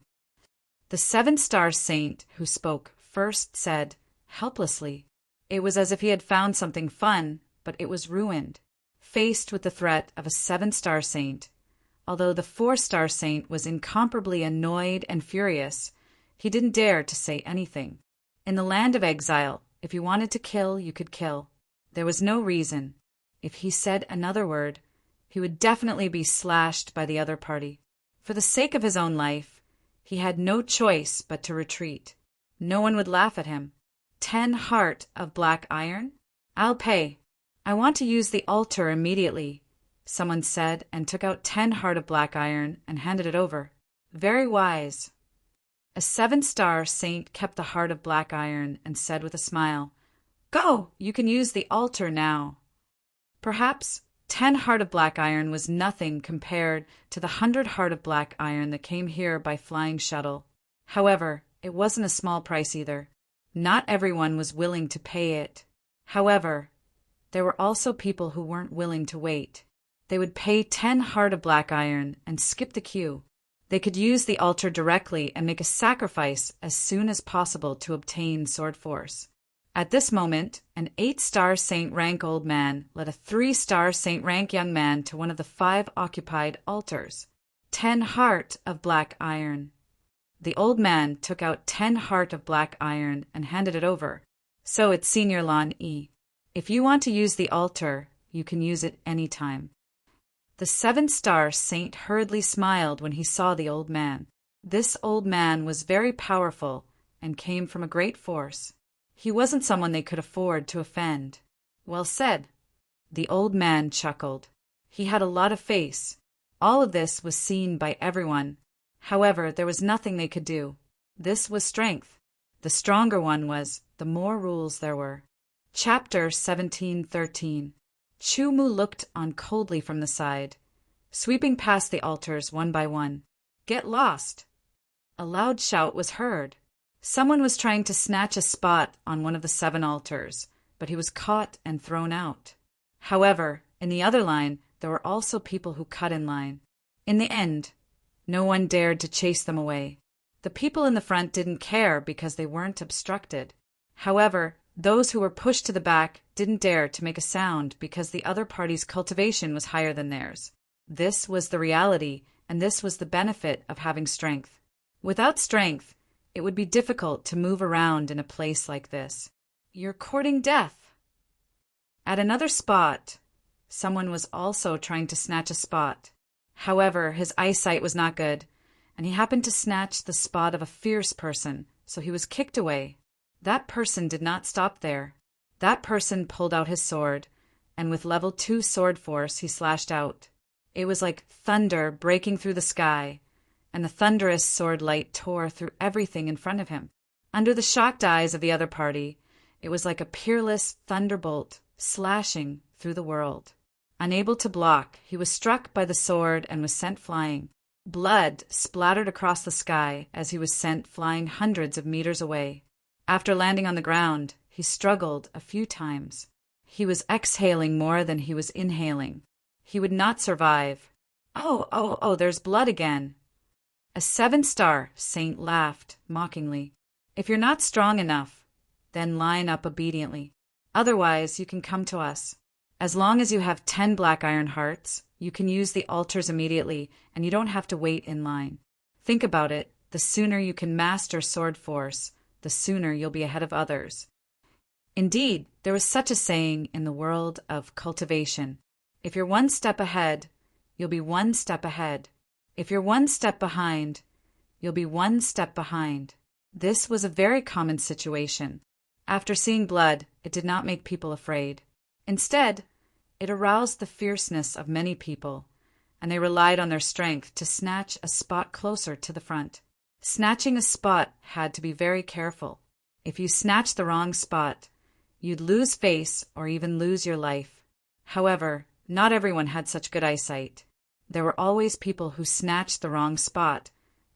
The 7-star saint who spoke first said, helplessly. It was as if he had found something fun, but it was ruined. Faced with the threat of a 7-star saint, although the 4-star saint was incomparably annoyed and furious, he didn't dare to say anything. In the land of exile, if you wanted to kill, you could kill. There was no reason. If he said another word, he would definitely be slashed by the other party. For the sake of his own life, he had no choice but to retreat. No one would laugh at him. 10 heart of black iron? I'll pay. I want to use the altar immediately, someone said, and took out 10 heart of black iron and handed it over. Very wise. A 7-star saint kept the heart of black iron and said with a smile, Go, you can use the altar now. Perhaps 10 heart of black iron was nothing compared to the 100 heart of black iron that came here by flying shuttle. However, it wasn't a small price either. Not everyone was willing to pay it. However, there were also people who weren't willing to wait. They would pay 10 heart of black iron and skip the queue. They could use the altar directly and make a sacrifice as soon as possible to obtain sword force. At this moment, an 8-star saint rank old man led a 3-star saint rank young man to one of the 5 occupied altars. 10 heart of black iron. The old man took out 10 heart of black iron and handed it over. So it's Senior Lon E. If you want to use the altar, you can use it any time. The 7-star saint hurriedly smiled when he saw the old man. This old man was very powerful and came from a great force. He wasn't someone they could afford to offend. Well said. The old man chuckled. He had a lot of face. All of this was seen by everyone. However, there was nothing they could do. This was strength. The stronger one was, the more rules there were. Chapter 17:13. Chumu looked on coldly from the side, sweeping past the altars one by one. Get lost! A loud shout was heard. Someone was trying to snatch a spot on one of the 7 altars, but he was caught and thrown out. However, In the other line, there were also people who cut in line. In the end, no one dared to chase them away. The people in the front didn't care because they weren't obstructed. However, those who were pushed to the back didn't dare to make a sound because the other party's cultivation was higher than theirs. This was the reality, and this was the benefit of having strength. Without strength, it would be difficult to move around in a place like this. You're courting death. At another spot, someone was also trying to snatch a spot. However, his eyesight was not good, and he happened to snatch the spot of a fierce person, so he was kicked away. That person did not stop there. That person pulled out his sword, and with level 2 sword force he slashed out. It was like thunder breaking through the sky, and the thunderous sword light tore through everything in front of him. Under the shocked eyes of the other party, it was like a peerless thunderbolt slashing through the world. Unable to block, he was struck by the sword and was sent flying. Blood splattered across the sky as he was sent flying hundreds of meters away. After landing on the ground, he struggled a few times. He was exhaling more than he was inhaling. He would not survive. Oh, there's blood again. A 7-star saint laughed mockingly. If you're not strong enough, then line up obediently. Otherwise, you can come to us. As long as you have 10 black iron hearts, you can use the altars immediately, and you don't have to wait in line. Think about it. The sooner you can master sword force, the sooner you'll be ahead of others. Indeed, there was such a saying in the world of cultivation. If you're 1 step ahead, you'll be 1 step ahead. If you're 1 step behind, you'll be 1 step behind. This was a very common situation. After seeing blood, it did not make people afraid. Instead, it aroused the fierceness of many people, and they relied on their strength to snatch a spot closer to the front. Snatching a spot had to be very careful. If you snatched the wrong spot, you'd lose face or even lose your life. However, not everyone had such good eyesight. There were always people who snatched the wrong spot,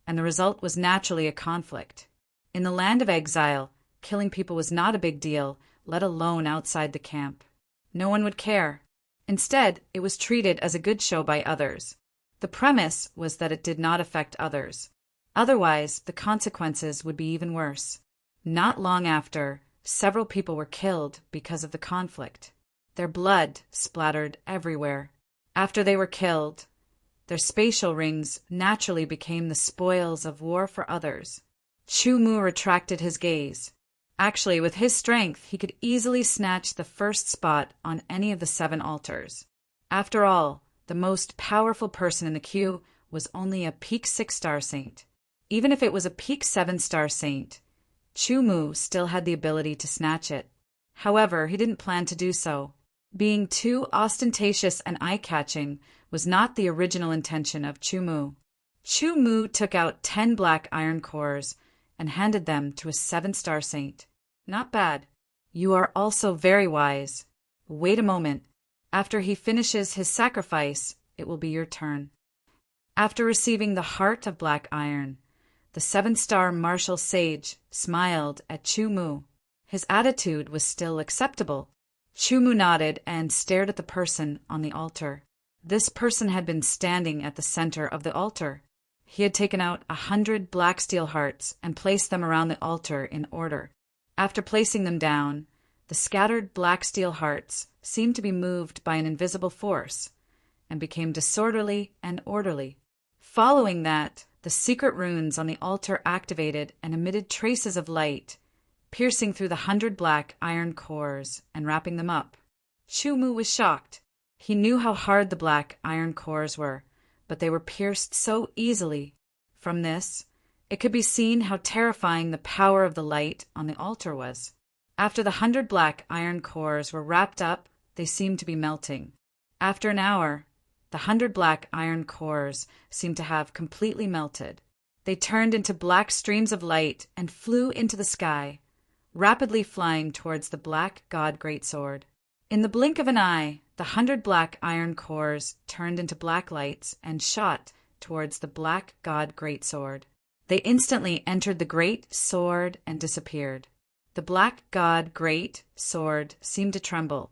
and the result was naturally a conflict. In the land of exile, killing people was not a big deal, let alone outside the camp. No one would care. Instead, it was treated as a good show by others. The premise was that it did not affect others. Otherwise, the consequences would be even worse. Not long after, several people were killed because of the conflict. Their blood splattered everywhere. After they were killed, their spatial rings naturally became the spoils of war for others. Chu Mu retracted his gaze. Actually, with his strength, he could easily snatch the first spot on any of the 7 altars. After all, the most powerful person in the queue was only a peak 6-star saint. Even if it was a peak 7-star saint, Chu Mu still had the ability to snatch it. However, he didn't plan to do so. Being too ostentatious and eye-catching was not the original intention of Chu Mu. Chu Mu took out 10 black iron cores and handed them to a 7-star saint. Not bad. You are also very wise. Wait a moment. After he finishes his sacrifice, it will be your turn. After receiving the heart of black iron, the 7-star martial sage smiled at Chu Mu. His attitude was still acceptable. Chu Mu nodded and stared at the person on the altar. This person had been standing at the center of the altar. He had taken out 100 black steel hearts and placed them around the altar in order. After placing them down, the scattered black steel hearts seemed to be moved by an invisible force and became disorderly and orderly. Following that, the secret runes on the altar activated and emitted traces of light, piercing through the 100 black iron cores and wrapping them up. Chu Mu was shocked. He knew how hard the black iron cores were, but they were pierced so easily. From this, it could be seen how terrifying the power of the light on the altar was. After the 100 black iron cores were wrapped up, they seemed to be melting. After an hour, the 100 black iron cores seemed to have completely melted. They turned into black streams of light and flew into the sky, rapidly flying towards the black god greatsword. In the blink of an eye, the 100 black iron cores turned into black lights and shot towards the black god greatsword. They instantly entered the great sword and disappeared. The black god great sword seemed to tremble,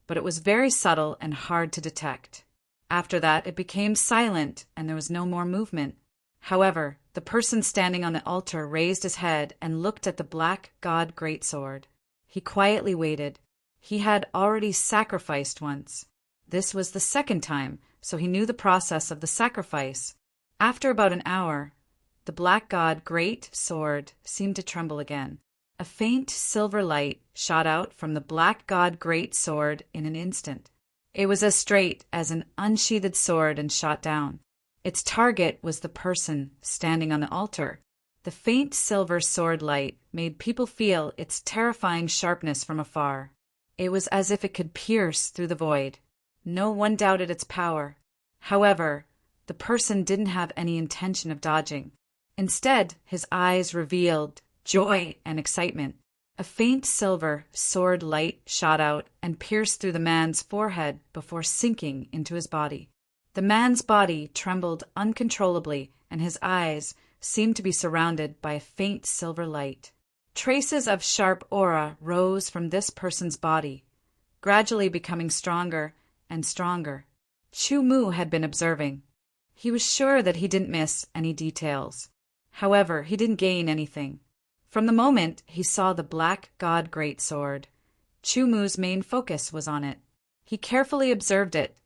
but it was very subtle and hard to detect. After that, it became silent and there was no more movement. However, the person standing on the altar raised his head and looked at the black god greatsword. He quietly waited. He had already sacrificed once. This was the second time, so he knew the process of the sacrifice. After about an hour, the black god great sword seemed to tremble again. A faint silver light shot out from the black god great sword in an instant. It was as straight as an unsheathed sword and shot down. Its target was the person standing on the altar. The faint silver sword light made people feel its terrifying sharpness from afar. It was as if it could pierce through the void. No one doubted its power. However, the person didn't have any intention of dodging. Instead, his eyes revealed joy and excitement. A faint silver sword light shot out and pierced through the man's forehead before sinking into his body. The man's body trembled uncontrollably, and his eyes seemed to be surrounded by a faint silver light. Traces of sharp aura rose from this person's body, gradually becoming stronger and stronger. Chu Mu had been observing. He was sure that he didn't miss any details. However, he didn't gain anything. From the moment he saw the black god greatsword, Chu Mu's main focus was on it. He carefully observed it,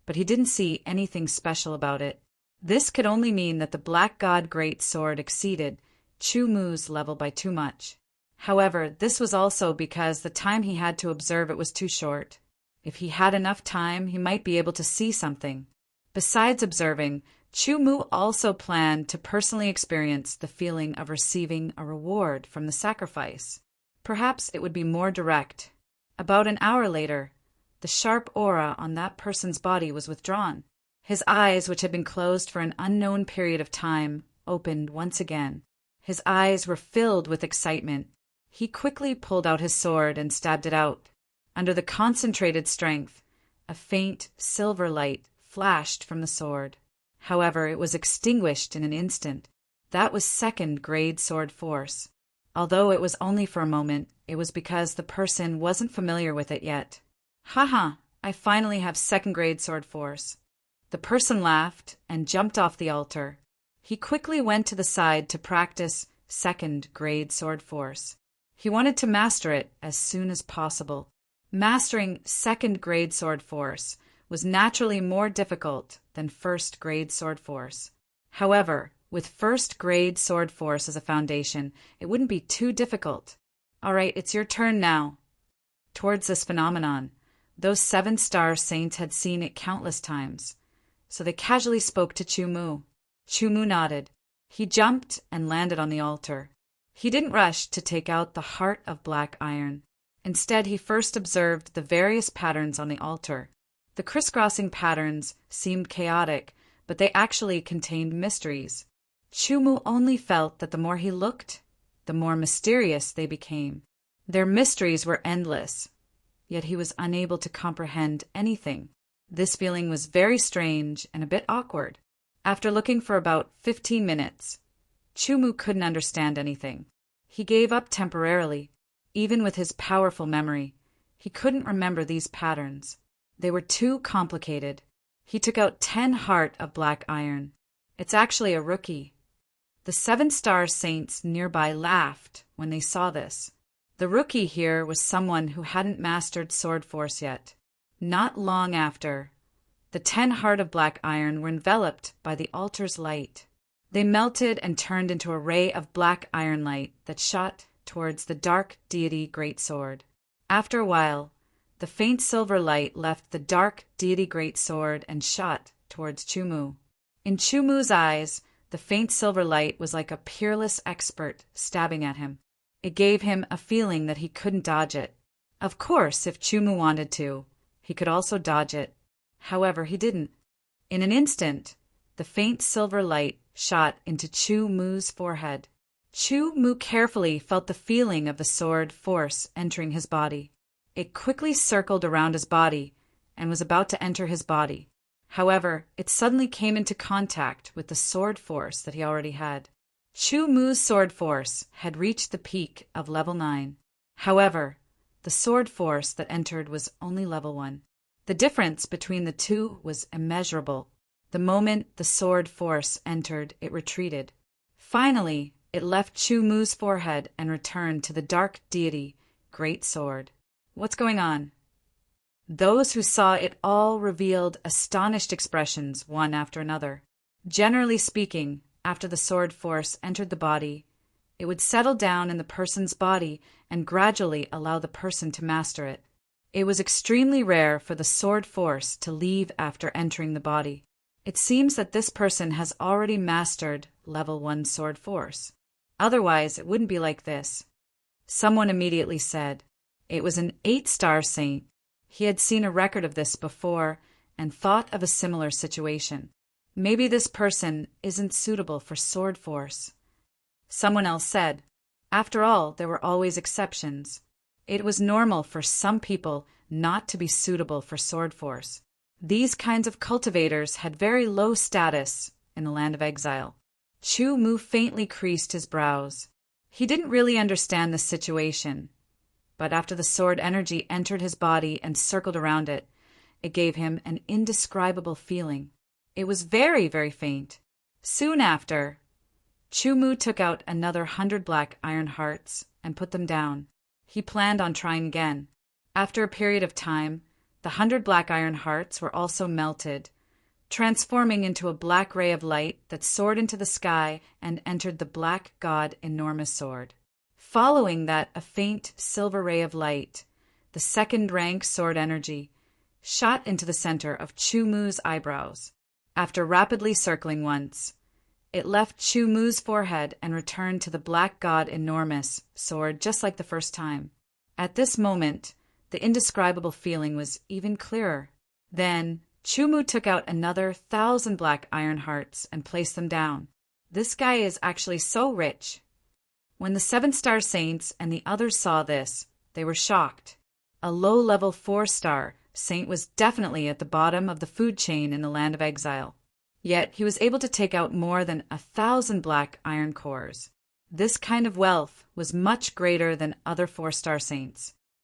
but he didn't see anything special about it. This could only mean that the black god greatsword exceeded Chu Mu's level by too much. However, this was also because the time he had to observe it was too short. If he had enough time, he might be able to see something. Besides observing, Chu Mu also planned to personally experience the feeling of receiving a reward from the sacrifice. Perhaps it would be more direct. About an hour later, the sharp aura on that person's body was withdrawn. His eyes, which had been closed for an unknown period of time, opened once again. His eyes were filled with excitement. He quickly pulled out his sword and stabbed it out. Under the concentrated strength, a faint silver light flashed from the sword. However, it was extinguished in an instant. That was second-grade sword force. Although it was only for a moment, it was because the person wasn't familiar with it yet. Haha, I finally have second-grade sword force. The person laughed and jumped off the altar. He quickly went to the side to practice second-grade sword force. He wanted to master it as soon as possible. Mastering second-grade sword force was naturally more difficult than first-grade sword force. However, with first-grade sword force as a foundation, it wouldn't be too difficult. All right, it's your turn now. Towards this phenomenon, those 7-star saints had seen it countless times, so they casually spoke to Chu Mu. Chu Mu nodded. He jumped and landed on the altar. He didn't rush to take out the heart of black iron. Instead, he first observed the various patterns on the altar. The crisscrossing patterns seemed chaotic, but they actually contained mysteries. Chu Mu only felt that the more he looked, the more mysterious they became. Their mysteries were endless, yet he was unable to comprehend anything. This feeling was very strange and a bit awkward. After looking for about 15 minutes, Chu Mu couldn't understand anything. He gave up temporarily. Even with his powerful memory, he couldn't remember these patterns. They were too complicated. He took out 10 heart of black iron. It's actually a rookie. The 7-star saints nearby laughed when they saw this. The rookie here was someone who hadn't mastered sword force yet. Not long after, the 10 heart of black iron were enveloped by the altar's light. They melted and turned into a ray of black iron light that shot towards the dark deity greatsword. After a while, the faint silver light left the dark deity greatsword and shot towards Chu Mu. In Chu Mu's eyes, the faint silver light was like a peerless expert stabbing at him. It gave him a feeling that he couldn't dodge it. Of course, if Chu Mu wanted to, he could also dodge it. However, he didn't. In an instant, the faint silver light shot into Chu Mu's forehead. Chu Mu carefully felt the feeling of the sword force entering his body. It quickly circled around his body and was about to enter his body. However, it suddenly came into contact with the sword force that he already had. Chu Mu's sword force had reached the peak of level 9. However, the sword force that entered was only level 1. The difference between the two was immeasurable. The moment the sword force entered, it retreated. Finally, it left Chu Mu's forehead and returned to the dark deity, Great Sword. What's going on? Those who saw it all revealed astonished expressions one after another. Generally speaking, after the sword force entered the body, it would settle down in the person's body and gradually allow the person to master it. It was extremely rare for the sword force to leave after entering the body. It seems that this person has already mastered level 1 sword force. Otherwise, it wouldn't be like this. Someone immediately said, it was an 8-star saint. He had seen a record of this before and thought of a similar situation. Maybe this person isn't suitable for sword force. Someone else said, after all, there were always exceptions. It was normal for some people not to be suitable for sword force. These kinds of cultivators had very low status in the land of exile. Chu Mu faintly creased his brows. He didn't really understand the situation, but after the sword energy entered his body and circled around it, it gave him an indescribable feeling. It was very, very faint. Soon after, Chu Mu took out another 100 black iron hearts and put them down. He planned on trying again. After a period of time, the 100 black iron hearts were also melted, transforming into a black ray of light that soared into the sky and entered the black god enormous sword. Following that, a faint silver ray of light, the second rank sword energy, shot into the center of Chu Mu's eyebrows. After rapidly circling once, it left Chu Mu's forehead and returned to the black god enormous sword just like the first time. At this moment, the indescribable feeling was even clearer. Then, Chu Mu took out another 1,000 black iron hearts and placed them down. This guy is actually so rich. When the 7-star saints and the others saw this, they were shocked. A low-level 4-star saint was definitely at the bottom of the food chain in the land of exile. Yet he was able to take out more than 1,000 black iron cores. This kind of wealth was much greater than other 4-star saints.